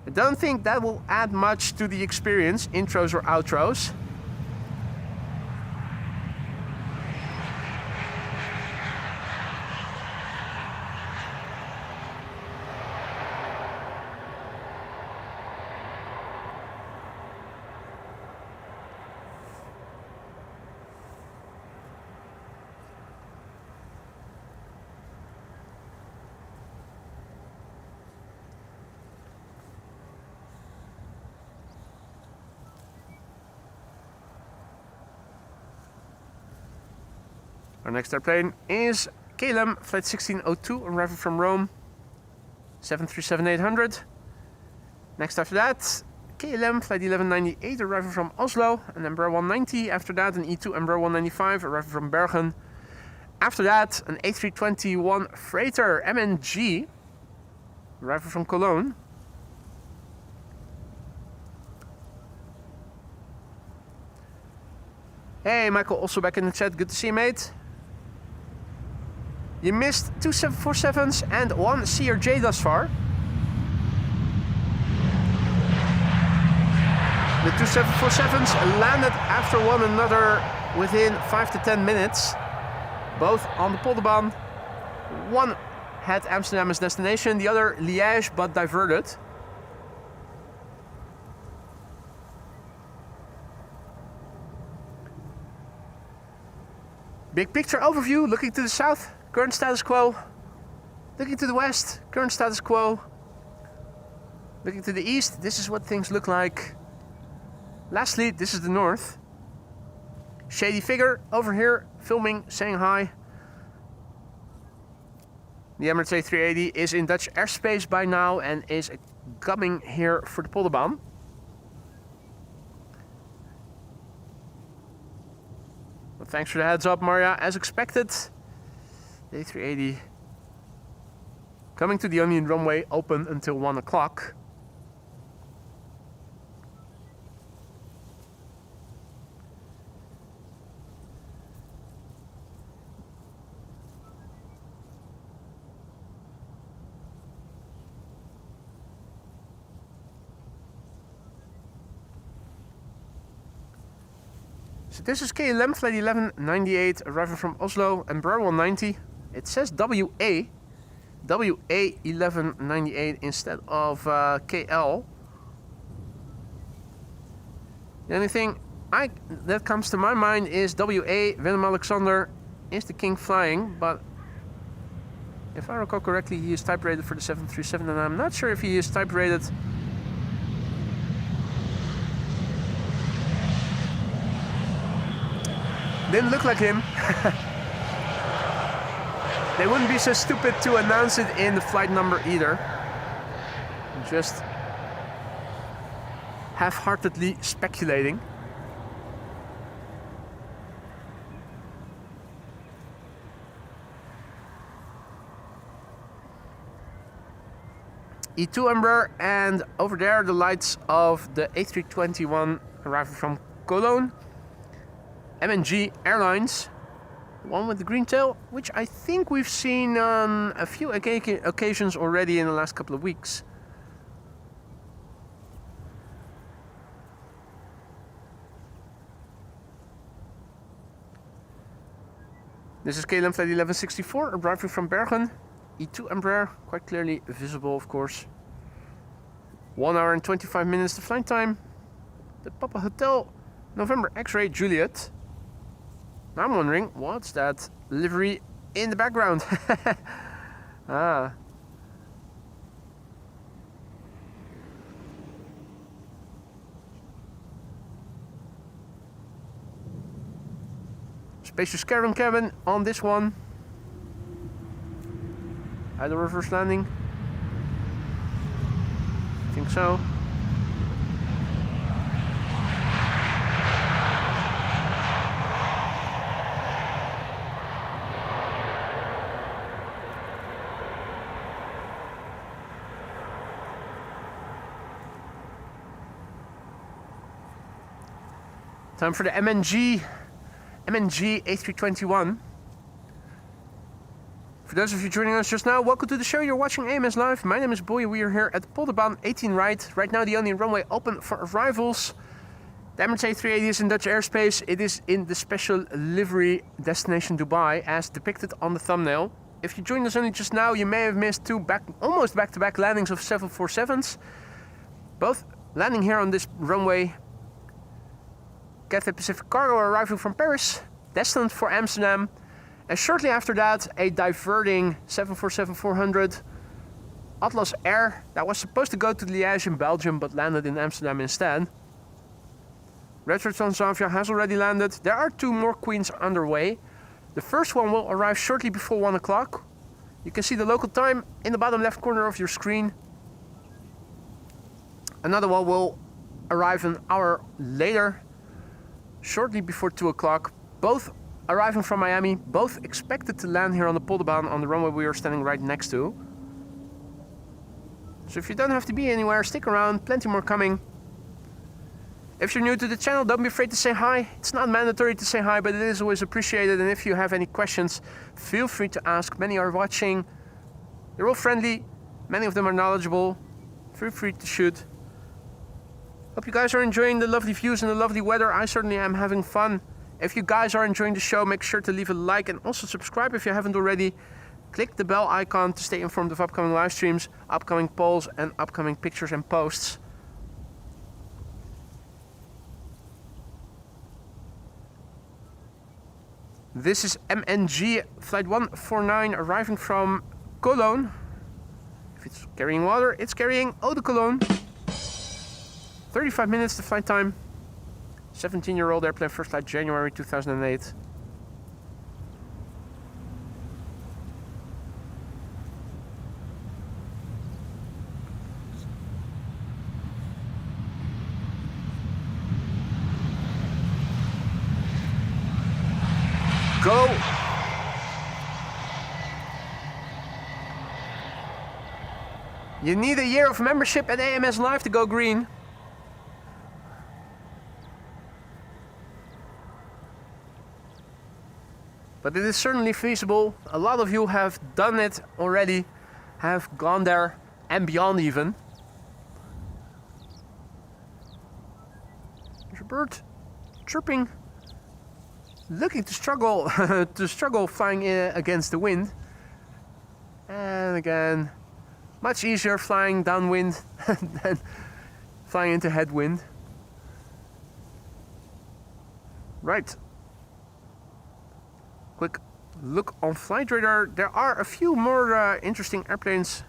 I don't think that will add much to the experience, intros or outros. Our next airplane is KLM flight 1602, arriving from Rome, 737-800. Next after that, KLM flight 1198, arriving from Oslo, an Embraer 190. After that, an E2 Embraer 195, arriving from Bergen. After that, an A321 freighter MNG, arriving from Cologne. Hey, Michael, also back in the chat. Good to see you, mate. You missed 2 747s and 1 CRJ thus far. The 2 747s landed after one another within 5 to 10 minutes. Both on the Polderbaan. One had Amsterdam as destination, the other Liège, but diverted. Big picture overview, looking to the south, current status quo. Looking to the west, current status quo. Looking to the east, this is what things look like. Lastly, this is the north. Shady figure over here, filming, saying hi. The Emirates A380 is in Dutch airspace by now and is coming here for the Polderbaan. Well, thanks for the heads up, Maria. As expected, the A380 coming to the Onion runway, open until 1 o'clock. So this is KLM flight 1198, arriving from Oslo, Embraer 190. It says WA 1198 instead of KL. The only thing that comes to my mind is WA, Willem Alexander is the king flying, but if I recall correctly, he is type rated for the 737, and I'm not sure if he is type rated. Didn't look like him. They wouldn't be so stupid to announce it in the flight number either. Just half-heartedly speculating. E2 Embraer, and over there the lights of the A321 arriving from Cologne. MNG Airlines, one with the green tail, which I think we've seen on a few occasions already in the last couple of weeks. This is KLM flight 1164, arriving from Bergen. E2 Embraer, quite clearly visible, of course. 1 hour and 25 minutes to flight time. The Papa Hotel, November X-ray Juliet. I'm wondering, what's that livery in the background? Ah. Spacious caravan cabin on this one. Either reverse landing. I think so. Time for the MNG A321. For those of you joining us just now, welcome to the show. You're watching AMS Live. My name is Boy. We are here at Polderbaan 18 right. Right now the only runway open for arrivals. The Emirates A380 is in Dutch airspace. It is in the special livery destination Dubai as depicted on the thumbnail. If you joined us only just now, you may have missed two almost back-to-back landings of 747s. Both landing here on this runway. Cathay Pacific Cargo arriving from Paris, destined for Amsterdam. And shortly after that, a diverting 747-400 Atlas Air that was supposed to go to Liège in Belgium but landed in Amsterdam instead. Retro Transavia has already landed. There are 2 more Queens underway. The first one will arrive shortly before 1 o'clock. You can see the local time in the bottom left corner of your screen. Another one will arrive an hour later, shortly before 2 o'clock. Both arriving from Miami, both expected to land here on the Polderbaan on the runway we are standing right next to. So if you don't have to be anywhere, stick around, plenty more coming. If you're new to the channel, don't be afraid to say hi. It's not mandatory to say hi, but it is always appreciated. And if you have any questions, feel free to ask. Many are watching. They're all friendly. Many of them are knowledgeable. Feel free to shoot. Hope you guys are enjoying the lovely views and the lovely weather. I certainly am having fun. If you guys are enjoying the show, make sure to leave a like and also subscribe if you haven't already. Click the bell icon to stay informed of upcoming live streams, upcoming polls, and upcoming pictures and posts. This is MNG flight 149 arriving from Cologne. If it's carrying water, it's carrying eau de Cologne. 35 minutes the flight time. 17-year-old airplane, first flight January 2008. Go! You need a year of membership at AMS Live to go green. But it is certainly feasible. A lot of you have done it already, have gone there and beyond even. There's a bird chirping, looking to struggle flying against the wind. And again, much easier flying downwind than flying into headwind. Right. Quick look on flight radar. There are a few more interesting airplanes,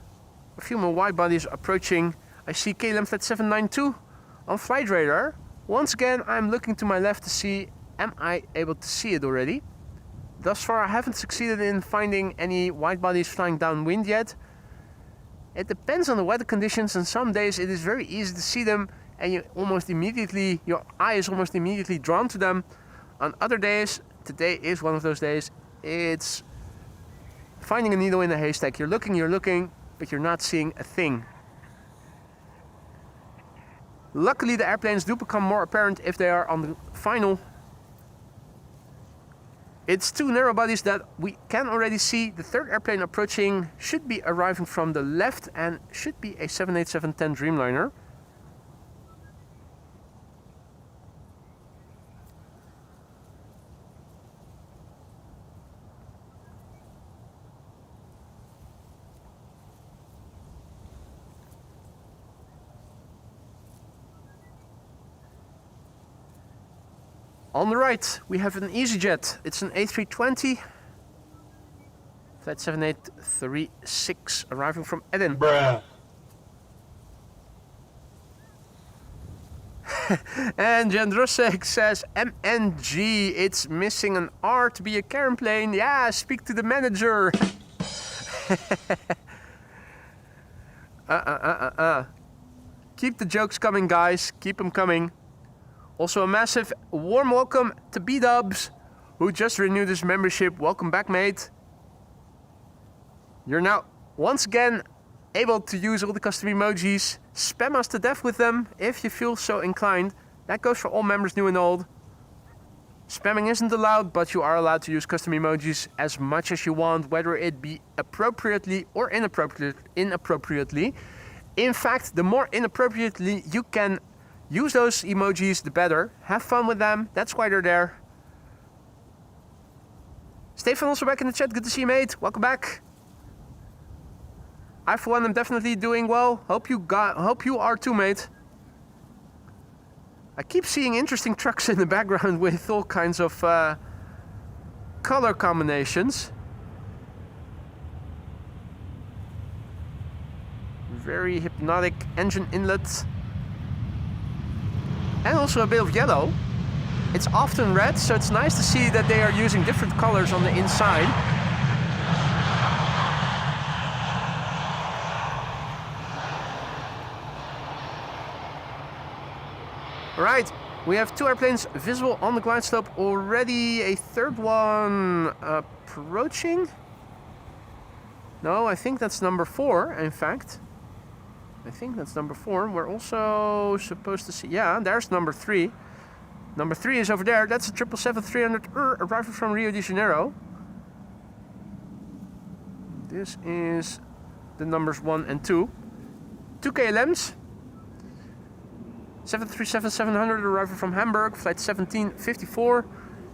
a few more wide bodies approaching. I see KLM flight 792 on flight radar. Once again, I'm looking to my left to see, am I able to see it already? Thus far, I haven't succeeded in finding any wide bodies flying downwind yet. It depends on the weather conditions, and some days it is very easy to see them and your eye is almost immediately drawn to them. On other days, today is one of those days, it's finding a needle in a haystack. You're looking, but you're not seeing a thing. Luckily, the airplanes do become more apparent if they are on the final. It's two narrow bodies that we can already see. The third airplane approaching should be arriving from the left and should be a 787-10 Dreamliner. On the right, we have an EasyJet. It's an A320. Flight 7836, arriving from Edinburgh. And Jandrosek says, MNG, it's missing an R to be a Karen plane. Yeah, speak to the manager. Keep the jokes coming, guys. Keep them coming. Also, a massive warm welcome to B-Dubs, who just renewed his membership. Welcome back, mate. You're now once again able to use all the custom emojis. Spam us to death with them if you feel so inclined. That goes for all members, new and old. Spamming isn't allowed, but you are allowed to use custom emojis as much as you want, whether it be appropriately or inappropriately. In fact, the more inappropriately you can use those emojis, the better. Have fun with them. That's why they're there. Stefan also back in the chat. Good to see you, mate. Welcome back. I, for one, am definitely doing well. Hope you are too, mate. I keep seeing interesting trucks in the background with all kinds of color combinations. Very hypnotic engine inlet. And also a bit of yellow. It's often red, so it's nice to see that they are using different colors on the inside. Alright, we have 2 airplanes visible on the glide slope already. A third one approaching. No, I think that's number 4, in fact. I think that's number 4. We're also supposed to see... Yeah, there's number 3. Number 3 is over there. That's a 777-300 arriving from Rio de Janeiro. This is the numbers 1 and 2. 2 KLMs. 737-700 arriving from Hamburg, flight 1754.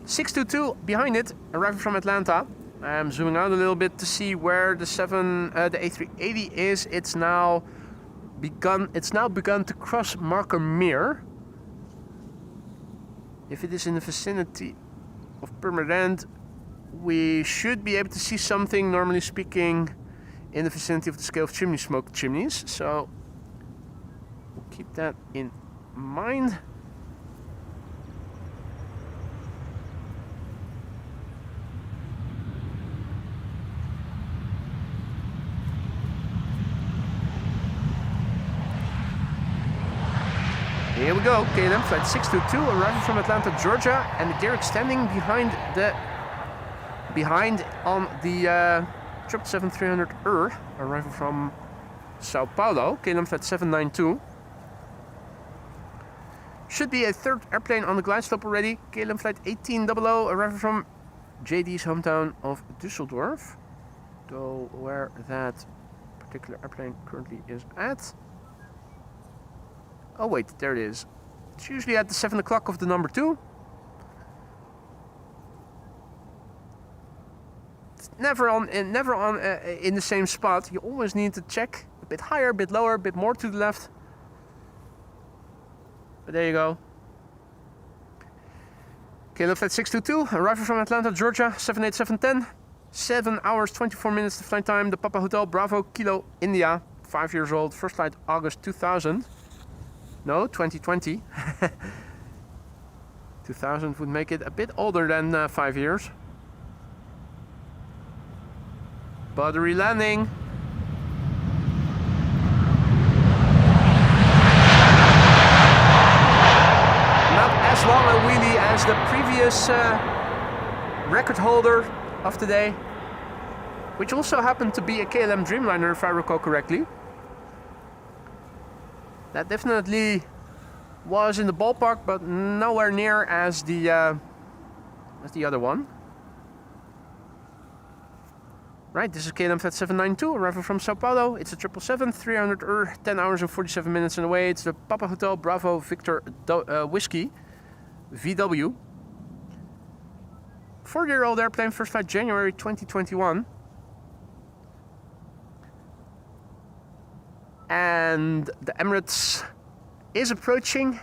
622 behind it, arriving from Atlanta. I'm zooming out a little bit to see where the A380 is. It's now begun to cross Marker Meer. If it is in the vicinity of Purmerend, we should be able to see something, normally speaking, in the vicinity of the scale of chimney smoke chimneys. So we'll keep that in mind. Here we go, KLM flight 622 arriving from Atlanta, Georgia, and the gear extending behind on the 777-300 arriving from Sao Paulo, KLM flight 792. Should be a third airplane on the glide slope already. KLM flight 1800 arriving from JD's hometown of Düsseldorf. Though where that particular airplane currently is at. Oh wait, there it is. It's usually at the 7 o'clock of the number 2. It's never in the same spot. You always need to check a bit higher, a bit lower, a bit more to the left. But there you go. KLM flight 622, arriving from Atlanta, Georgia, 78710. 7 hours, 24 minutes to flight time. The Papa Hotel Bravo Kilo India, 5 years old. First flight August 2000. No, 2020. 2000 would make it a bit older than 5 years. Buttery landing. As long a wheelie as the previous record holder of today, which also happened to be a KLM Dreamliner, if I recall correctly. That definitely was in the ballpark, but nowhere near as the other one. Right, this is KLM flight 792, arriving from Sao Paulo. It's a 777-300 10 hours and 47 minutes on the way. It's the Papa Hotel Bravo Victor Whiskey. VW. 4-year-old airplane, first flight January 2021. And the Emirates is approaching.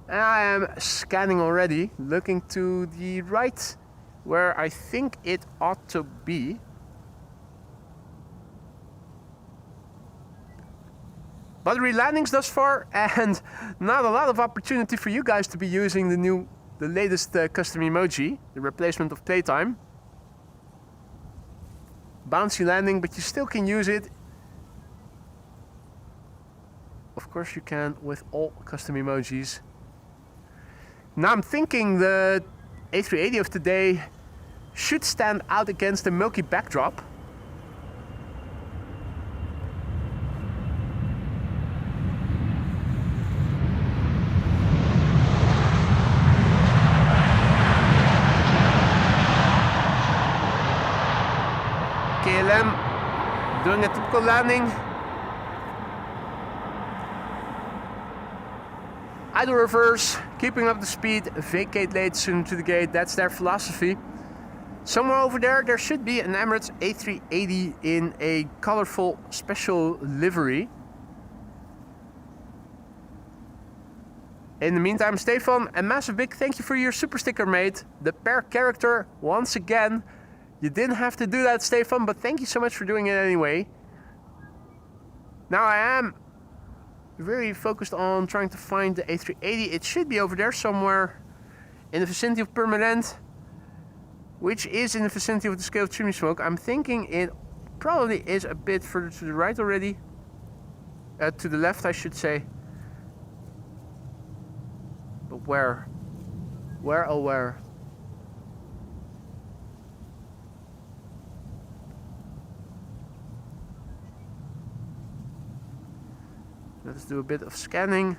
I am scanning already, looking to the right, where I think it ought to be. Buttery landings thus far, and not a lot of opportunity for you guys to be using the latest custom emoji, the replacement of playtime. Bouncy landing, but you still can use it. Of course you can with all custom emojis. Now I'm thinking the A380 of today should stand out against the milky backdrop. KLM doing a typical landing. Idle reverse, keeping up the speed, vacate late soon to the gate, that's their philosophy. Somewhere over there should be an Emirates A380 in a colorful special livery. In the meantime, Stefan, a massive big thank you for your super sticker, mate. The per character, once again. You didn't have to do that, Stefan, but thank you so much for doing it anyway. Now I am very focused on trying to find the A380. It should be over there somewhere. in the vicinity of Purmerend, which is in the vicinity of the scale of chimney smoke. I'm thinking it probably is a bit further to the right already. To the left, I should say. But where? Where, oh where? Let's do a bit of scanning.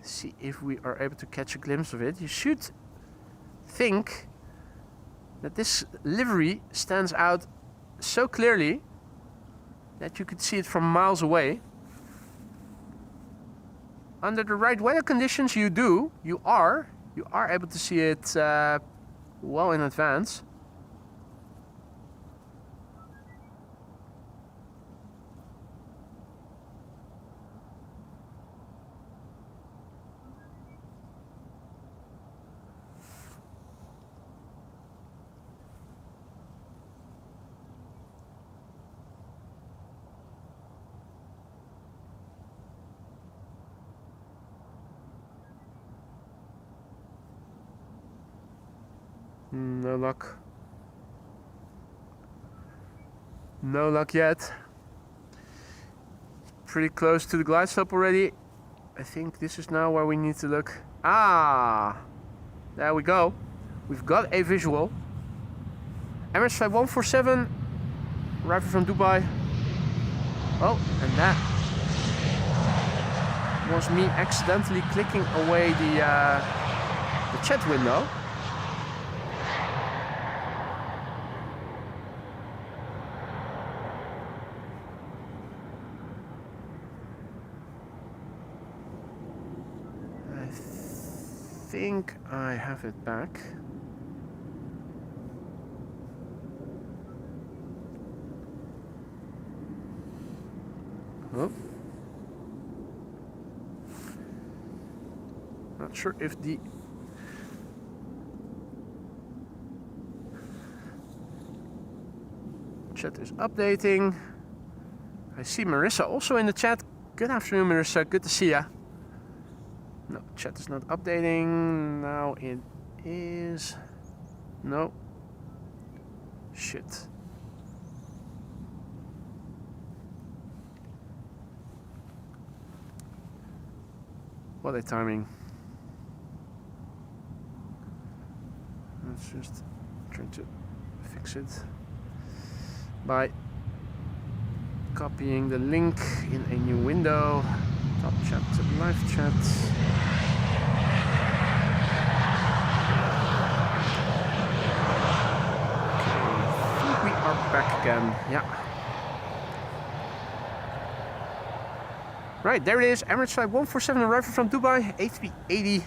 See if we are able to catch a glimpse of it. You should think that this livery stands out so clearly that you could see it from miles away. Under the right weather conditions, you are able to see it well in advance. No luck. No luck yet. Pretty close to the glide slope already. I think this is now where we need to look. Ah! There we go. We've got a visual. Emirates Flight 147, arriving from Dubai. Oh, and that was me accidentally clicking away the chat window. I think I have it back. Oh. Not sure if the chat is updating. I see Marissa also in the chat. Good afternoon, Marissa. Good to see ya. No, chat is not updating. Now it is. No. Shit. What a timing. Let's just try to fix it by copying the link in a new window. Top chat to live chat. Okay, I think we are back again. Yeah. Right, there it is. Emirates Flight 147 arriving from Dubai, A380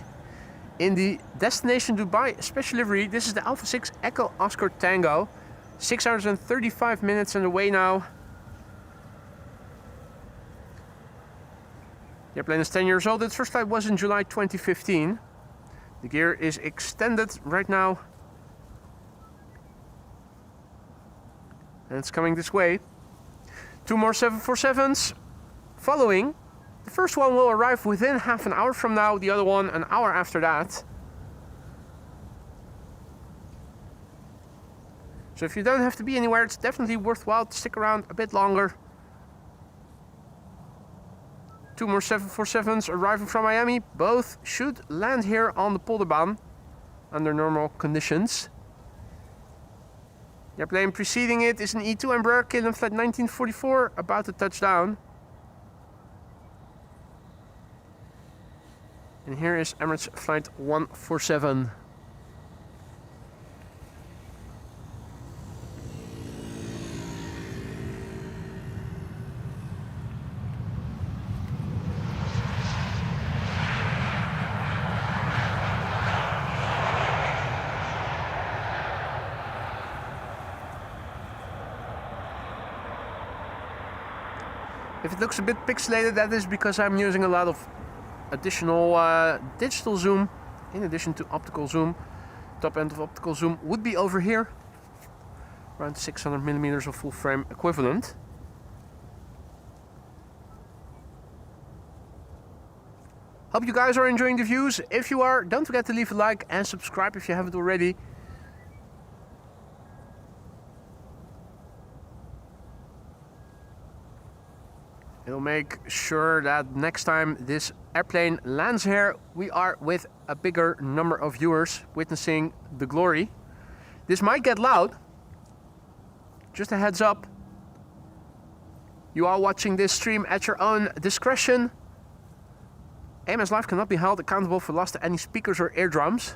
in the destination Dubai special livery. This is the Alpha 6 Echo Oscar Tango. 6 hours and 35 minutes on the way now. The airplane is 10 years old. Its first flight was in July 2015. The gear is extended right now. And it's coming this way. 2 more 747s following. The first one will arrive within half an hour from now, the other one an hour after that. So if you don't have to be anywhere, it's definitely worthwhile to stick around a bit longer. 2 more 747s arriving from Miami. Both should land here on the Polderbaan under normal conditions. The airplane preceding it is an E2 Embraer KLM flight 1944 about to touch down. And here is Emirates Flight 147. If it looks a bit pixelated, that is because I'm using a lot of additional digital zoom in addition to optical zoom. Top end of optical zoom would be over here, around 600 millimeters of full frame equivalent. Hope you guys are enjoying the views. If you are, don't forget to leave a like and subscribe if you haven't already. It'll make sure that next time this airplane lands here, we are with a bigger number of viewers witnessing the glory. This might get loud. Just a heads up. You are watching this stream at your own discretion. AMS Live cannot be held accountable for loss to any speakers or eardrums.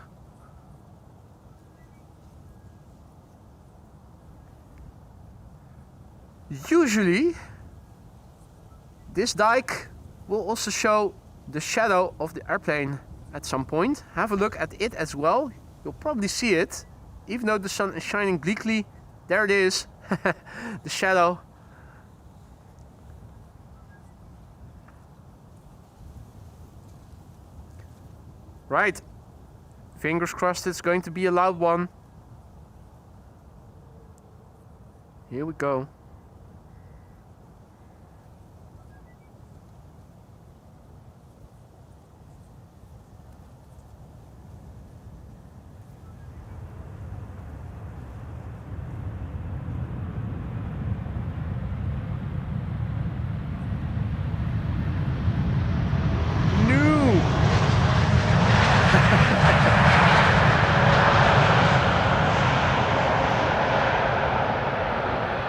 Usually, this dike will also show the shadow of the airplane at some point. Have a look at it as well. You'll probably see it, even though the sun is shining bleakly. There it is, the shadow. Right, fingers crossed it's going to be a loud one. Here we go.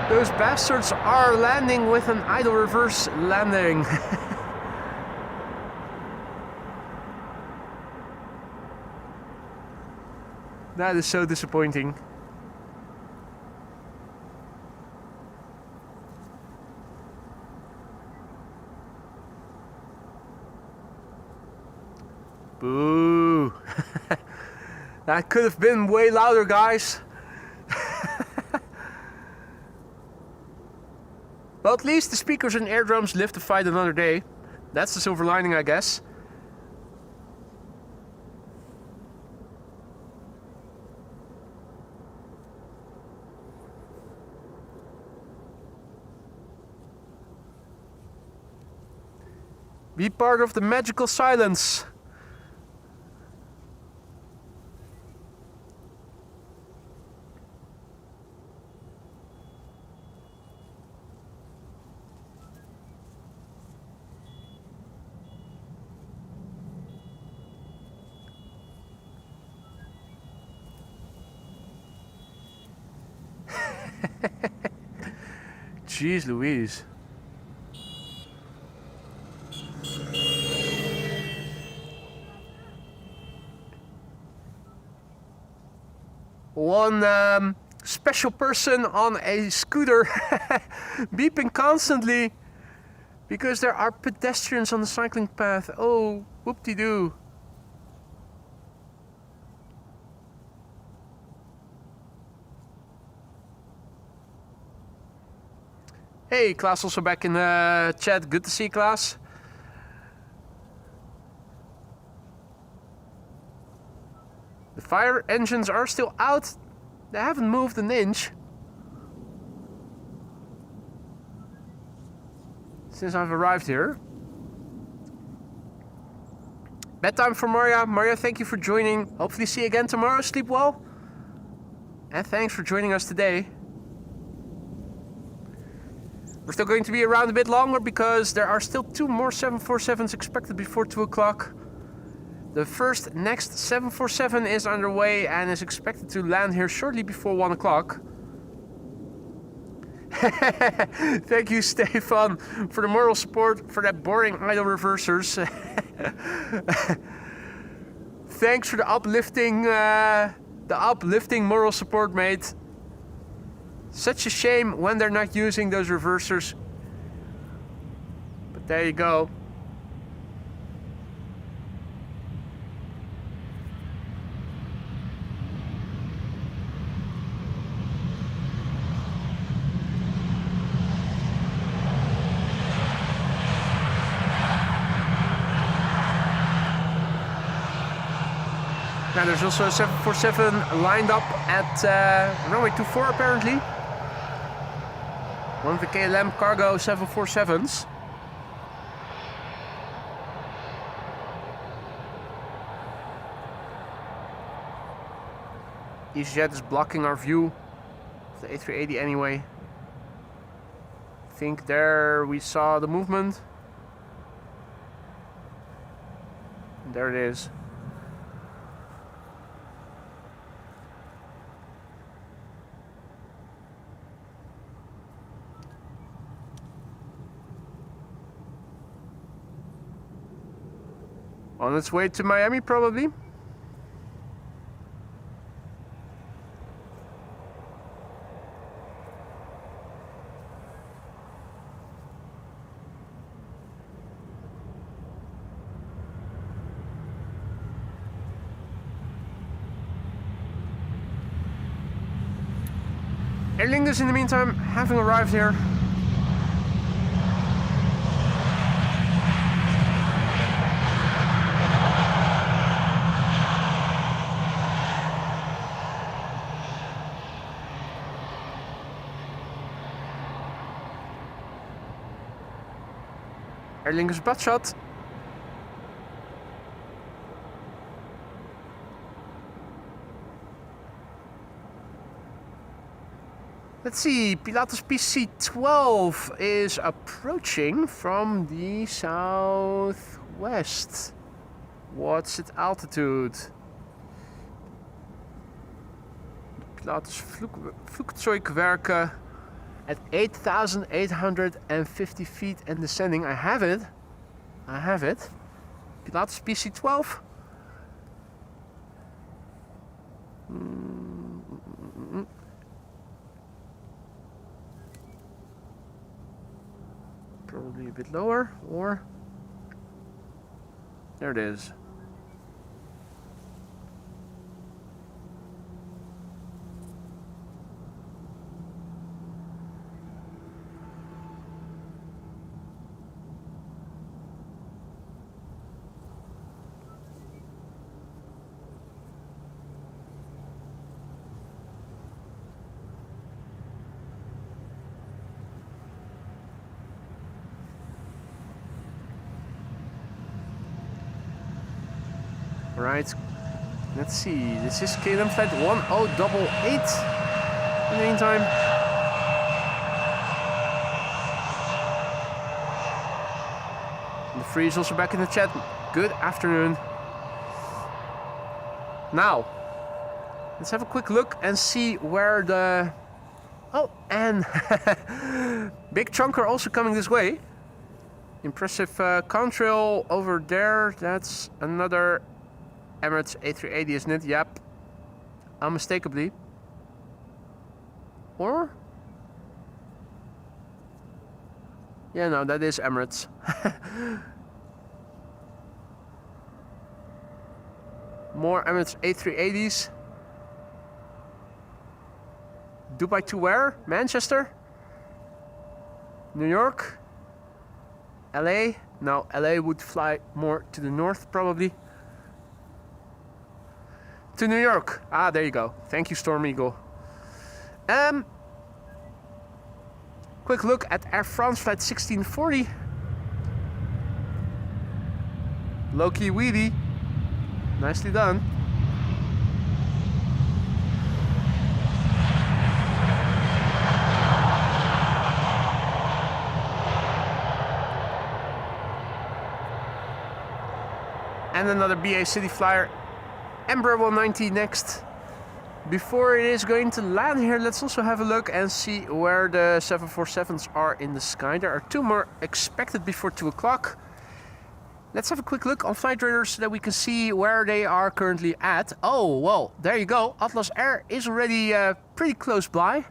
Those bastards are landing with an idle reverse landing. That is so disappointing. Boo. That could have been way louder, guys. Well, at least the speakers and eardrums live to fight another day. That's the silver lining, I guess. Be part of the magical silence. Jeez Louise. One special person on a scooter beeping constantly because there are pedestrians on the cycling path. Oh, whoop-de-doo. Hey, Klaas also back in the chat. Good to see you, Klaas. The fire engines are still out. They haven't moved an inch since I've arrived here. Bedtime for Maria. Maria, thank you for joining. Hopefully see you again tomorrow. Sleep well. And thanks for joining us today. We're still going to be around a bit longer because there are still 2 more 747s expected before 2 o'clock. The next 747 is underway and is expected to land here shortly before 1 o'clock. Thank you, Stefan, for the moral support for that boring idle reversers. Thanks for the uplifting moral support, mate. Such a shame when they're not using those reversers. But there you go. Now there's also a 747 lined up at runway 24 apparently. One of the KLM cargo 747s. EasyJet is blocking our view of the A380 anyway. I think there we saw the movement. There it is. On its way to Miami, probably. Aer Lingus, in the meantime, having arrived here. Aer Lingus butt shot. Let's see, Pilatus PC-12 is approaching from the southwest. What's its altitude? Pilatus Flugzeugwerke at 8,850 feet and descending. I have it. I have it. Pilatus PC-12. Probably a bit lower, or there it is. Right, let's see, this is KLM flight 1088 in the meantime. The free is also back in the chat. Good afternoon. Now, let's have a quick look and see where the... Oh, and big chunker also coming this way. Impressive contrail over there. That's another Emirates A380, isn't it? Yep. Unmistakably. Or? Yeah, no, that is Emirates. More Emirates A380s. Dubai to where? Manchester? New York? LA? No, LA would fly more to the north probably. To New York. Ah, there you go. Thank you, Storm Eagle. Quick look at Air France flight 1640. Low-key wheelie. Nicely done. And another BA City Flyer Embraer 190 next. Before it is going to land here, let's also have a look and see where the 747s are in the sky. There are two more expected before 2 o'clock. Let's have a quick look on flight radar so that we can see where they are currently at. Oh, well, there you go. Atlas Air is already pretty close by.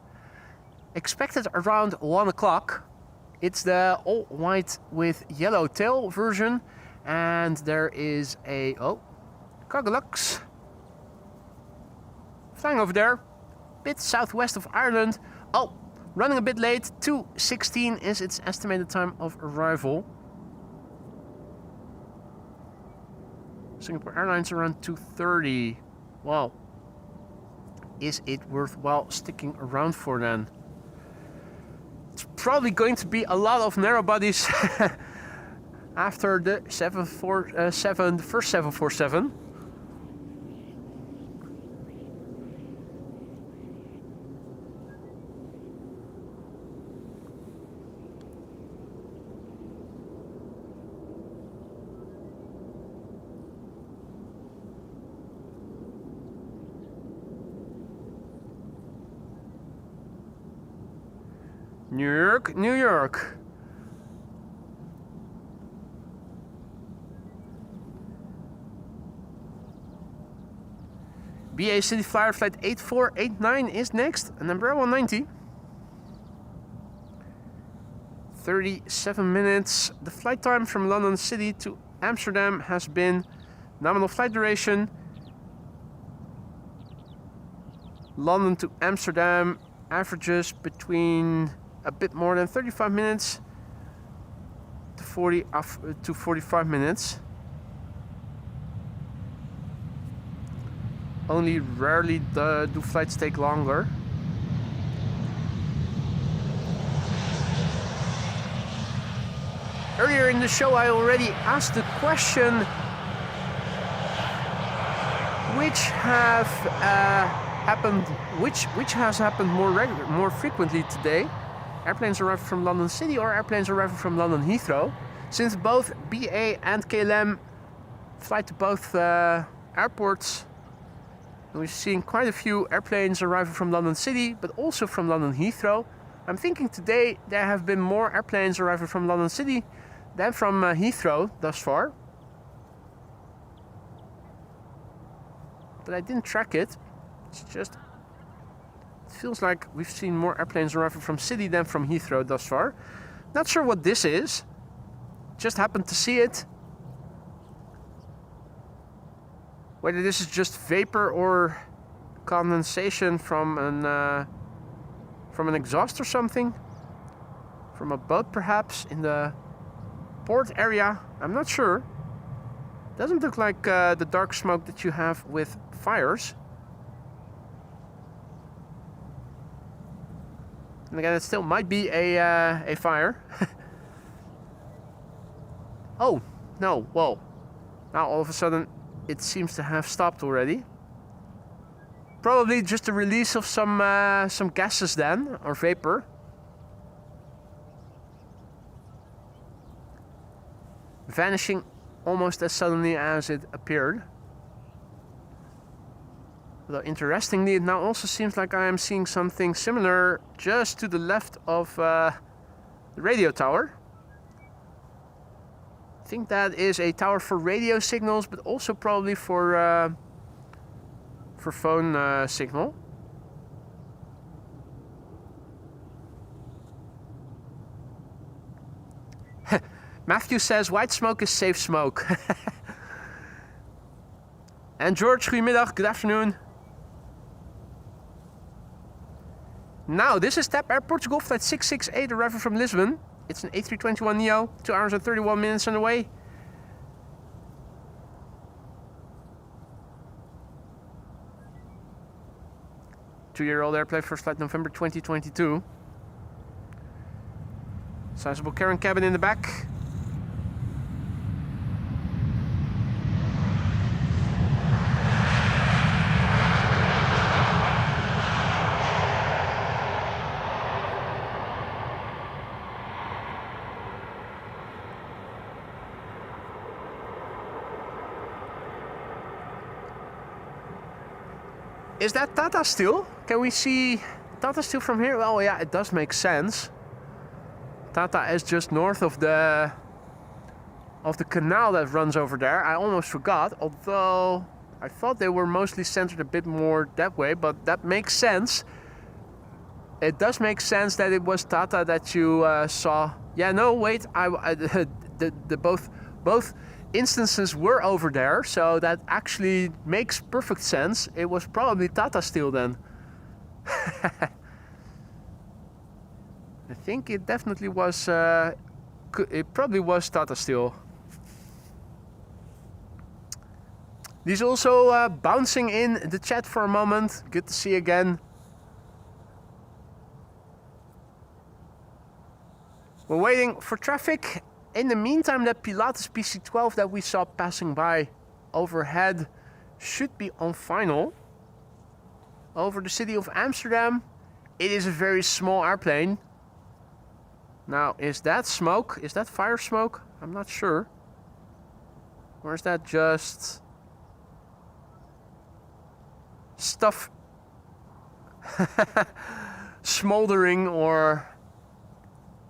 Expected around 1 o'clock. It's the all white with yellow tail version. And there is a, oh, Cogelux flying over there, bit southwest of Ireland. Oh, running a bit late. 2:16 is its estimated time of arrival. Singapore Airlines around 2:30. Wow. Is it worthwhile sticking around for then? It's probably going to be a lot of narrow bodies after the 747, the first 747. New York, New York. BA City Flyer flight 8489 is next, and Embraer 190. 37 minutes. The flight time from London City to Amsterdam has been nominal flight duration. London to Amsterdam averages between a bit more than 35 minutes to 45 minutes. Only rarely do flights take longer. Earlier in the show I already asked the question, which has happened more frequently today? Airplanes arriving from London City or airplanes arriving from London Heathrow? Since both BA and KLM fly to both airports, we've seen quite a few airplanes arriving from London City, but also from London Heathrow. I'm thinking today there have been more airplanes arriving from London City than from Heathrow thus far. But I didn't track it. It feels like we've seen more airplanes arriving from City than from Heathrow thus far. Not sure what this is. Just happened to see it. Whether this is just vapor or condensation from an exhaust or something, from a boat perhaps in the port area, I'm not sure. Doesn't look like the dark smoke that you have with fires. And again, it still might be a fire. Oh no! Whoa! Now all of a sudden, it seems to have stopped already. Probably just a release of some gases then, or vapor. Vanishing almost as suddenly as it appeared. Although interestingly, it now also seems like I am seeing something similar just to the left of the radio tower. I think that is a tower for radio signals, but also probably for phone signal. Matthew says white smoke is safe smoke. And George, goedemiddag, good afternoon. Now, this is TAP Air Portugal, flight 668, arriving from Lisbon. It's an A321neo, 2 hours and 31 minutes on the way. Two-year-old airplane, first flight November 2022. Sizable carrying cabin in the back. Is that Tata Steel? Can we see Tata Steel from here? Well, yeah, it does make sense. Tata is just north of the canal that runs over there. I almost forgot, although I thought they were mostly centered a bit more that way, but that makes sense. It does make sense that it was Tata that you saw. Yeah, no, wait, both instances were over there, so that actually makes perfect sense. It was probably Tata Steel then. I think it definitely was, it probably was Tata Steel. He's also bouncing in the chat for a moment. Good to see again. We're waiting for traffic. In the meantime, that Pilatus PC-12 that we saw passing by overhead should be on final. Over the city of Amsterdam. It is a very small airplane. Now, is that smoke? Is that fire smoke? I'm not sure. Or is that just stuff smoldering or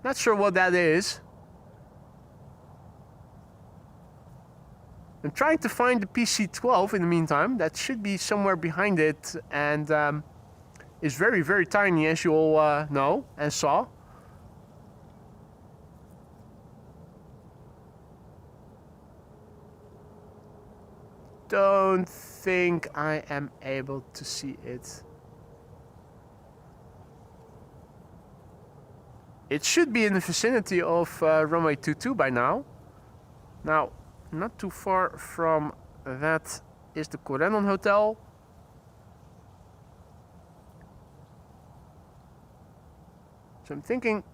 Not sure what that is. I'm trying to find the PC-12 in the meantime. That should be somewhere behind it, and is very, very tiny, as you all know and saw. Don't think I am able to see it. It should be in the vicinity of runway 22 by now. Now, not too far from that is the Cologne Hotel. So I'm thinking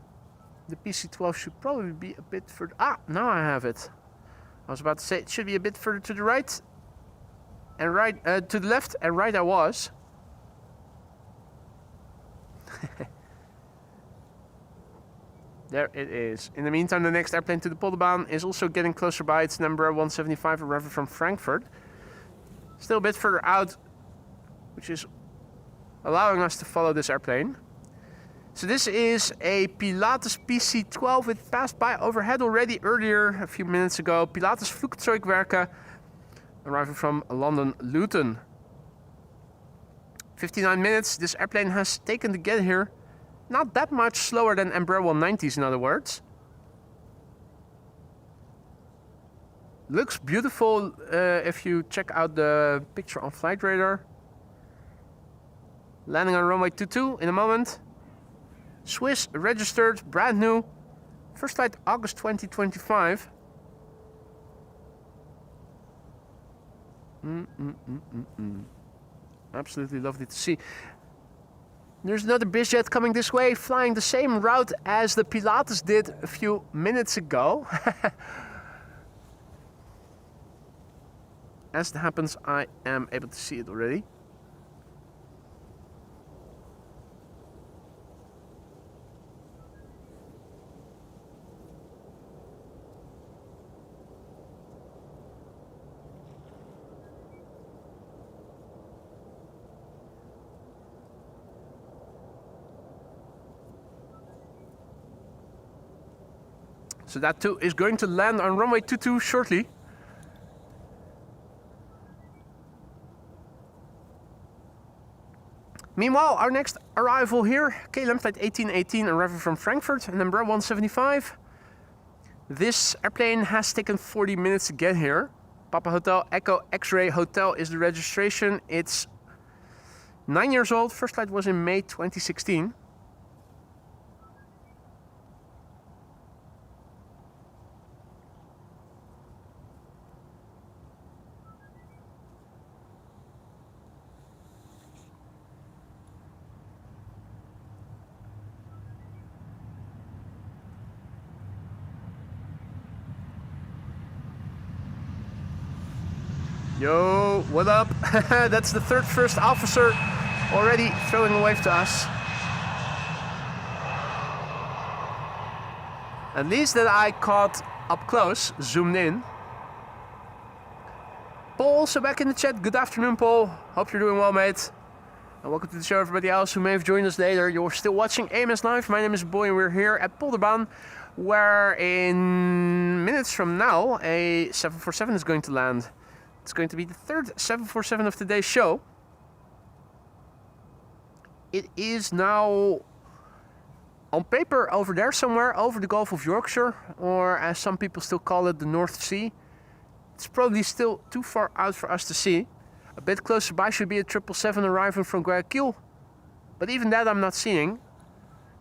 the PC-12 should probably be a bit further. Ah, now I have it. I was about to say it should be a bit further to the right. And right to the left and right I was. There it is. In the meantime, the next airplane to the Polderbaan is also getting closer by. It's number 175, arriving from Frankfurt. Still a bit further out, which is allowing us to follow this airplane. So this is a Pilatus PC-12. It passed by overhead already earlier, a few minutes ago. Pilatus Flugzeugwerke, arriving from London Luton. 59 minutes this airplane has taken to get here. Not that much slower than Embraer 190s, in other words. Looks beautiful if you check out the picture on Flight Radar. Landing on runway 22 in a moment. Swiss registered, brand new. First flight August 2025. Absolutely lovely to see. There's another bizjet coming this way, flying the same route as the Pilatus did a few minutes ago. As it happens, I am able to see it already. So that too is going to land on runway 22 shortly. Meanwhile, our next arrival here, KLM flight 1818, arriving from Frankfurt, number 175. This airplane has taken 40 minutes to get here. Papa Hotel Echo X-Ray Hotel is the registration. It's 9 years old. First flight was in May 2016. Yo, what up? That's the third first officer already throwing a wave to us. At least that I caught up close, zoomed in. Paul also back in the chat. Good afternoon, Paul. Hope you're doing well, mate. And welcome to the show, everybody else who may have joined us later. You're still watching AMS Live. My name is Boy and we're here at Polderbaan, where in minutes from now a 747 is going to land. It's going to be the third 747 of today's show. It is now on paper over there somewhere, over the Gulf of Yorkshire, or as some people still call it, the North Sea. It's probably still too far out for us to see. A bit closer by should be a 777 arriving from Guayaquil, but even that I'm not seeing.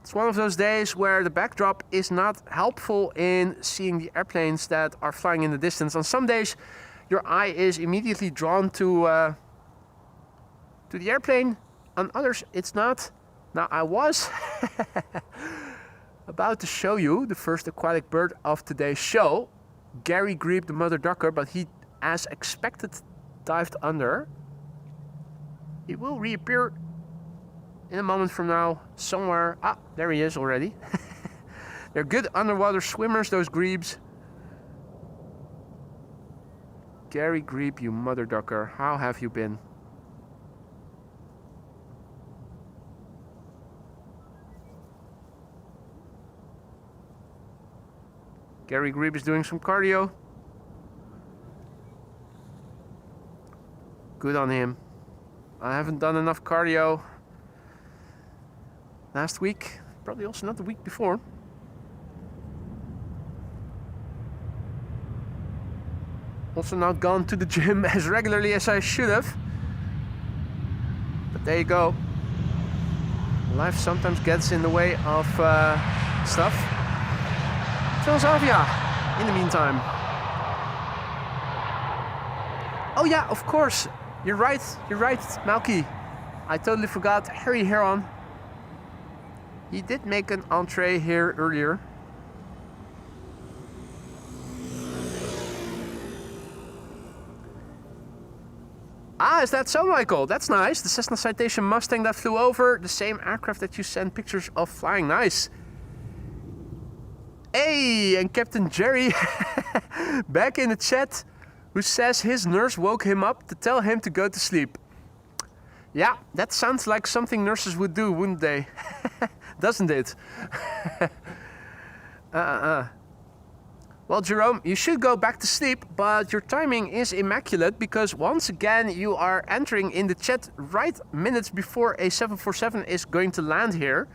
It's one of those days where the backdrop is not helpful in seeing the airplanes that are flying in the distance. On some days, your eye is immediately drawn to the airplane. On others, it's not. Now, I was about to show you the first aquatic bird of today's show, Gary Grebe, the mother ducker, but he, as expected, dived under. He will reappear in a moment from now somewhere. Ah, there he is already. They're good underwater swimmers, those grebes. Gary Grebe, you mother ducker, how have you been? Gary Grebe is doing some cardio. Good on him. I haven't done enough cardio last week. Probably also not the week before. Also not gone to the gym as regularly as I should have. But there you go. Life sometimes gets in the way of stuff. Transavia, in the meantime. Oh yeah, of course. You're right, Malky. I totally forgot Harry Heron. He did make an entree here earlier. Ah, is that so, Michael? That's nice. The Cessna Citation Mustang that flew over. The same aircraft that you sent pictures of flying. Nice. Hey, and Captain Jerry back in the chat, who says his nurse woke him up to tell him to go to sleep. Yeah, that sounds like something nurses would do, wouldn't they? Doesn't it? Well, Jerome, you should go back to sleep, but your timing is immaculate because once again you are entering in the chat right minutes before a 747 is going to land here.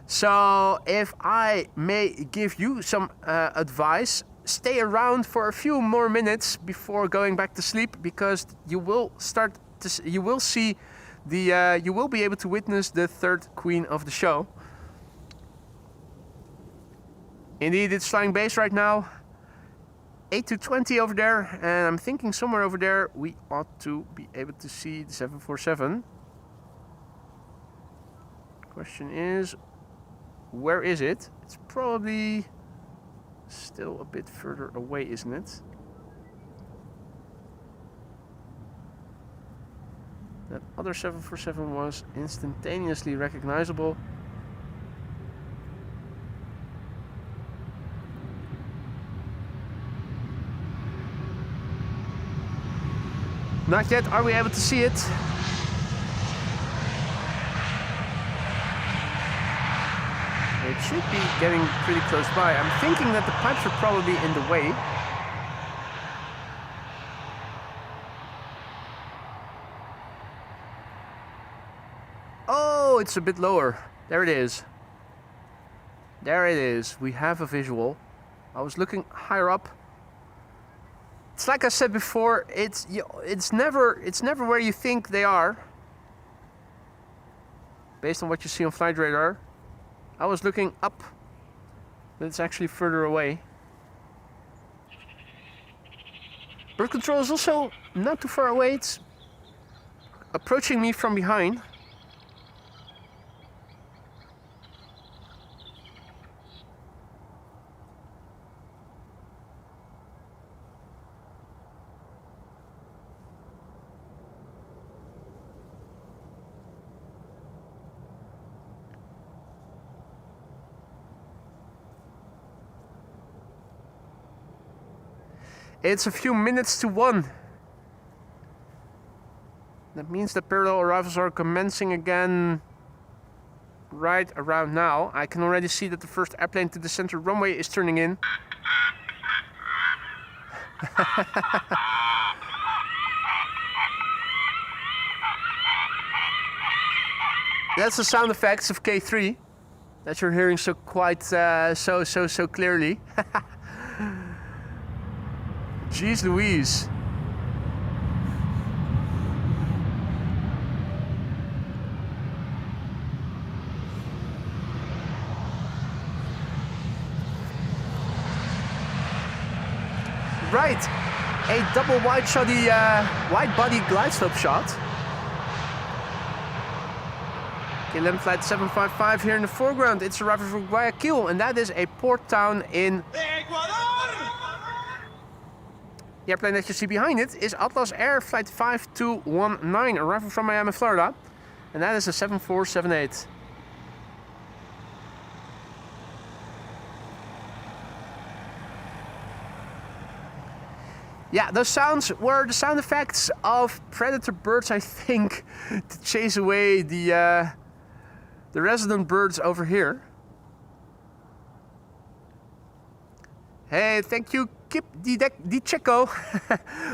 So if I may give you some advice, stay around for a few more minutes before going back to sleep because you will you will be able to witness the third queen of the show. Indeed, it's flying base right now. 8 to 20 over there, and I'm thinking somewhere over there we ought to be able to see the 747. Question is, where is it? It's probably still a bit further away, isn't it? That other 747 was instantaneously recognizable. Not yet, are we able to see it? It should be getting pretty close by. I'm thinking that the pipes are probably in the way. Oh, it's a bit lower. There it is. There it is. We have a visual. I was looking higher up. It's like I said before, it's never where you think they are. Based on what you see on flight radar. I was looking up, but it's actually further away. Bird control is also not too far away. It's approaching me from behind. It's a few minutes to 1. That means that parallel arrivals are commencing again right around now. I can already see that the first airplane to the center runway is turning in. That's the sound effects of K3 that you're hearing so quite so clearly. Jeez Louise. Right, a double wide body glide slope shot. KLM flight 755 here in the foreground. It's arriving from Guayaquil, and that is a port town in The airplane that you see behind it is Atlas Air Flight 5219, arriving from Miami, Florida. And that is a 7478. Yeah, those sounds were the sound effects of predator birds, I think, to chase away the resident birds over here. Hey, thank you, Kip Di Checo,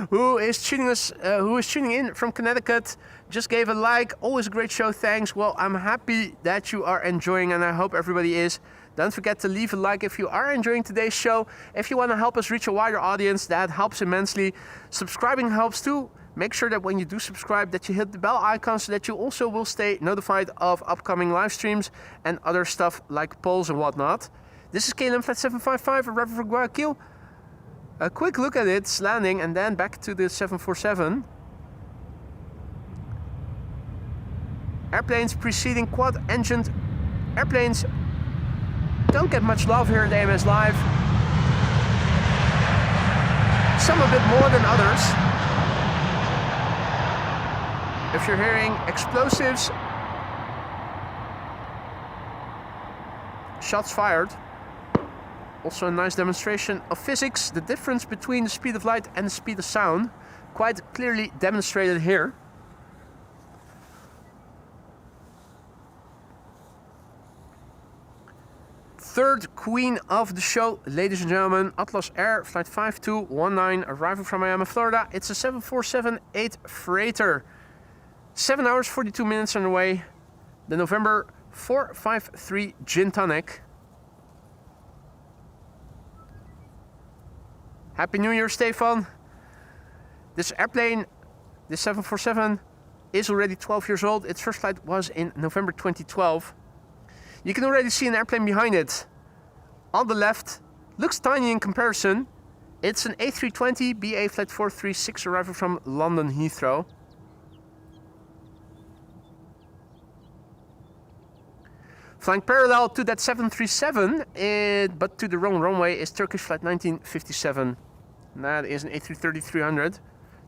who is tuning in from Connecticut. Just gave a like. Always a great show. Thanks. Well, I'm happy that you are enjoying, and I hope everybody is. Don't forget to leave a like if you are enjoying today's show. If you want to help us reach a wider audience, that helps immensely. Subscribing helps too. Make sure that when you do subscribe that you hit the bell icon so that you also will stay notified of upcoming live streams and other stuff like polls and whatnot. This is KLM Flight 755, arriving from Guayaquil. A quick look at its landing and then back to the 747. Airplanes preceding quad-engined airplanes don't get much love here at AMS Live. Some a bit more than others. If you're hearing explosives, shots fired. Also a nice demonstration of physics, the difference between the speed of light and the speed of sound, quite clearly demonstrated here. Third queen of the show, ladies and gentlemen, Atlas Air Flight 5219, arriving from Miami, Florida. It's a 747-8 freighter. 7 hours, 42 minutes on the way. The November 453 Gin Tonic. Happy New Year, Stefan. This airplane, this 747, is already 12 years old. Its first flight was in November 2012. You can already see an airplane behind it. On the left, looks tiny in comparison. It's an A320 BA Flight 436 arriving from London Heathrow. Flying parallel to that 737, but to the wrong runway, is Turkish Flight 1957. That is an A330-300.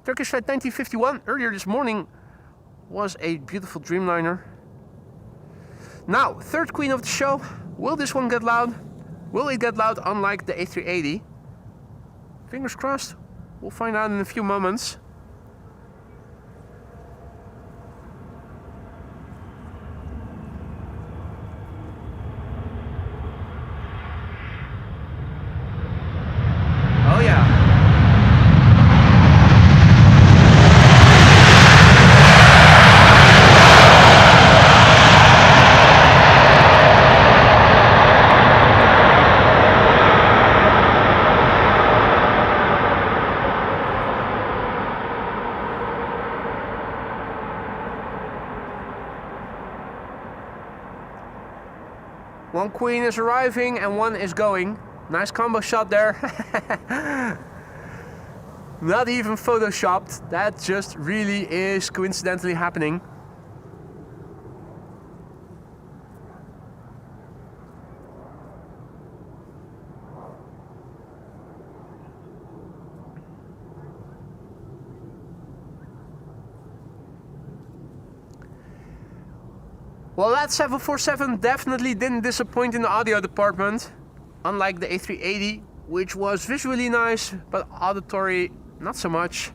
Turkish Flight 1951 earlier this morning was a beautiful Dreamliner. Now, third queen of the show. Will this one get loud? Will it get loud unlike the A380? Fingers crossed. We'll find out in a few moments. Oh yeah. One queen is arriving and one is going. Nice combo shot there. Not even photoshopped. That just really is coincidentally happening. Well, that 747 definitely didn't disappoint in the audio department. Unlike the A380, which was visually nice, but auditory not so much.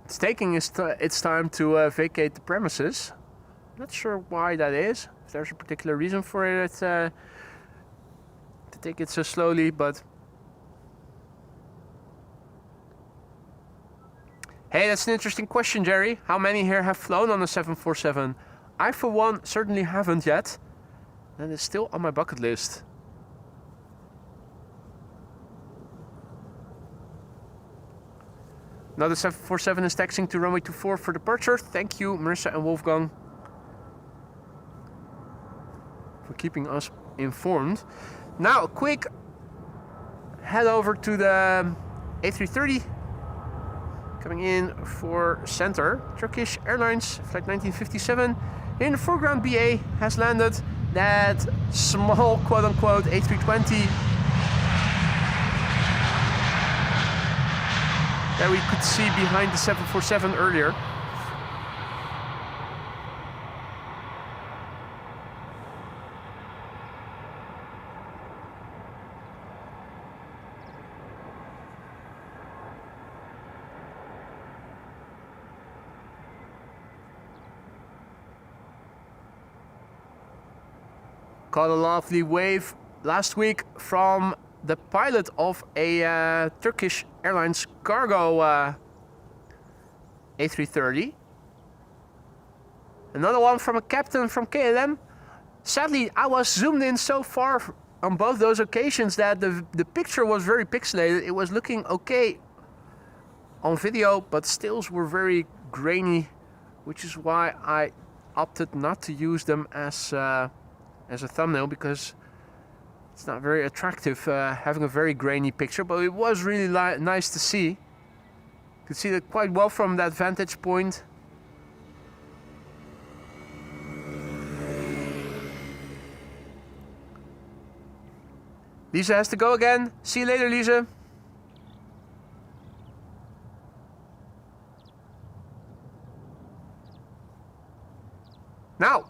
It's taking its time to vacate the premises. Not sure why that is. If there's a particular reason for it to take it so slowly, but hey, that's an interesting question, Jerry. How many here have flown on a 747? I, for one, certainly haven't yet, and it's still on my bucket list. Now the 747 is taxiing to runway 24 for departure. Thank you, Marissa and Wolfgang. keeping us informed. Now, a quick head over to the A330 coming in for center. Turkish Airlines, flight 1957. In the foreground, BA has landed. That small quote-unquote A320 that we could see behind the 747 earlier. Caught a lovely wave last week from the pilot of a Turkish Airlines cargo A330. Another one from a captain from KLM. Sadly, I was zoomed in so far on both those occasions that the picture was very pixelated. It was looking okay on video, but stills were very grainy, which is why I opted not to use them as a thumbnail, because it's not very attractive having a very grainy picture. But it was really nice to see. You could see that quite well from that vantage point. Lisa has to go again. See you later, Lisa. Now,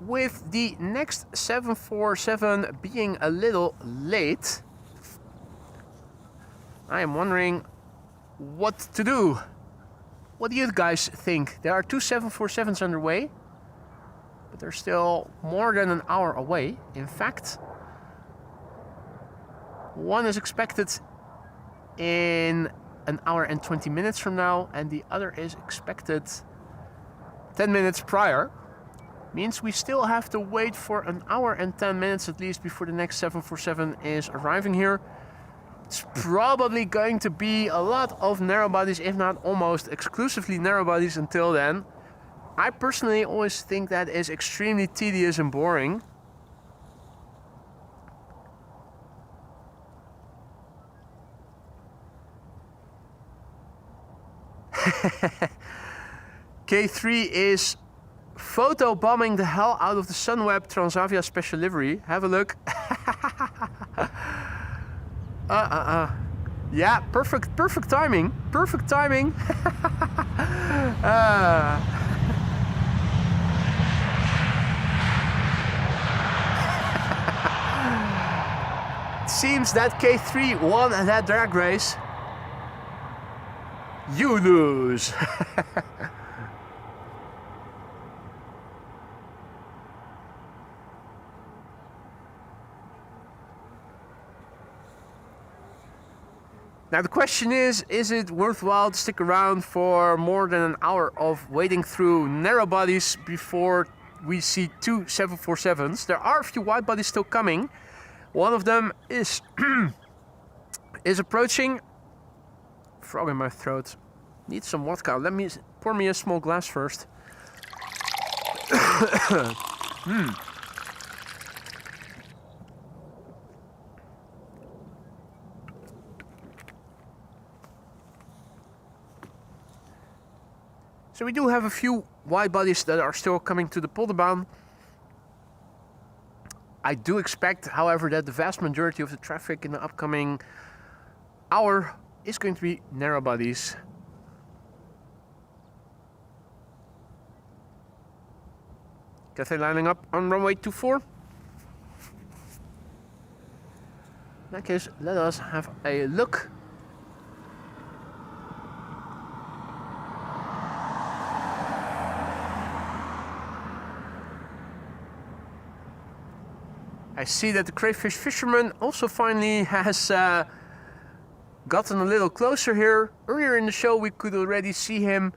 with the next 747 being a little late, I am wondering what to do. What do you guys think? There are two 747s underway, but they're still more than an hour away. In fact, one is expected in an hour and 20 minutes from now, and the other is expected 10 minutes prior. Means we still have to wait for an hour and 10 minutes at least before the next 747 is arriving here. It's probably going to be a lot of narrow bodies, if not almost exclusively narrow bodies until then. I personally always think that is extremely tedious and boring. K3 is photo bombing the hell out of the Sunweb Transavia special livery. Have a look. Yeah, perfect timing. Perfect timing. It seems that K3 won that drag race. You lose. Now the question is it worthwhile to stick around for more than an hour of waiting through narrow bodies before we see two 747s? There are a few wide bodies still coming. One of them is is approaching. Frog in my throat. Need some vodka. Let me pour me a small glass first. So we do have a few wide bodies that are still coming to the Polderbaan. I do expect, however, that the vast majority of the traffic in the upcoming hour is going to be narrow bodies. Cathay lining up on runway 24. In that case, let us have a look. I see that the crayfish fisherman also finally has gotten a little closer here. Earlier in the show we could already see him,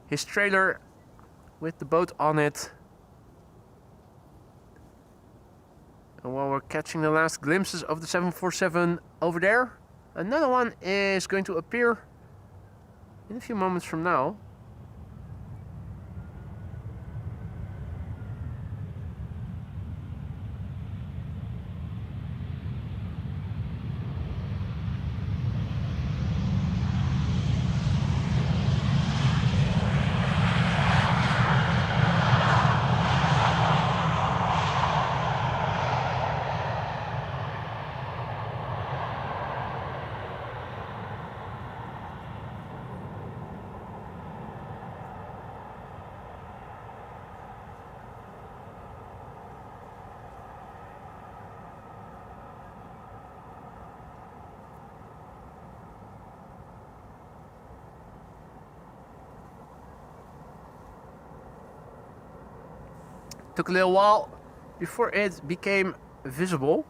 his trailer with the boat on it. And while we're catching the last glimpses of the 747 over there, another one is going to appear in a few moments from now. Took a little while before it became visible.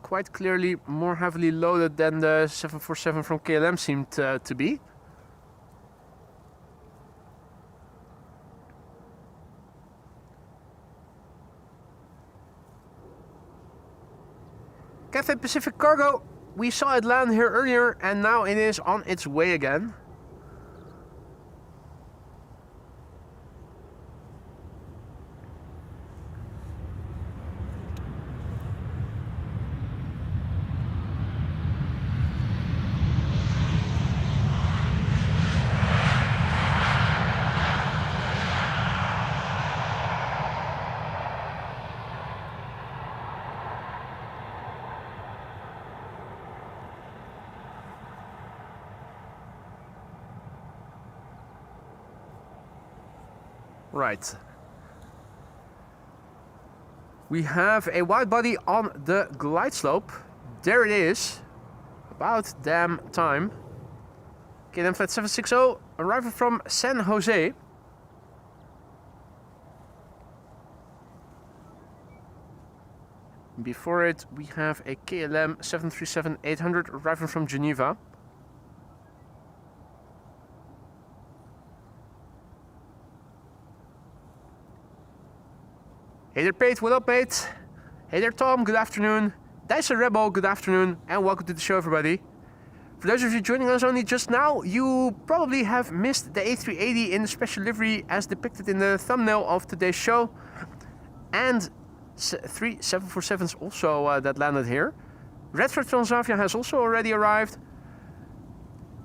Quite clearly more heavily loaded than the 747 from KLM seemed to be. Cathay Pacific Cargo, we saw it land here earlier and now it is on its way again. Right. We have a wide body on the glide slope. There it is. About damn time. KLM Flight 760 arriving from San Jose. Before it, we have a KLM 737-800 arriving from Geneva. Hey there, Pate. What up, Pate? Hey there, Tom. Good afternoon. Dicer Rebel. Good afternoon, and welcome to the show, everybody. For those of you joining us only just now, you probably have missed the A380 in the special livery as depicted in the thumbnail of today's show, and 3 747s also that landed here. Retro Transavia has also already arrived.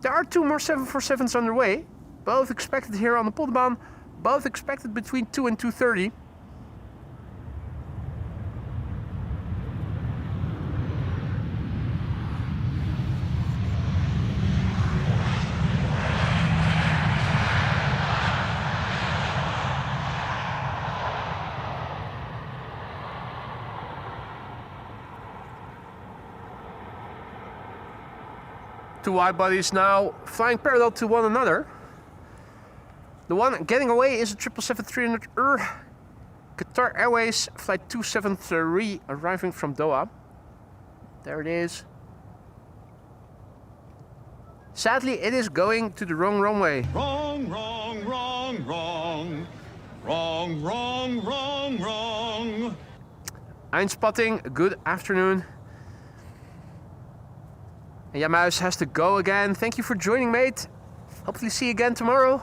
There are 2 more 747s underway, both expected here on the Polderbaan, both expected between 2 and 2:30. Two wide bodies now flying parallel to one another. The one getting away is a 777-300 Qatar Airways flight 273 arriving from Doha. There it is. Sadly, it is going to the wrong runway. Wrong, wrong, wrong, wrong. Wrong, wrong, wrong, wrong. Einspotting, good afternoon. And Jamuis has to go again. Thank you for joining, mate. Hopefully see you again tomorrow.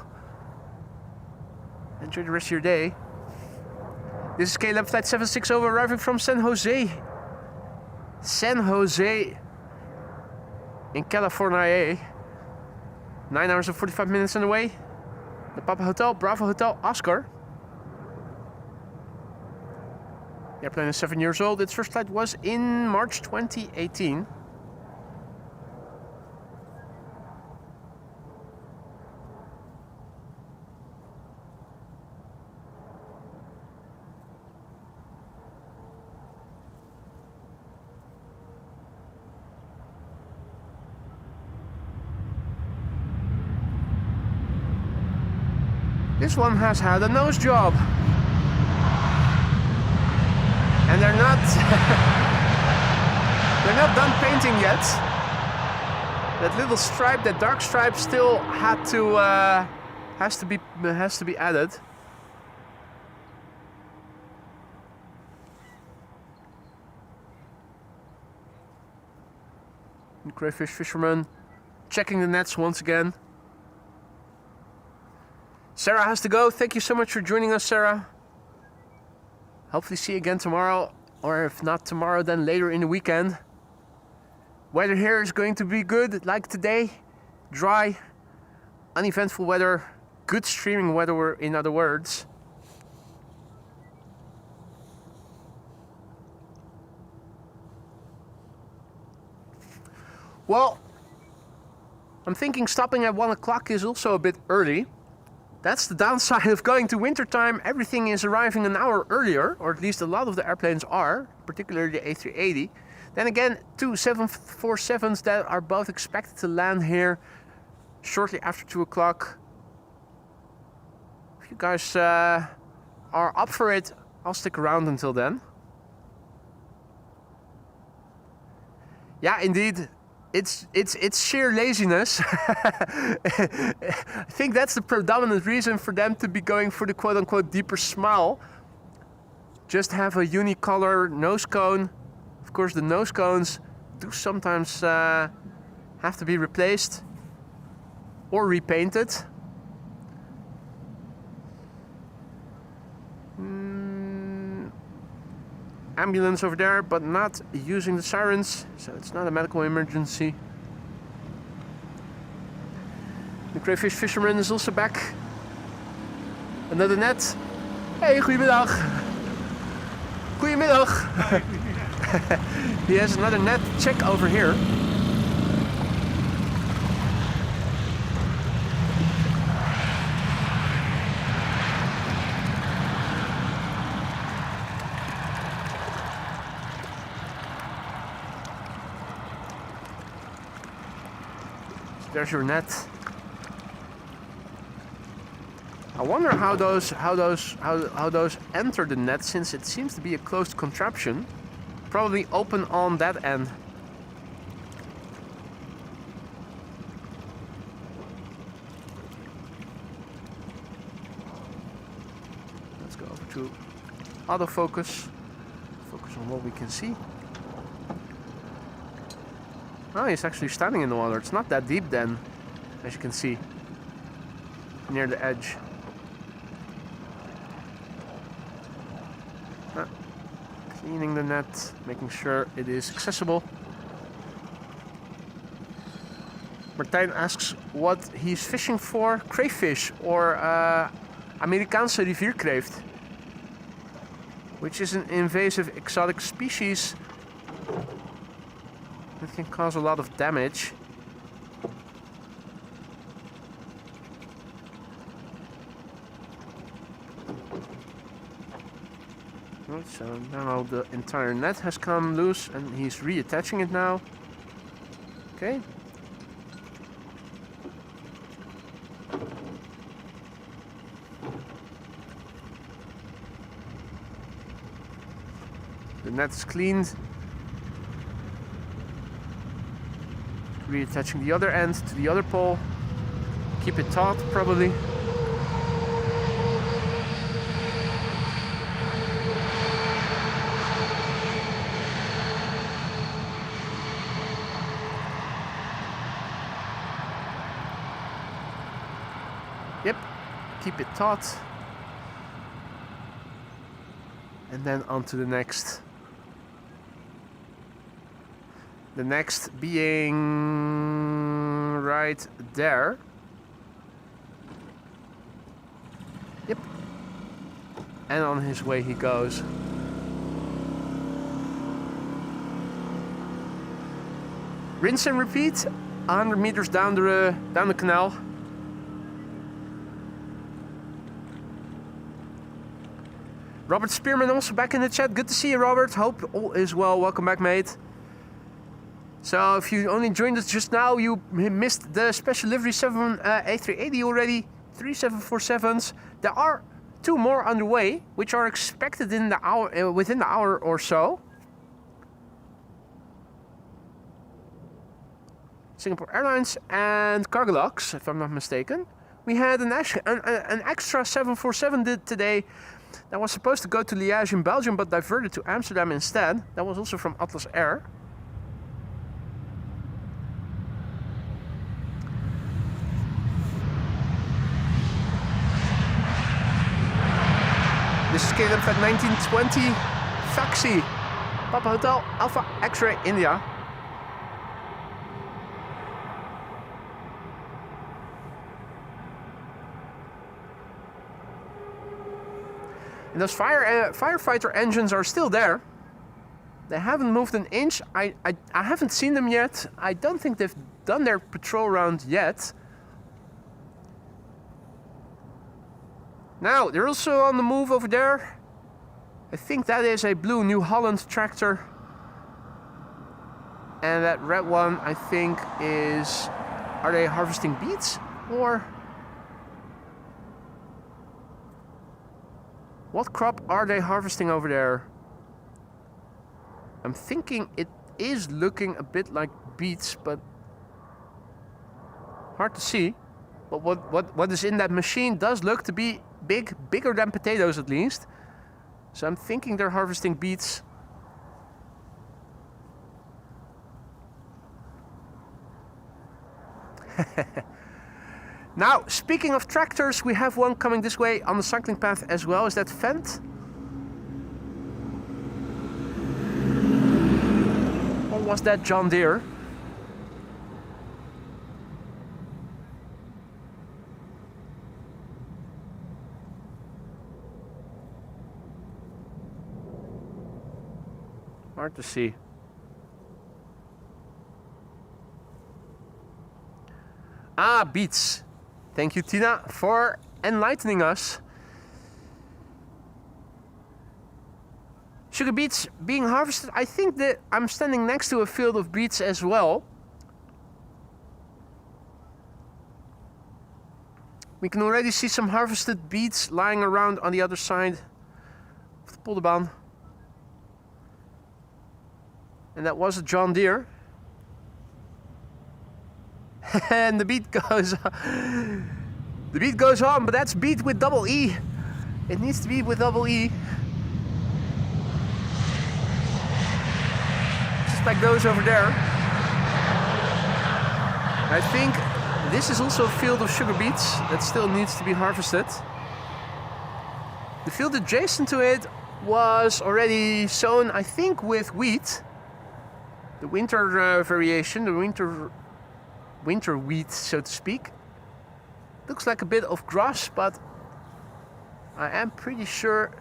Enjoy the rest of your day. This is KLM Flight 760 arriving from San Jose. San Jose in California. 9 hours and 45 minutes on the way. The Papa Hotel, Bravo Hotel, Oscar. The airplane is 7 years old. Its first flight was in March 2018. This one has had a nose job. And they're not they're not done painting yet. That little stripe, that dark stripe still had to has to be added. The crayfish fisherman checking the nets once again. Sarah has to go. Thank you so much for joining us, Sarah. Hopefully see you again tomorrow, or if not tomorrow, then later in the weekend. Weather here is going to be good, like today. Dry, uneventful weather, good streaming weather, in other words. Well, I'm thinking stopping at 1 o'clock is also a bit early. That's the downside of going to wintertime. Everything is arriving an hour earlier, or at least a lot of the airplanes are, particularly the A380. Then again, 2 747s that are both expected to land here shortly after 2 o'clock. If you guys are up for it, I'll stick around until then. Yeah, indeed. It's sheer laziness. I think that's the predominant reason for them to be going for the quote-unquote deeper smile. Just have a unicolor nose cone. Of course, the nose cones do sometimes have to be replaced or repainted. Ambulance over there, but not using the sirens, so it's not a medical emergency. The crayfish fisherman is also back. Another net. Hey, goedemiddag. Goedemiddag. He has another net check over here. There's your net. I wonder how those enter the net, since it seems to be a closed contraption. Probably open on that end. Let's go over to autofocus. Focus on what we can see. Oh, he's actually standing in the water. It's not that deep then, as you can see, near the edge. Cleaning the net, making sure it is accessible. Martijn asks what he's fishing for. Crayfish or Amerikaanse rivierkreeft, which is an invasive exotic species that can cause a lot of damage. Right, so now the entire net has come loose and he's reattaching it now. Okay. The net is cleaned. Reattaching the other end to the other pole. Keep it taut, probably. Yep, keep it taut. And then on to the next. The next being right there. Yep. And on his way he goes. Rinse and repeat, 100 meters down the canal. Robert Spearman also back in the chat. Good to see you, Robert. Hope all is well. Welcome back, mate. So if you only joined us just now, you missed the special livery 7 A380 already. 3 747s. There are 2 more underway, which are expected in the hour, within the hour or so. Singapore Airlines and Cargolux, if I'm not mistaken. We had an extra 747 today that was supposed to go to Liège in Belgium, but diverted to Amsterdam instead. That was also from Atlas Air. This is KLM Flight 1920 Taxi, Papa Hotel Alpha X-Ray India. And those firefighter engines are still there. They haven't moved an inch. I haven't seen them yet. I don't think they've done their patrol round yet. Now, they're also on the move over there. I think that is a blue New Holland tractor. And that red one, I think, is... Are they harvesting beets? Or... What crop are they harvesting over there? I'm thinking it is looking a bit like beets, but hard to see. But what is in that machine does look to be bigger than potatoes at least. So I'm thinking they're harvesting beets. Now, speaking of tractors, we have one coming this way on the cycling path as well. Is that Fendt? Or was that John Deere? Hard to see. Ah, beets. Thank you, Tina, for enlightening us. Sugar beets being harvested. I think that I'm standing next to a field of beets as well. We can already see some harvested beets lying around on the other side of the Polderbaan. And that was a John Deere. And the beat goes on, but that's beat with double E. It needs to be with double E. Just like those over there. I think this is also a field of sugar beets that still needs to be harvested. The field adjacent to it was already sown, I think, with wheat. The winter variation, the winter wheat, so to speak. Looks like a bit of grass, but I am pretty sure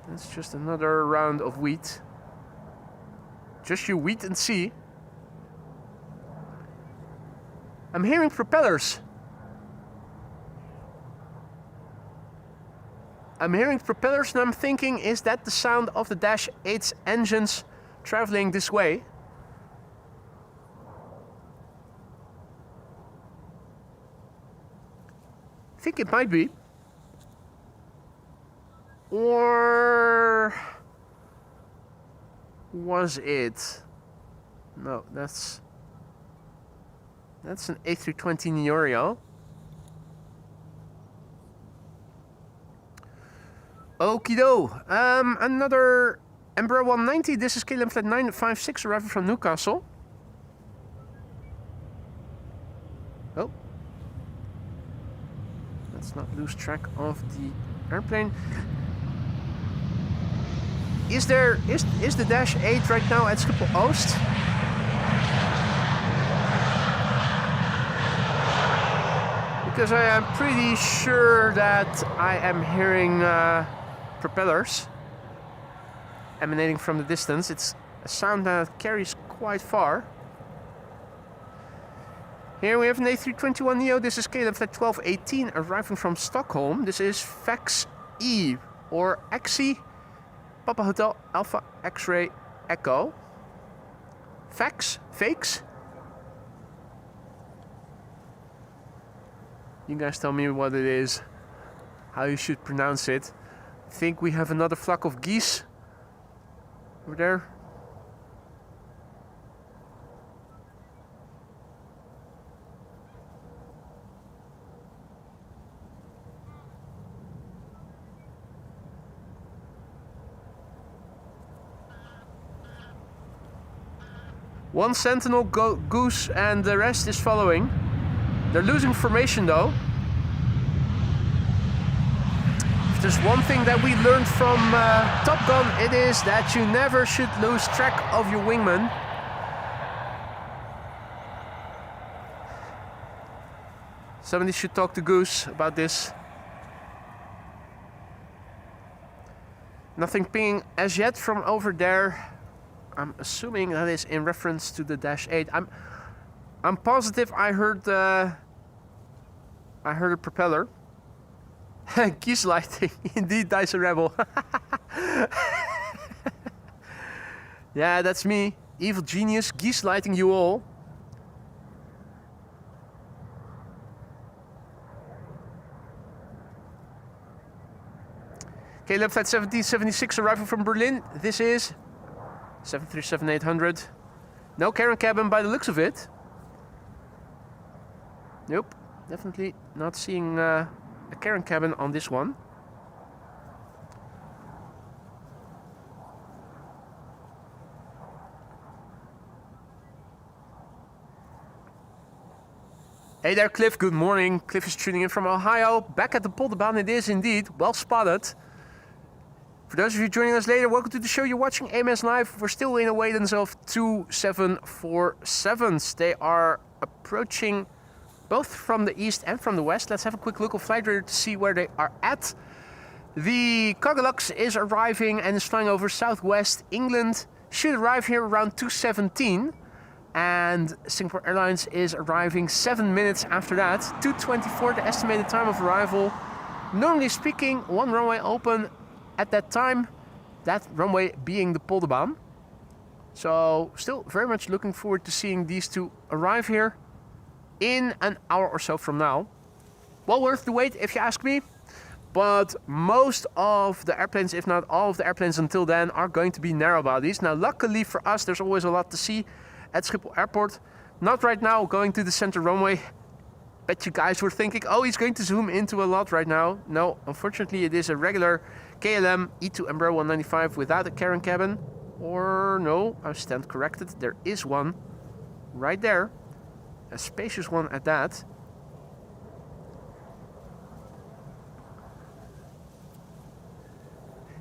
that's just another round of wheat. Just you wait and see. I'm hearing propellers. I'm hearing propellers and I'm thinking, is that the sound of the Dash 8's engines traveling this way? I think it might be. Or was it? No, that's an A320 Neorio. Okido. Another Embraer 190. This is KLM flight 956 arriving from Newcastle. Oh. Let's not lose track of the airplane. Is the Dash 8 right now at Schiphol Oost? Because I am pretty sure that I am hearing propellers emanating from the distance. It's a sound that carries quite far. Here we have an A321neo. This is KLM flight 1218 arriving from Stockholm. This is Fax E or Exi Papa Hotel Alpha X-Ray Echo. Fax? Fakes? You guys tell me what it is, how you should pronounce it. I think we have another flock of geese over there. One sentinel goose and the rest is following. They're losing formation though. If there's one thing that we learned from Top Gun, it is that you never should lose track of your wingman. Somebody should talk to Goose about this. Nothing pinging as yet from over there. I'm assuming that is in reference to the Dash 8. I'm positive I heard a propeller. Geese lighting. Indeed, Dyson Rebel. Yeah, that's me. Evil genius, geese lighting you all. KLM flight 1776 arriving from Berlin. This is 737-800. No carry-on cabin by the looks of it. Nope, definitely not seeing a carry-on cabin on this one. Hey there, Cliff. Good morning. Cliff is tuning in from Ohio. Back at the Polderbaan, it is indeed. Well spotted. For those of you joining us later, welcome to the show. You're watching AMS Live. We're still in avoidance of 2747s. They are approaching both from the east and from the west. Let's have a quick look on flight radar to see where they are at. The Cogalux is arriving and is flying over southwest England. Should arrive here around 2:17. And Singapore Airlines is arriving 7 minutes after that. 2:24, the estimated time of arrival. Normally speaking, one runway open at that time. That runway being the Polderbaan. So still very much looking forward to seeing these two arrive here in an hour or so from now. Well worth the wait if you ask me. But most of the airplanes, if not all of the airplanes until then, are going to be narrow bodies. Now luckily for us, there's always a lot to see at Schiphol Airport. Not right now going to the center runway. Bet you guys were thinking, oh, he's going to zoom into a lot right now. No, unfortunately it is a regular KLM E2 Embraer 195 without a carry-on cabin. Or no, I stand corrected. There is one right there. A spacious one at that.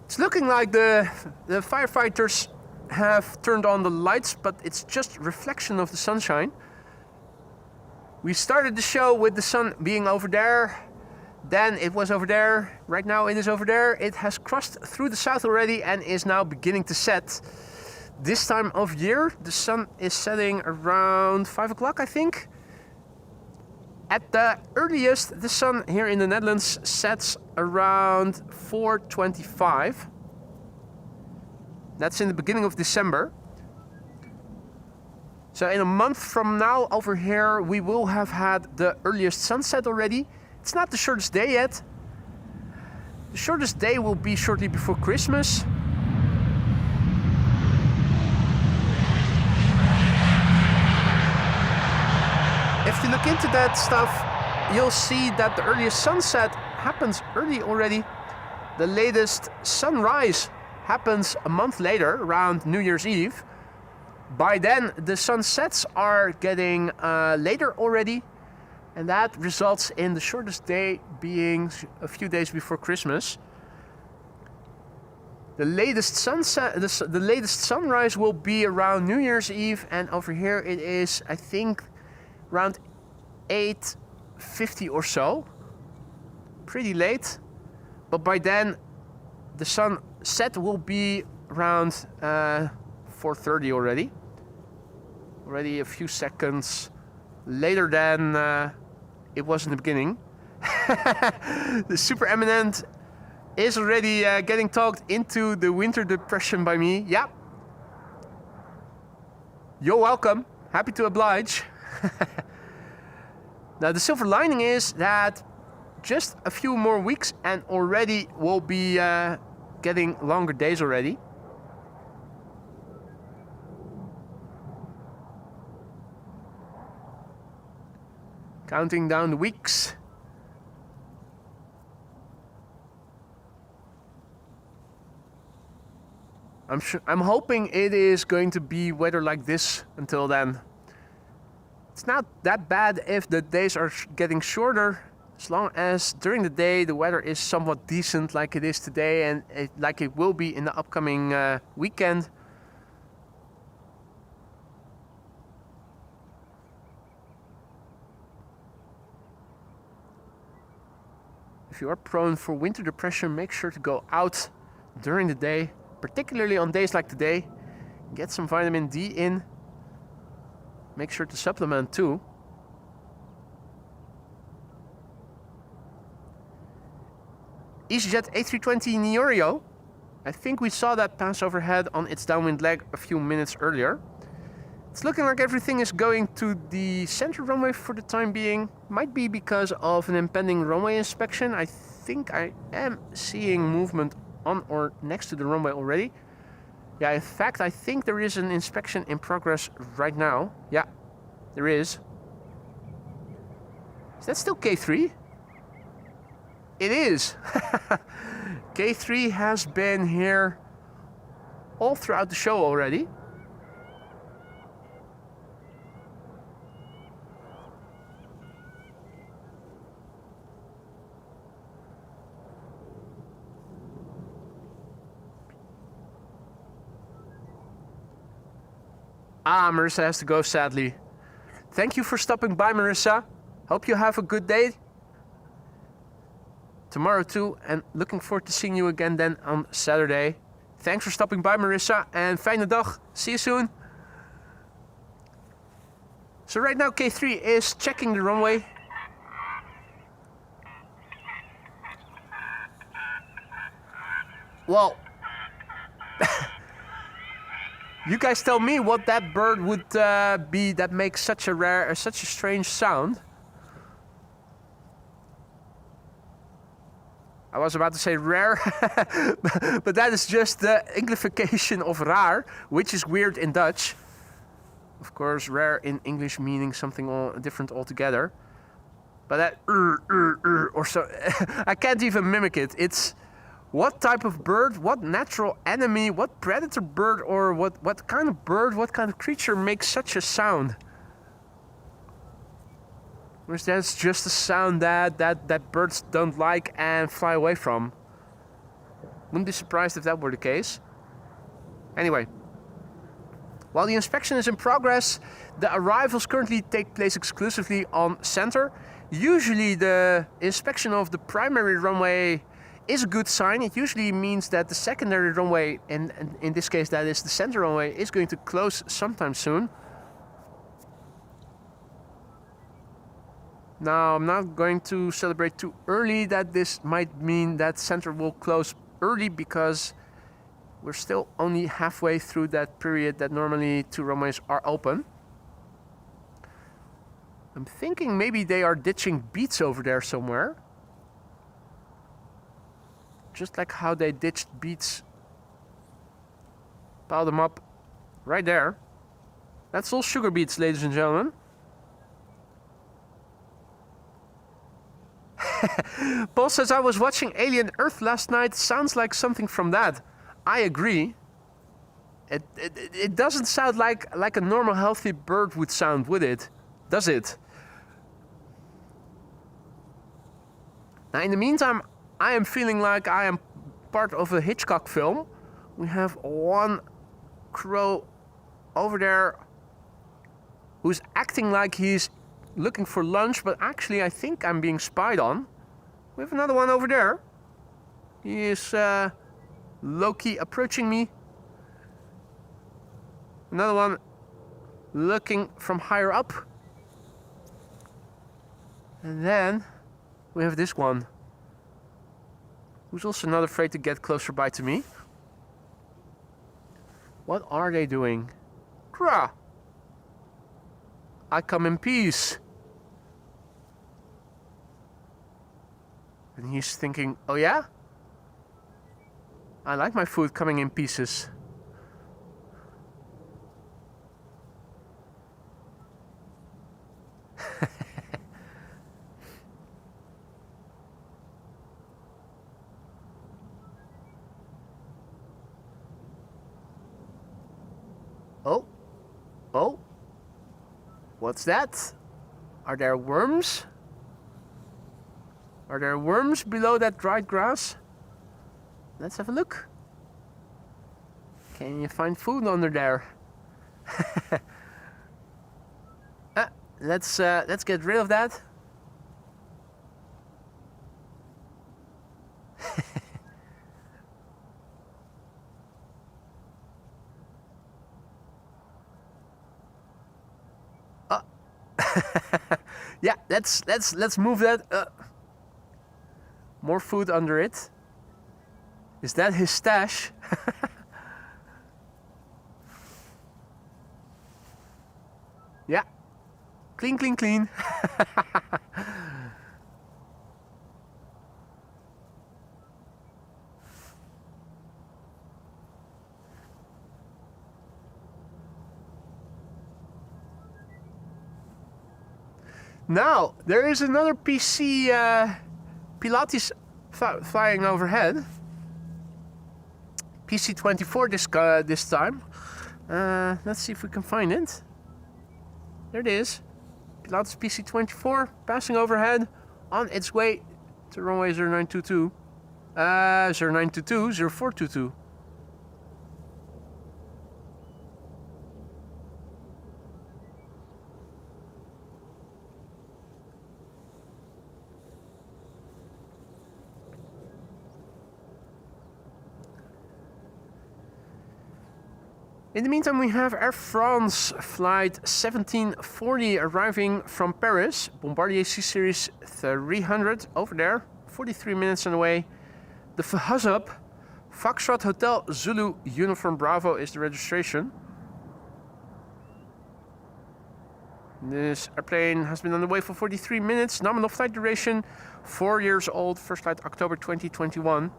It's looking like the firefighters have turned on the lights, but it's just reflection of the sunshine. We started the show with the sun being over there, then it was over there, right now it is over there. It has crossed through the south already and is now beginning to set. This time of year, the sun is setting around 5 o'clock, I think. At the earliest, the sun here in the Netherlands sets around 4:25. That's in the beginning of December. So in a month from now over here, we will have had the earliest sunset already. It's not the shortest day yet. The shortest day will be shortly before Christmas. If you look into that stuff, you'll see that the earliest sunset happens early already. The latest sunrise happens a month later, around New Year's Eve. By then, the sunsets are getting later already, and that results in the shortest day being a few days before Christmas. The latest sunset, the latest sunrise will be around New Year's Eve, and over here it is, I think, around 8:50 or so. Pretty late, but by then the sunset will be around 4:30 already. Already a few seconds later than it was in the beginning. The super eminent is already getting talked into the winter depression by me. Yeah. You're welcome. Happy to oblige. Now the silver lining is that just a few more weeks and already we'll be getting longer days already. Counting down the weeks. I'm hoping it is going to be weather like this until then. It's not that bad if the days are getting shorter, as long as during the day the weather is somewhat decent like it is today and like it will be in the upcoming weekend. If you are prone for winter depression, make sure to go out during the day, particularly on days like today. Get some vitamin D in. Make sure to supplement too. EasyJet A380 Neorio. I think we saw that pass overhead on its downwind leg a few minutes earlier. It's looking like everything is going to the center runway for the time being. Might be because of an impending runway inspection. I think I am seeing movement on or next to the runway already. Yeah, in fact, I think there is an inspection in progress right now. Yeah, there is. Is that still K3? It is. K3 has been here all throughout the show already. Ah, Marissa has to go, sadly. Thank you for stopping by, Marissa. Hope you have a good day. Tomorrow too, and looking forward to seeing you again then on Saturday. Thanks for stopping by, Marissa, and fijne dag. See you soon. So right now K3 is checking the runway. Well, you guys tell me what that bird would be that makes such a strange sound. I was about to say rare, but that is just the Englification of raar, which is weird in Dutch. Of course, rare in English meaning something different altogether. But that or so, I can't even mimic it. It's what type of bird, what natural enemy, what predator bird, or what kind of bird, what kind of creature makes such a sound? Or that's just a sound that birds don't like and fly away from. Wouldn't be surprised if that were the case. Anyway, while the inspection is in progress, the arrivals currently take place exclusively on center. Usually the inspection of the primary runway is a good sign. It usually means that the secondary runway, and in this case that is the center runway, is going to close sometime soon. Now, I'm not going to celebrate too early that this might mean that center will close early, because we're still only halfway through that period that normally two runways are open. I'm thinking maybe they are ditching beats over there somewhere. Just like how they ditched beats. Piled them up right there. That's all sugar beets, ladies and gentlemen. Paul says, I was watching Alien Earth last night. Sounds like something from that. I agree. It doesn't sound like a normal healthy bird would sound, would it? Does it? Now, in the meantime, I am feeling like I am part of a Hitchcock film. We have one crow over there who's acting like he's looking for lunch, but actually I think I'm being spied on. We have another one over there. He is low-key approaching me. Another one looking from higher up. And then we have this one, who's also not afraid to get closer by to me. What are they doing? Krah! I come in peace. And he's thinking, oh yeah? I like my food coming in pieces. Oh, oh, what's that? Are there worms? Are there worms below that dried grass? Let's have a look. Can you find food under there? Let's get rid of that. Yeah, let's move that. More food under it. Is that his stash? Yeah. Clean, clean, clean. Now, there is another PC Pilates flying overhead. PC-24 this time. Let's see if we can find it. There it is. Pilates PC-24 passing overhead on its way to runway 0922. 0922, 0422. In the meantime, we have Air France flight 1740 arriving from Paris. Bombardier C-Series 300 over there. 43 minutes on the way. The FHUZUP, Foxtrot Hotel Zulu Uniform Bravo is the registration. This airplane has been on the way for 43 minutes. Nominal flight duration 4 years old. First flight October 2021.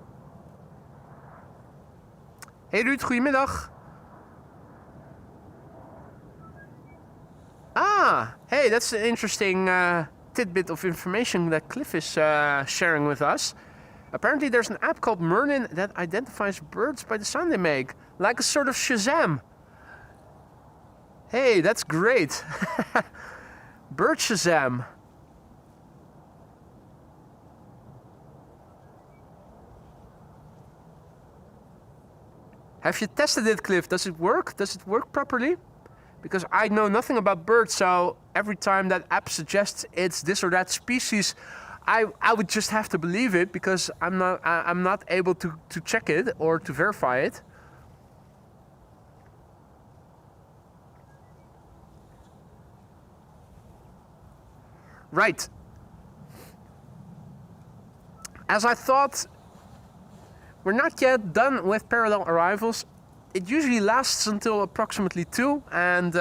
Hey Ruud, goedemiddag. Ah, hey, that's an interesting tidbit of information that Cliff is sharing with us. Apparently there's an app called Merlin that identifies birds by the sound they make, like a sort of Shazam. Hey, that's great. Bird Shazam. Have you tested it, Cliff? Does it work? Does it work properly? Because I know nothing about birds, so every time that app suggests it's this or that species, I would just have to believe it because I'm not able to check it or to verify it. Right. As I thought, we're not yet done with parallel arrivals. It usually lasts until approximately 2, and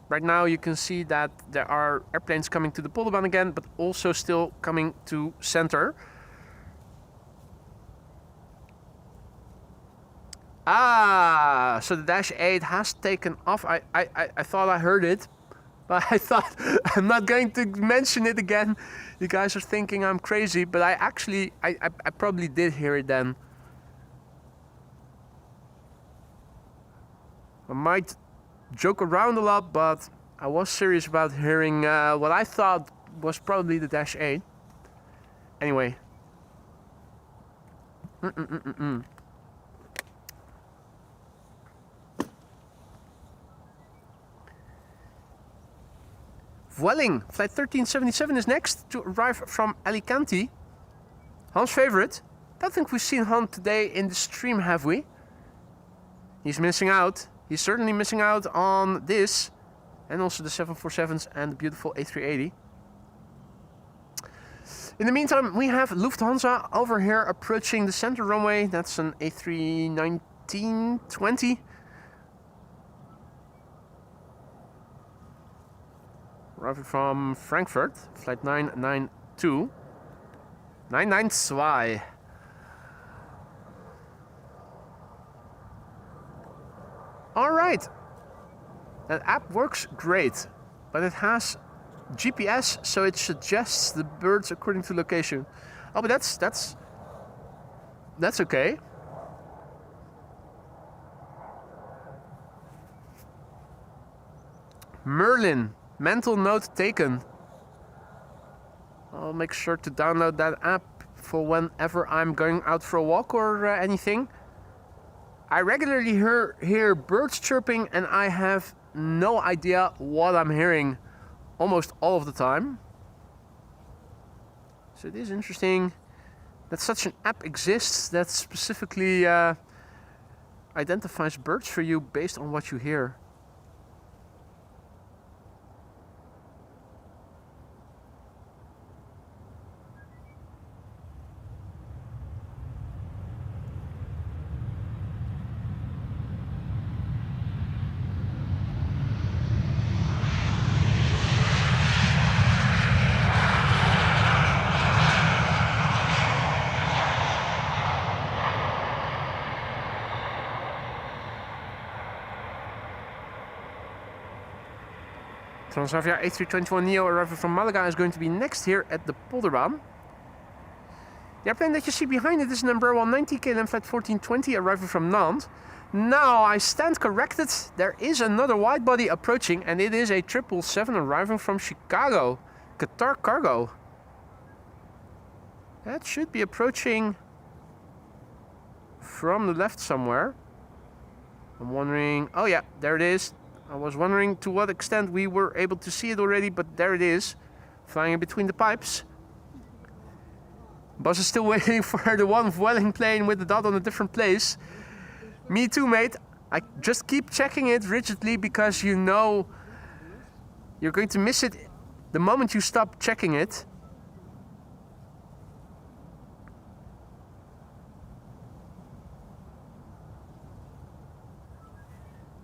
right now you can see that there are airplanes coming to the Polderbaan again, but also still coming to center. Ah, so the Dash 8 has taken off. I thought I heard it, but I thought I'm not going to mention it again. You guys are thinking I'm crazy, but I probably did hear it then. I might joke around a lot, but I was serious about hearing what I thought was probably the Dash 8. Anyway. Vueling, flight 1377 is next to arrive from Alicante. Hans' favorite. Don't think we've seen Han today in the stream, have we? He's missing out. He's certainly missing out on this, and also the 747s and the beautiful A380. In the meantime, we have Lufthansa over here approaching the center runway. That's an A319-20. Arriving from Frankfurt, flight 992. 992. Alright, that app works great, but it has GPS, so it suggests the birds according to location. Oh, but that's okay. Merlin, mental note taken. I'll make sure to download that app for whenever I'm going out for a walk or anything. I regularly hear birds chirping, and I have no idea what I'm hearing almost all of the time. So it is interesting that such an app exists that specifically identifies birds for you based on what you hear. Transavia A321neo arriving from Malaga is going to be next here at the Polderbaan. The airplane that you see behind it is an Embraer 190 KLM flight 1420 arriving from Nantes. Now I stand corrected, there is another widebody approaching and it is a 777 arriving from Chicago, Qatar Cargo. That should be approaching from the left somewhere. I'm wondering, oh yeah, there it is. I was wondering to what extent we were able to see it already, but there it is, flying in between the pipes. Buzz is still waiting for the one Vueling plane with the dot on a different place. Me too, mate. I just keep checking it rigidly because you know you're going to miss it the moment you stop checking it.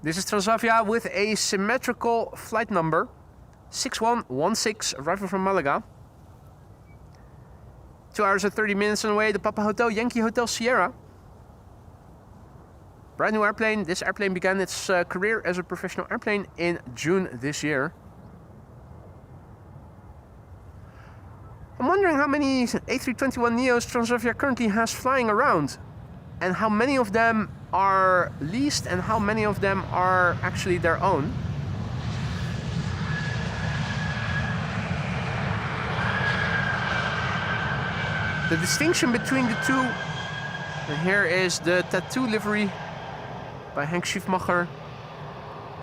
This is Transavia with a symmetrical flight number 6116 arriving from Malaga. 2 hours and 30 minutes on the way, the Papa Hotel Yankee Hotel Sierra. Brand new airplane. This airplane began its career as a professional airplane in June this year. I'm wondering how many A321neos Transavia currently has flying around and how many of them are leased and how many of them are actually their own. The distinction between the two, and here is the tattoo livery by Henk Schiefmacher.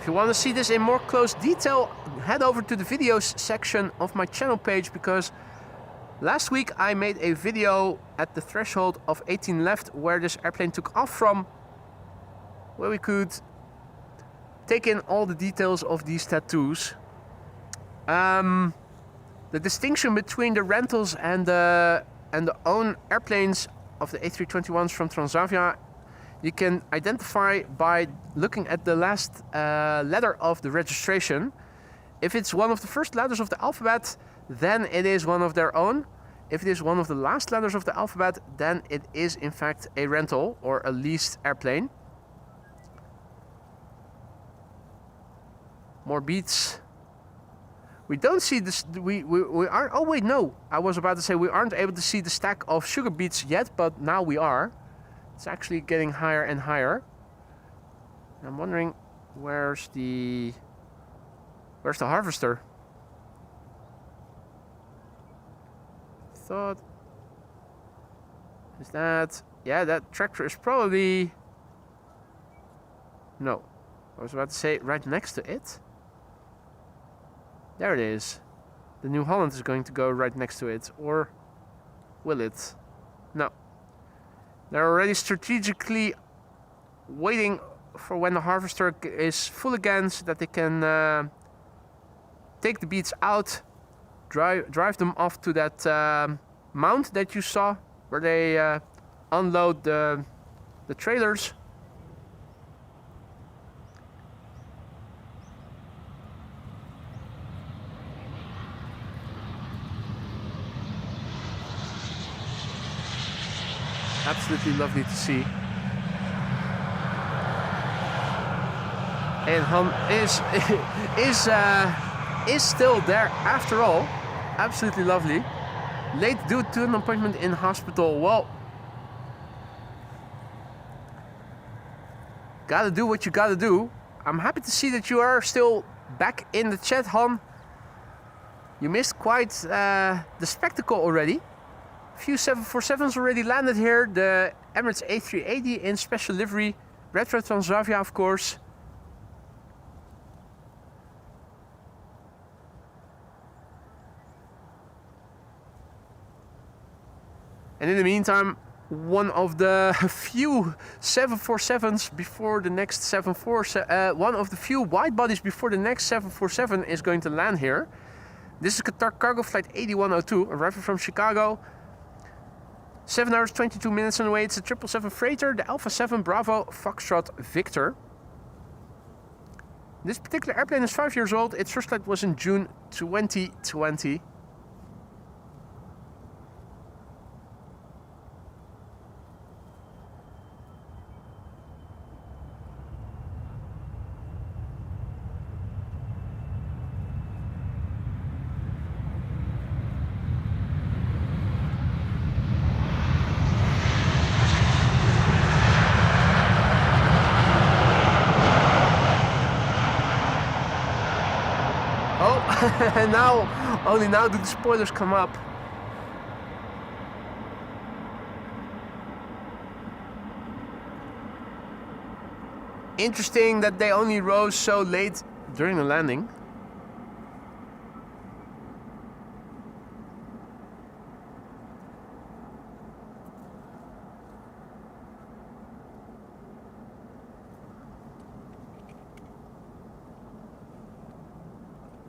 If you want to see this in more close detail, head over to the videos section of my channel page, because last week I made a video at the threshold of 18 left where this airplane took off from, where we could take in all the details of these tattoos. The distinction between the rentals and the own airplanes of the A321s from Transavia, you can identify by looking at the last letter of the registration. If it's one of the first letters of the alphabet, then it is one of their own. If it is one of the last letters of the alphabet, then it is in fact a rental or a leased airplane. More beats. We don't see this, we aren't, oh wait, no. I was about to say we aren't able to see the stack of sugar beets yet, but now we are. It's actually getting higher and higher. I'm wondering where's the harvester? Thought, is that, yeah, that tractor is probably, no. I was about to say right next to it. There it is. The New Holland is going to go right next to it, or will it? No. They're already strategically waiting for when the harvester is full again so that they can take the beets out, drive them off to that mount that you saw where they unload the trailers. Absolutely lovely to see. And Han is still there after all. Absolutely lovely. Late due to an appointment in hospital. Well, gotta do what you gotta do. I'm happy to see that you are still back in the chat, Han. You missed quite the spectacle already. A few 747s already landed here. The Emirates A380 in special livery. Retro Transavia, of course. And in the meantime, one of the few 747s before the next 747, one of the few wide bodies before the next 747 is going to land here. This is Qatar Cargo Flight 8102, arriving from Chicago. 7 hours 22 minutes on the way. It's a 777 freighter, the Alpha 7 Bravo Foxtrot Victor. This particular airplane is 5 years old. Its first flight was in June 2020. Oh, and now, only now do the spoilers come up. Interesting that they only rose so late during the landing.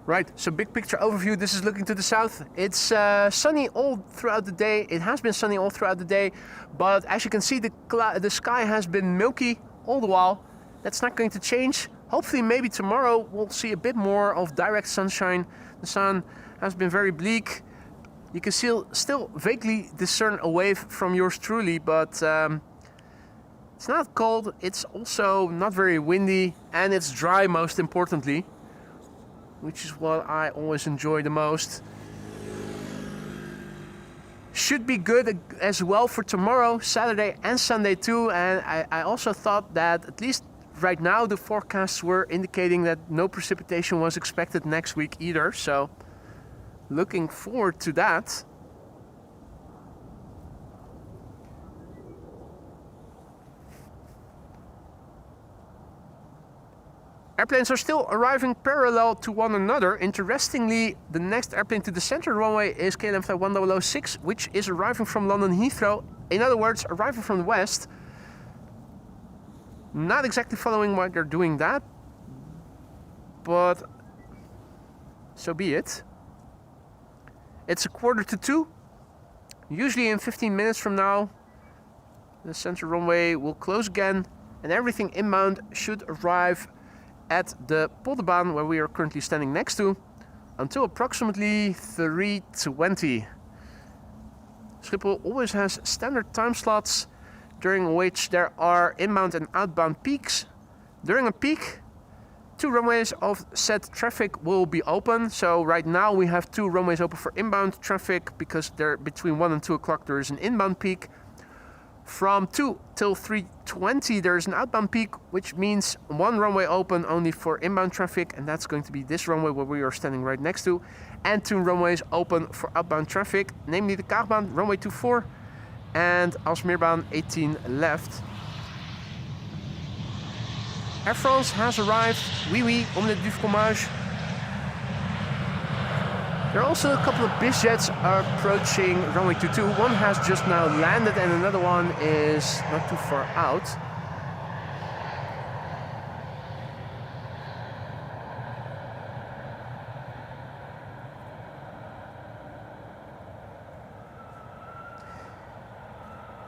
Right, so big picture overview. This is looking to the south. It's sunny all throughout the day. It has been sunny all throughout the day, but as you can see, the sky has been milky all the while. That's not going to change. Hopefully, maybe tomorrow we'll see a bit more of direct sunshine. The sun has been very bleak. You can still vaguely discern a wave from yours truly, but it's not cold. It's also not very windy, and it's dry most importantly, which is what I always enjoy the most. Should be good as well for tomorrow, Saturday and Sunday too. And I also thought that at least right now the forecasts were indicating that no precipitation was expected next week either. So looking forward to that. Airplanes are still arriving parallel to one another. Interestingly, the next airplane to the center runway is KLM Flight 1006, which is arriving from London Heathrow. In other words, arriving from the west. Not exactly following why they're doing that, but so be it. It's 1:45. Usually in 15 minutes from now, the center runway will close again and everything inbound should arrive at the Polderbaan, where we are currently standing next to, until approximately 3:20. Schiphol always has standard time slots during which there are inbound and outbound peaks. During a peak, 2 runways of said traffic will be open. So right now we have 2 runways open for inbound traffic because there between 1 and 2 o'clock there is an inbound peak. From 2 till 3:20 there is an outbound peak, which means 1 runway open only for inbound traffic, and that's going to be this runway where we are standing right next to, and 2 runways open for outbound traffic, namely the Kaagbaan, runway 24, and Alsmeerbaan 18 left. Air France has arrived. Oui, oui, omelette du fromage. There are also a couple of biz jets approaching runway 22. One has just now landed and another one is not too far out.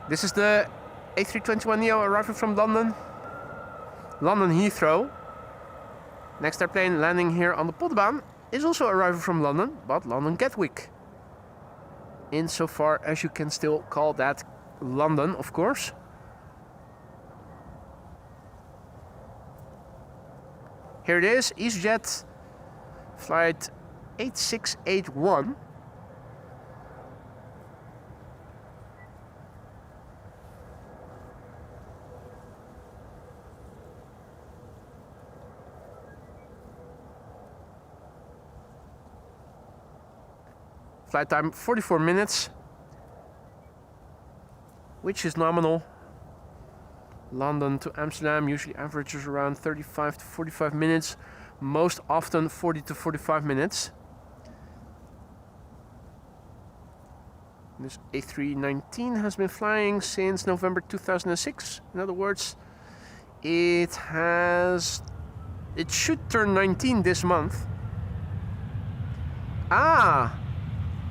This is the A321neo arriving from London Heathrow. Next airplane landing here on the Polderbaan is also arriving from London, but London Gatwick. Insofar as you can still call that London, of course. Here it is, EasyJet flight 8681. Flight time 44 minutes, which is nominal. London to Amsterdam usually averages around 35 to 45 minutes, most often 40 to 45 minutes. This A319 has been flying since November 2006. In other words, it should turn 19 this month. Ah!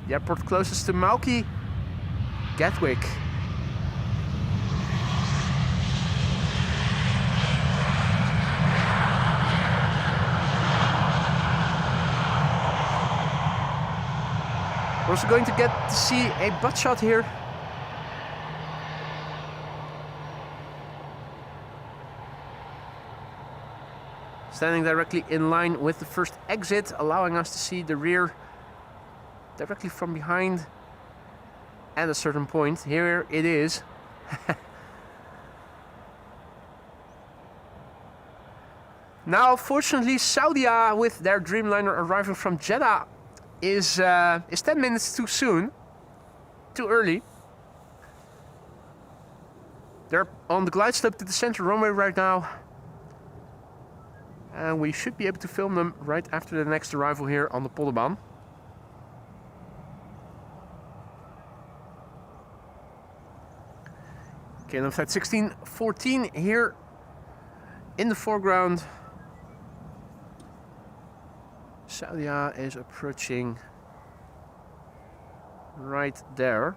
The airport closest to Malki, Gatwick. We're also going to get to see a butt shot here. Standing directly in line with the first exit, allowing us to see the rear directly from behind at a certain point. Here it is. Now, fortunately, Saudia with their Dreamliner arriving from Jeddah is 10 minutes too soon, too early. They're on the glide slope to the center runway right now. And we should be able to film them right after the next arrival here on the Polderbaan. KLM flight 1614 here in the foreground. Saudia is approaching right there.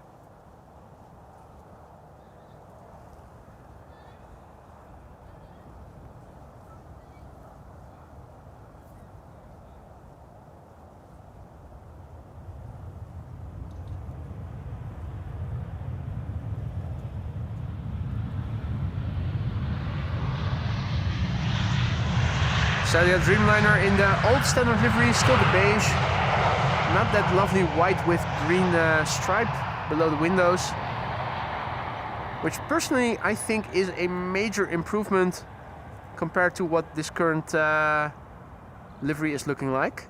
Saudia Dreamliner in the old standard livery, still the beige. Not that lovely white with green stripe below the windows. Which personally I think is a major improvement compared to what this current livery is looking like.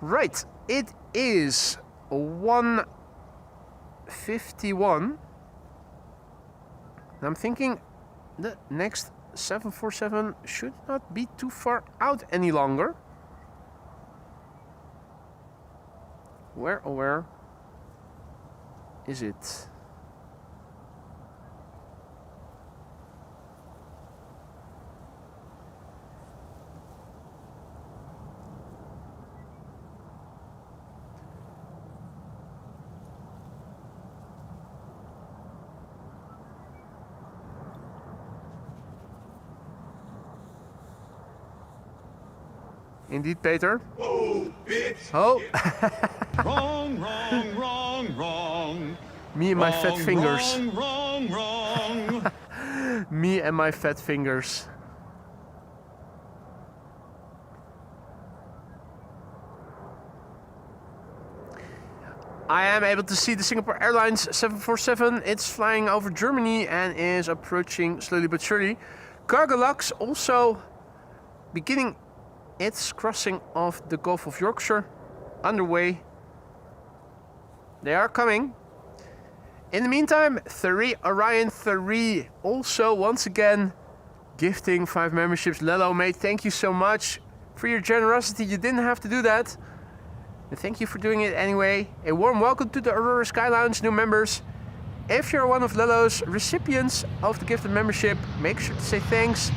Right, it is 1:51. I'm thinking the next 747 should not be too far out any longer. Where, oh where is it? Indeed, Peter. Oh, bitch. Oh. Wrong, wrong, wrong, wrong. Me and my fat fingers. Wrong, wrong, wrong. Me and my fat fingers. I am able to see the Singapore Airlines 747. It's flying over Germany and is approaching slowly but surely. Cargolux also beginning its crossing of the Gulf of Yorkshire, underway. They are coming. In the meantime, 3 Orion 3 also once again gifting 5 memberships. Lelo, mate, thank you so much for your generosity. You didn't have to do that. And thank you for doing it anyway. A warm welcome to the Aurora Sky Lounge new members. If you're one of Lelo's recipients of the gifted membership, make sure to say thanks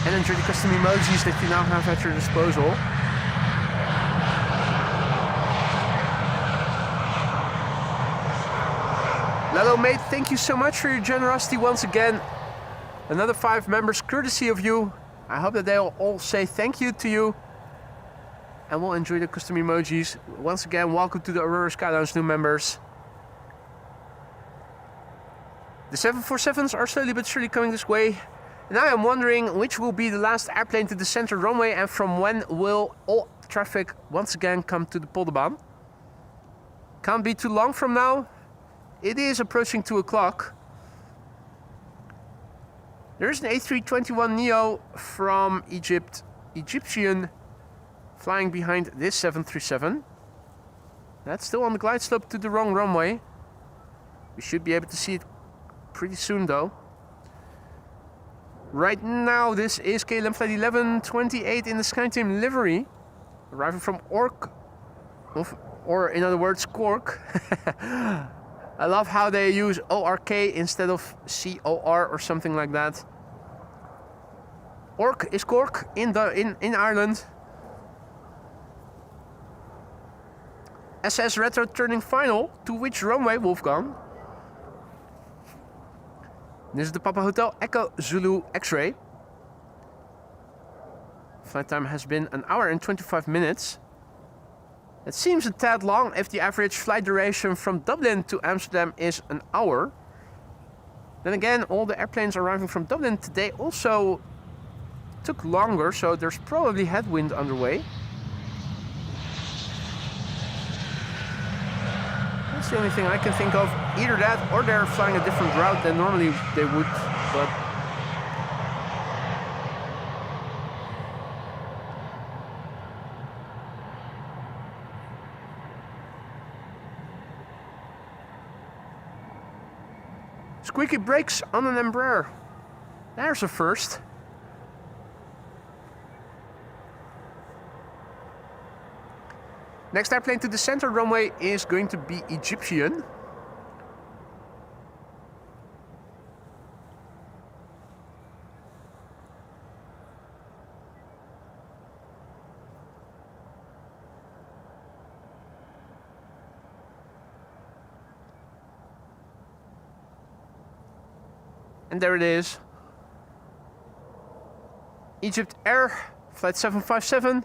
and enjoy the custom emojis that you now have at your disposal. Lelo, mate, thank you so much for your generosity once again. Another 5 members courtesy of you. I hope that they'll all say thank you to you. And we'll enjoy the custom emojis. Once again, welcome to the Aurora Sky Lounge new members. The 747s are slowly but surely coming this way. And I am wondering which will be the last airplane to the center runway and from when will all traffic once again come to the Polderbaan. Can't be too long from now. It is approaching 2 o'clock. There's an A321neo from Egyptian, flying behind this 737. That's still on the glide slope to the wrong runway. We should be able to see it pretty soon though. Right now, this is KLM flight 1128 in the SkyTeam livery, arriving from or in other words, Cork. I love how they use ORK instead of COR or something like that. Ork is Cork in Ireland. SS Retro turning final. To which runway, Wolfgang? This is the Papa Hotel Echo Zulu X-ray. Flight time has been 1 hour and 25 minutes. It seems a tad long if the average flight duration from Dublin to Amsterdam is 1 hour. Then again, all the airplanes arriving from Dublin today also took longer, so there's probably headwind underway. That's the only thing I can think of. Either that or they're flying a different route than normally they would, but squeaky brakes on an Embraer. There's a first. Next airplane to the center runway is going to be Egyptian. And there it is. Egypt Air, flight 757.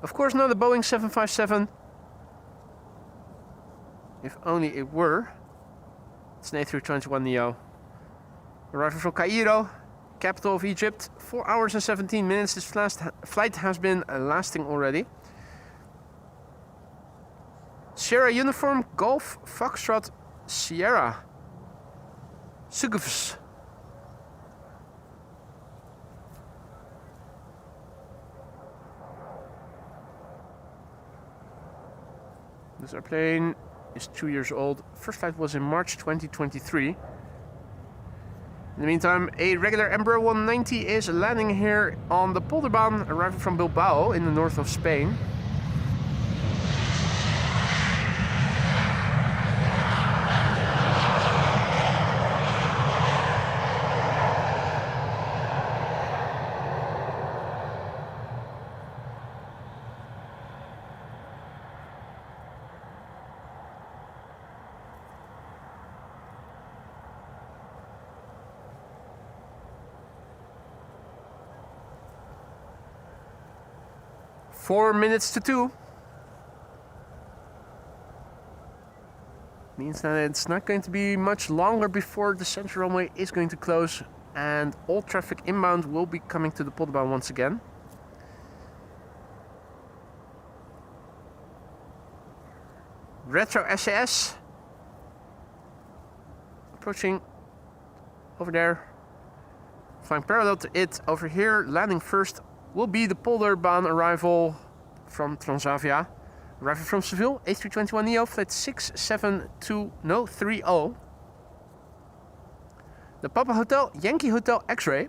Of course not a Boeing 757. If only it were. It's an A321neo. Arriving from Cairo, capital of Egypt. 4 hours and 17 minutes. This flight has been lasting already. Sierra Uniform, Golf, Foxtrot, Sierra. Sugufs. This airplane is 2 years old. First flight was in March 2023. In the meantime, a regular Embraer 190 is landing here on the Polderbaan, arriving from Bilbao in the north of Spain. Four minutes to 2. Means that it's not going to be much longer before the central runway is going to close and all traffic inbound will be coming to the Polderbaan once again. Retro SAS approaching over there, flying parallel to it over here. Landing first will be the Polderbaan arrival from Transavia. Arriving from Seville, A321neo, flight 67230. The Papa Hotel, Yankee Hotel X-Ray.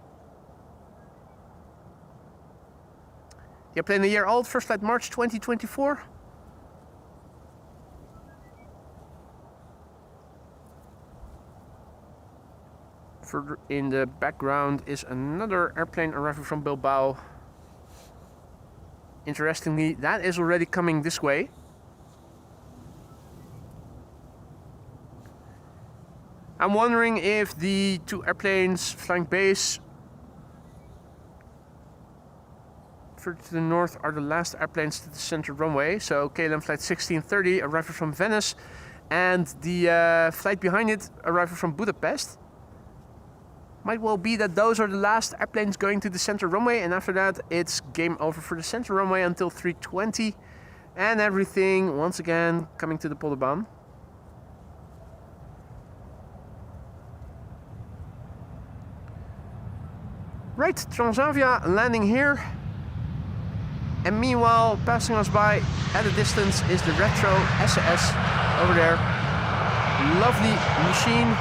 The airplane a year old, first flight March 2024. Further in the background is another airplane arriving from Bilbao. Interestingly, that is already coming this way. I'm wondering if the two airplanes flying base further to the north are the last airplanes to the center runway. So KLM flight 1630 arriving from Venice and the flight behind it arriving from Budapest. Might well be that those are the last airplanes going to the center runway, and after that it's game over for the center runway until 3:20, and everything once again coming to the Polderbaan. Right, Transavia landing here, and meanwhile passing us by at a distance is the Retro SAS over there. Lovely machine.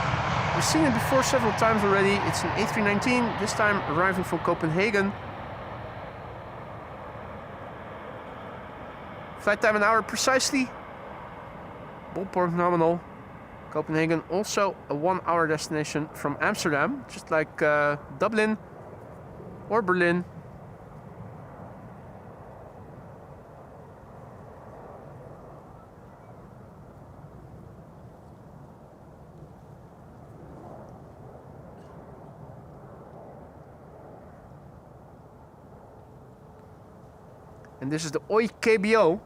We've seen it before several times already. It's an A319, this time arriving from Copenhagen. Flight time an hour precisely. Ballpark nominal. Copenhagen also a 1 hour destination from Amsterdam, just like Dublin or Berlin. And this is the OI KBO,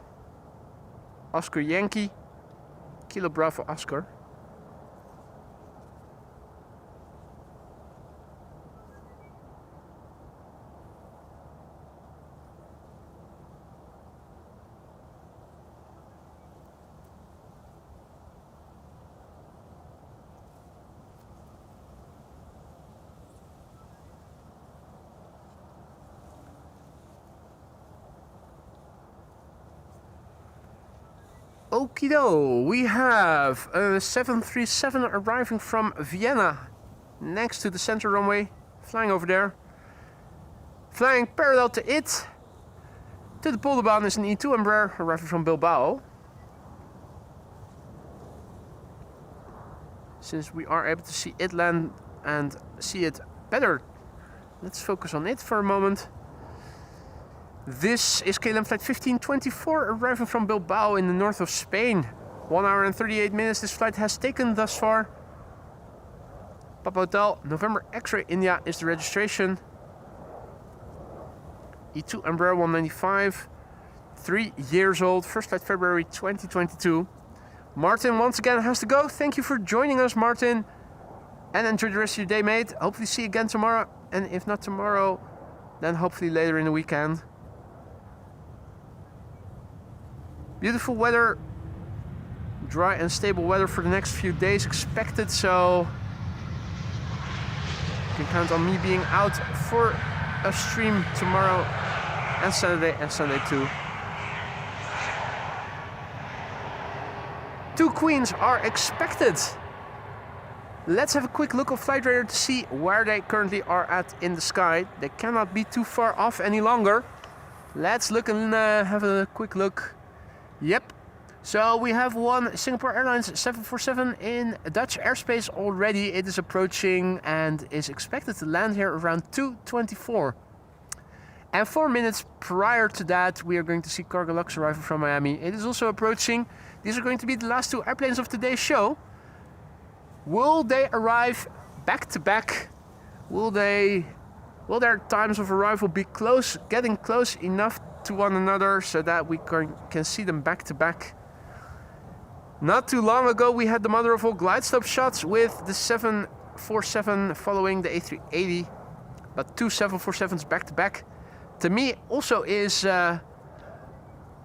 Oscar Yankee, Kilo Bravo Oscar. Okido, we have a 737 arriving from Vienna next to the center runway, flying over there. Flying parallel to it, to the Polderbaan, is an E2 Embraer arriving from Bilbao. Since we are able to see it land and see it better, let's focus on it for a moment. This is KLM flight 1524 arriving from Bilbao in the north of Spain. 1 hour and 38 minutes this flight has taken thus far. Papa Hotel, November X-ray India is the registration. E2 Embraer 195, 3 years old, first flight February 2022. Martin once again has to go. Thank you for joining us, Martin. And enjoy the rest of your day, mate. Hopefully see you again tomorrow. And if not tomorrow, then hopefully later in the weekend. Beautiful weather. Dry and stable weather for the next few days expected. So you can count on me being out for a stream tomorrow and Saturday and Sunday too. 2 queens are expected. Let's have a quick look of flight radar to see where they currently are at in the sky. They cannot be too far off any longer. Let's look and have a quick look. Yep. So we have one Singapore Airlines 747 in Dutch airspace already. It is approaching and is expected to land here around 2:24. And 4 minutes prior to that, we are going to see Cargo Lux arriving from Miami. It is also approaching. These are going to be the last 2 airplanes of today's show. Will they arrive back to back? Will their times of arrival be close, getting close enough to one another so that we can see them back to back? Not too long ago, we had the mother of all glide stop shots with the 747 following the A380, but 2 747s back to back. To me, also is a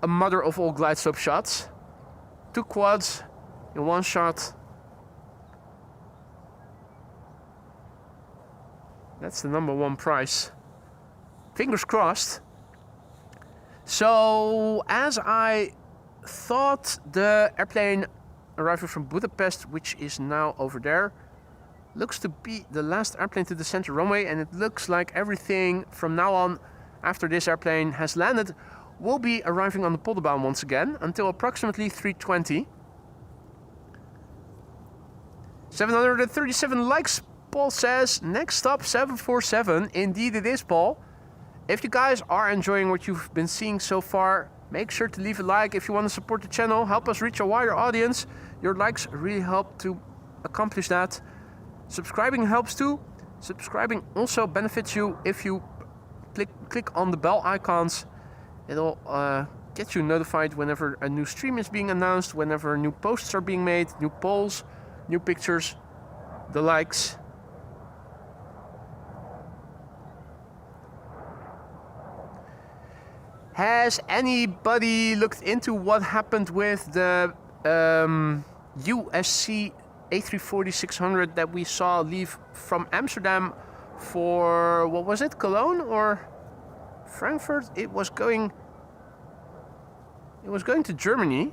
mother of all glide stop shots. 2 quads in one shot. That's the #1 prize. Fingers crossed. So, as I thought, the airplane arriving from Budapest, which is now over there, looks to be the last airplane to the center runway, and it looks like everything from now on, after this airplane has landed, will be arriving on the Polderbaan once again until approximately 3:20. 737 likes, Paul says. Next stop 747. Indeed it is, Paul. If you guys are enjoying what you've been seeing so far, make sure to leave a like if you want to support the channel, help us reach a wider audience. Your likes really help to accomplish that. Subscribing helps too. Subscribing also benefits you if you click on the bell icons. It'll get you notified whenever a new stream is being announced, whenever new posts are being made, new polls, new pictures, the likes. Has anybody looked into what happened with the USC A340-600 that we saw leave from Amsterdam for, what was it, Cologne or Frankfurt? It was going to Germany,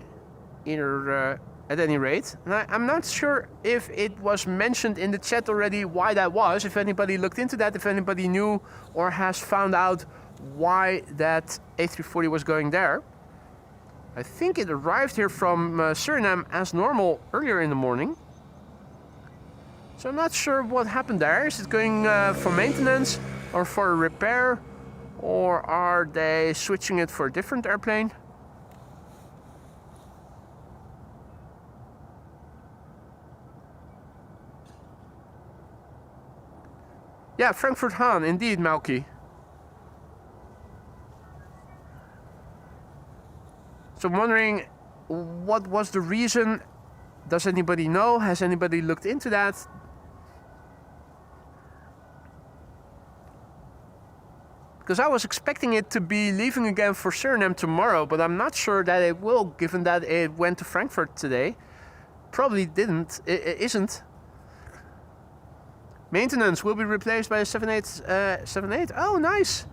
either at any rate. And I'm not sure if it was mentioned in the chat already why that was, if anybody looked into that, if anybody knew or has found out why that A340 was going there. I think it arrived here from Suriname as normal earlier in the morning. So I'm not sure what happened there. Is it going for maintenance or for a repair? Or are they switching it for a different airplane? Yeah, Frankfurt Hahn, indeed, Malky. So I'm wondering, what was the reason? Does anybody know? Has anybody looked into that? Because I was expecting it to be leaving again for Suriname tomorrow, but I'm not sure that it will, given that it went to Frankfurt today. Probably didn't. It isn't. Maintenance will be replaced by a 78. Oh, nice.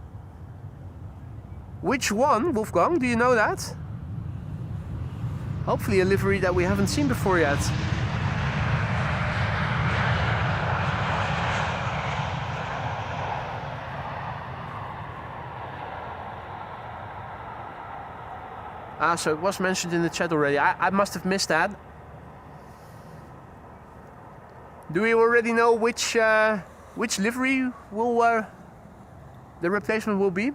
Which one, Wolfgang? Do you know that? Hopefully a livery that we haven't seen before yet. Ah, so it was mentioned in the chat already. I must have missed that. Do we already know which livery will the replacement will be?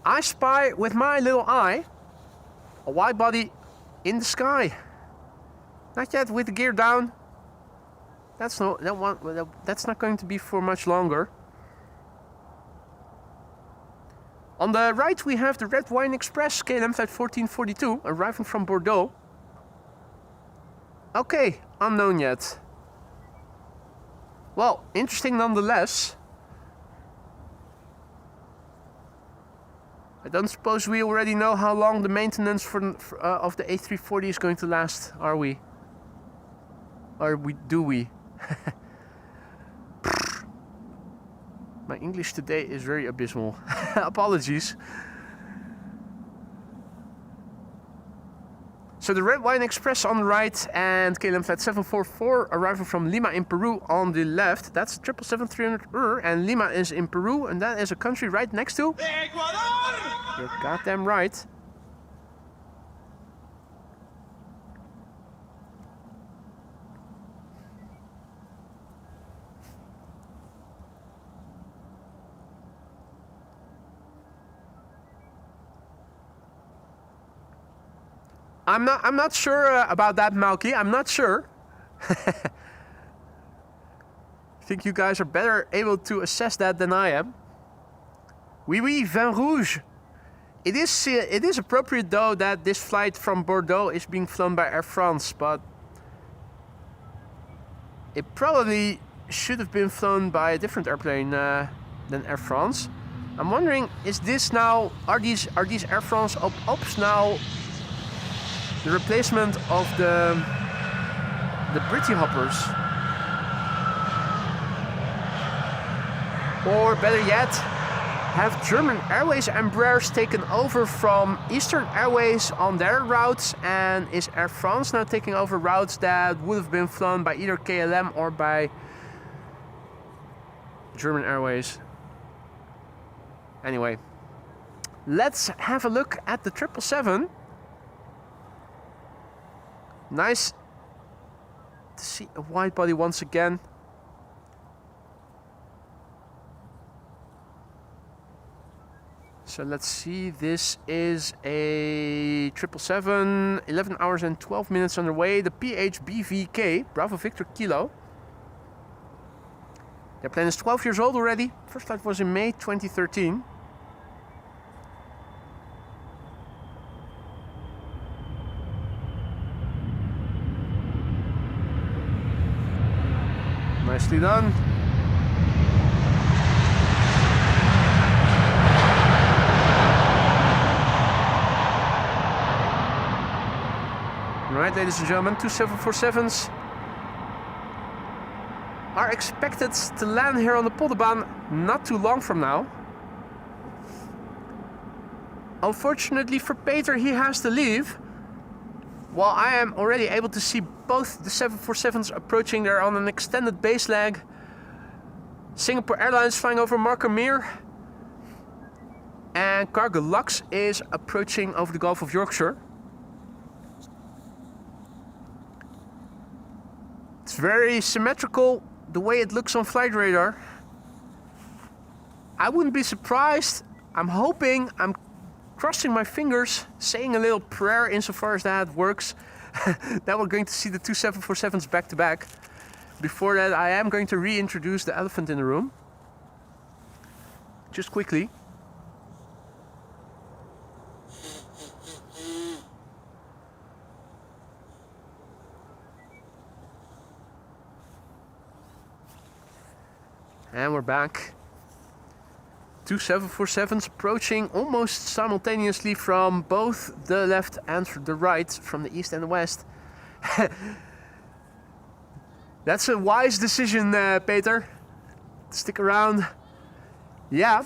I spy with my little eye a wide body in the sky. Not yet with the gear down. That's not going to be for much longer. On the right we have the Red Wine Express KLM Flight 1442 arriving from Bordeaux. Okay, unknown yet. Well, interesting nonetheless. I don't suppose we already know how long the maintenance of the A340 is going to last, are we? Or do we? My English today is very abysmal. Apologies. So the Red Wine Express on the right and KLM Flight 744 arriving from Lima in Peru on the left. That's 777-300 and Lima is in Peru and that is a country right next to Ecuador! You're goddamn right. I'm not sure about that, Malky. I'm not sure. I think you guys are better able to assess that than I am. Oui, oui, vin rouge. It is appropriate though that this flight from Bordeaux is being flown by Air France, but it probably should have been flown by a different airplane than Air France. I'm wondering, is this now? Are these Air France ops now? The replacement of the Britty hoppers, or better yet, have German Airways Embraers taken over from Eastern Airways on their routes, and is Air France now taking over routes that would have been flown by either KLM or by German Airways? Anyway, let's have a look at the 777. Nice to see a wide body once again. So let's see, this is a 777, 11 hours and 12 minutes underway. The PHBVK, Bravo Victor Kilo. The plane is 12 years old already. First flight was in May 2013. Nicely done. Alright, ladies and gentlemen, 2747s are expected to land here on the Polderbaan not too long from now. Unfortunately for Peter, he has to leave. While I am already able to see both the 747s approaching, they're on an extended base leg. Singapore Airlines flying over Markham and Cargo Lux is approaching over the Gulf of Yorkshire. It's very symmetrical the way it looks on flight radar. I wouldn't be surprised. I'm hoping, I'm crossing my fingers, saying a little prayer insofar as that works, that we're going to see the two 747s back to back. Before that, I am going to reintroduce the elephant in the room. Just quickly. And we're back. Two 747s approaching almost simultaneously from both the left and the right, from the east and the west. That's a wise decision, Peter. Stick around. Yeah,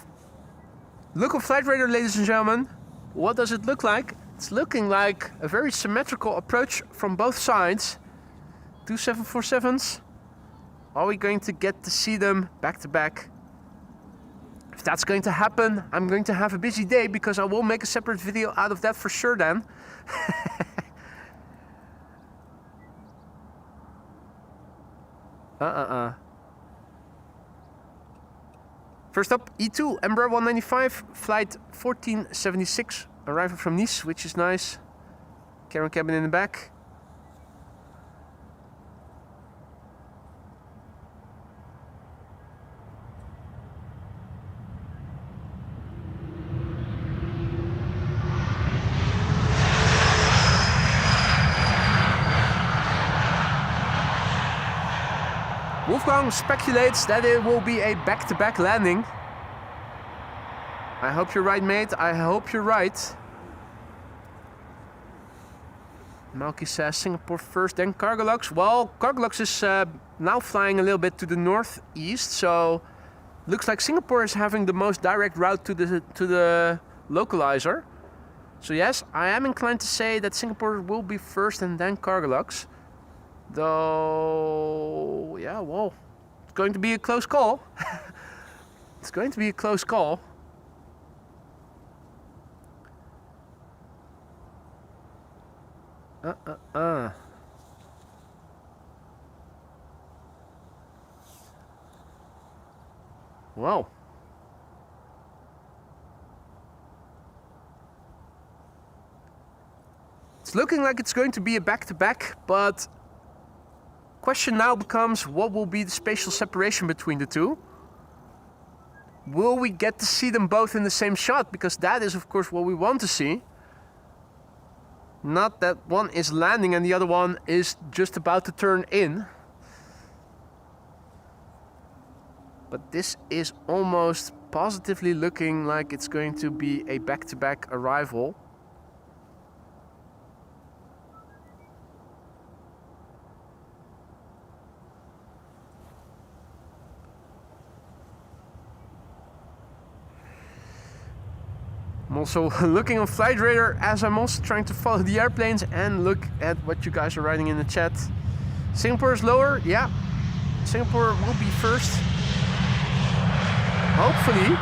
Look of flight radar, ladies and gentlemen. What does it look like? It's looking like a very symmetrical approach from both sides. Two 747s. Are we going to get to see them back to back? If that's going to happen, I'm going to have a busy day because I will make a separate video out of that for sure then. First up, E2, Embraer 195, flight 1476, arriving from Nice, which is nice. Cabin cabin in the back. Wolfgang speculates that it will be a back-to-back landing. I hope you're right, mate. I hope you're right. Malky says Singapore first, then Cargolux. Well, Cargolux is now flying a little bit to the northeast, so looks like Singapore is having the most direct route to the localizer. So yes, I am inclined to say that Singapore will be first and then Cargolux. Though, yeah, well, it's going to be a close call. It's going to be a close call. Wow. It's looking like it's going to be a back-to-back, but question now becomes, what will be the spatial separation between the two? Will we get to see them both in the same shot? Because that is, of course, what we want to see. Not that one is landing and the other one is just about to turn in. But this is almost positively looking like it's going to be a back-to-back arrival. I'm also looking on flight radar as I'm also trying to follow the airplanes and look at what you guys are writing in the chat. Singapore is lower, yeah. Singapore will be first. Hopefully.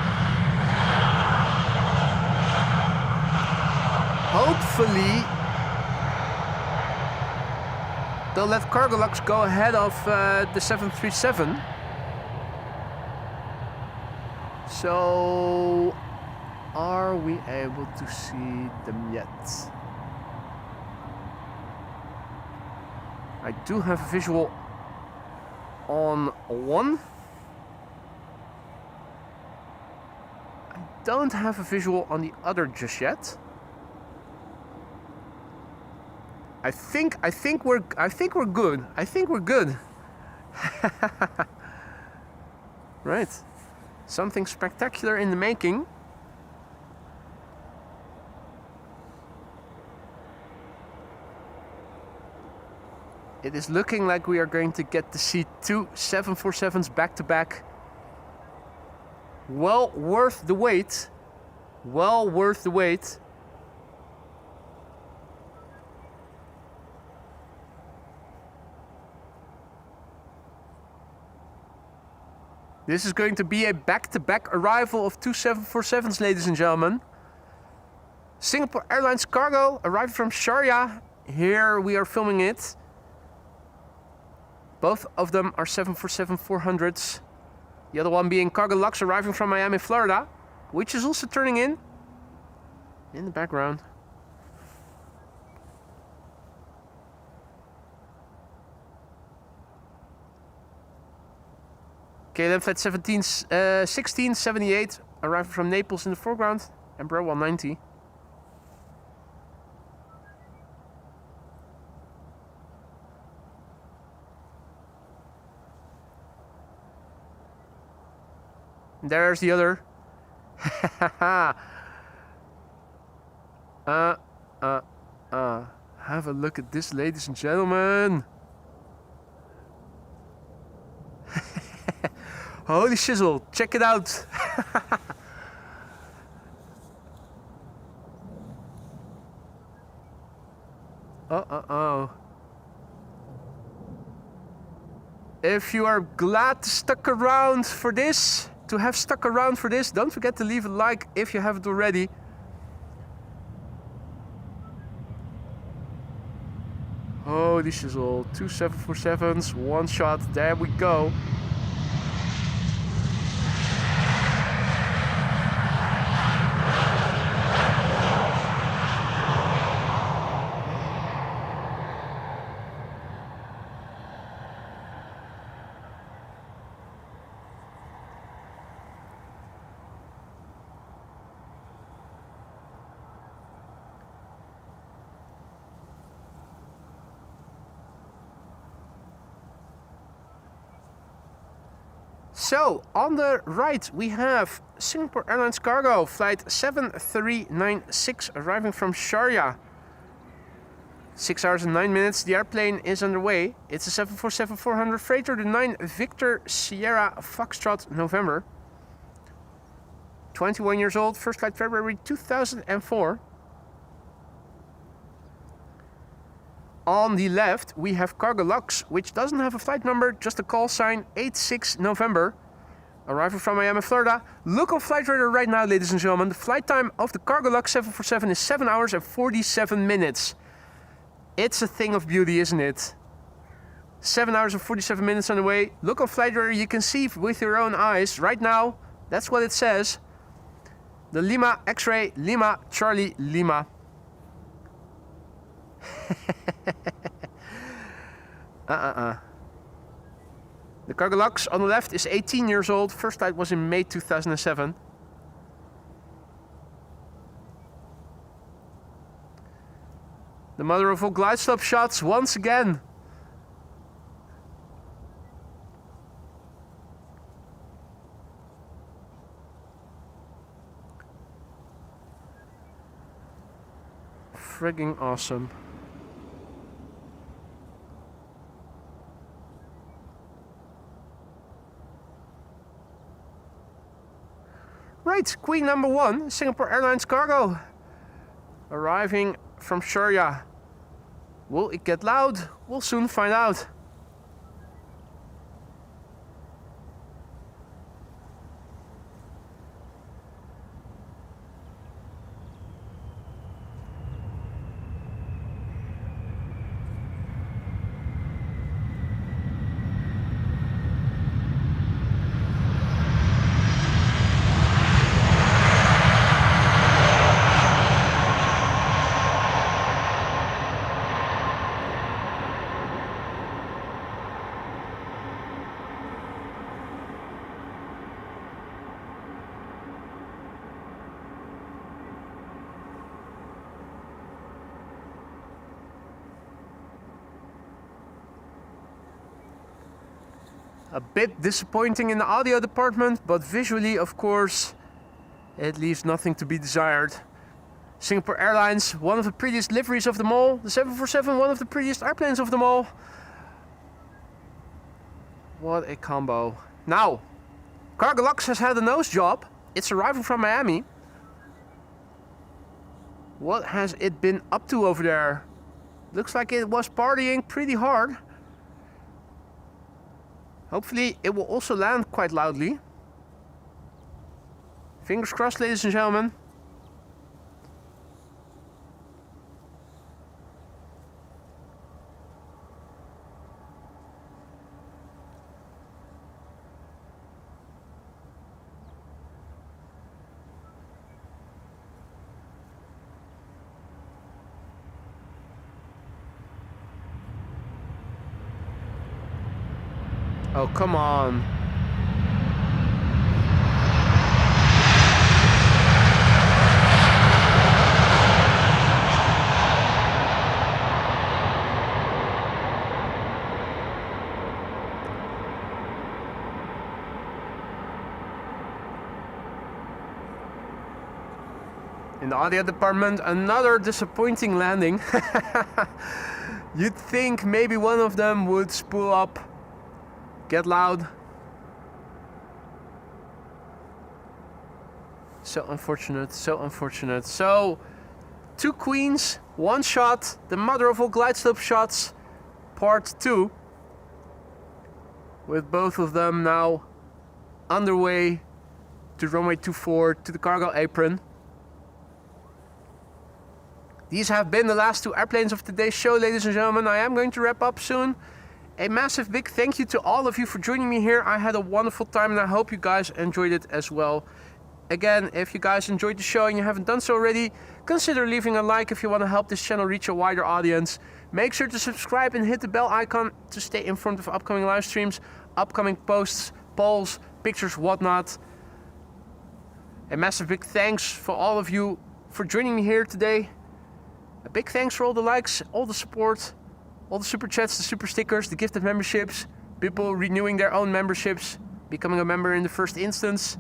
They'll let Cargolux go ahead of the 737. So, are we able to see them yet? I do have a visual on one. I don't have a visual on the other just yet. I think we're good. I think we're good. Right. Something spectacular in the making. It is looking like we are going to get to see two 747s back to back. Well worth the wait. Well worth the wait. This is going to be a back-to-back arrival of two 747s, ladies and gentlemen. Singapore Airlines cargo arrived from Sharjah. Here we are filming it. Both of them are 747-400s. The other one being Cargolux arriving from Miami, Florida, which is also turning in the background. KLM flight 1678 arriving from Naples in the foreground. Embraer 190. There's the other. Have a look at this, ladies and gentlemen. Holy shizzle, check it out. Oh. If you are glad to stuck around for this, don't forget to leave a like if you haven't already. Holy shizzle, 2 747s, one shot, there we go. So, on the right we have Singapore Airlines Cargo, flight 7396, arriving from Sharjah. 6 hours and 9 minutes, the airplane is underway. It's a 747-400 freighter, the 9 Victor Sierra Foxtrot November. 21 years old, first flight February 2004. On the left, we have Cargo Lux, which doesn't have a flight number, just a call sign, 86 November. Arriving from Miami, Florida. Look on Flight Radar right now, ladies and gentlemen. The flight time of the Cargo Lux 747 is 7 hours and 47 minutes. It's a thing of beauty, isn't it? 7 hours and 47 minutes on the way. Look on Flight Radar, you can see with your own eyes. Right now, that's what it says. The Lima X-ray, Lima, Charlie, Lima. The Cargo Lux on the left is 18 years old. First flight was in May 2007. The mother of all glide slope shots once again. Frigging awesome. Right, Queen number 1, Singapore Airlines Cargo, arriving from Sharjah. Will it get loud? We'll soon find out. A bit disappointing in the audio department, but visually, of course, it leaves nothing to be desired. Singapore Airlines, one of the prettiest liveries of them all. The 747, one of the prettiest airplanes of them all. What a combo. Now, Cargo Lux has had a nose job. It's arriving from Miami. What has it been up to over there? Looks like it was partying pretty hard. Hopefully it will also land quite loudly. Fingers crossed, ladies and gentlemen. Oh, come on. In the audio department, another disappointing landing. You'd think maybe one of them would spool up, get loud. So unfortunate, so unfortunate. So 2 queens, 1 shot, the mother of all glide slope shots, part 2. With both of them now underway to runway 24 to the cargo apron. These have been the last 2 airplanes of today's show, ladies and gentlemen. I am going to wrap up soon. A massive big thank you to all of you for joining me here. I had a wonderful time and I hope you guys enjoyed it as well. Again, if you guys enjoyed the show and you haven't done so already, consider leaving a like if you want to help this channel reach a wider audience. Make sure to subscribe and hit the bell icon to stay informed of upcoming live streams, upcoming posts, polls, pictures, whatnot. A massive big thanks for all of you for joining me here today. A big thanks for all the likes, all the support, all the super chats, the super stickers, the gifted memberships, people renewing their own memberships, becoming a member in the first instance,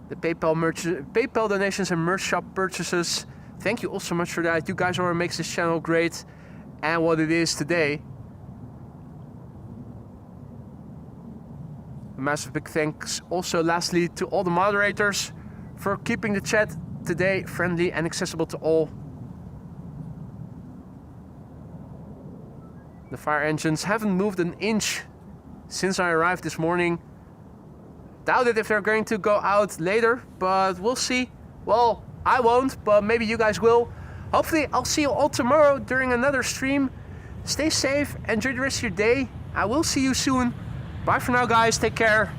the PayPal donations and merch shop purchases. Thank you all so much for that. You guys are what makes this channel great and what it is today. A massive big thanks also lastly to all the moderators for keeping the chat today friendly and accessible to all. The fire engines haven't moved an inch since I arrived this morning. Doubt it if they're going to go out later, but we'll see. Well, I won't, but maybe you guys will. Hopefully I'll see you all tomorrow during another stream. Stay safe, enjoy the rest of your day. I will see you soon. Bye for now, guys. Take care.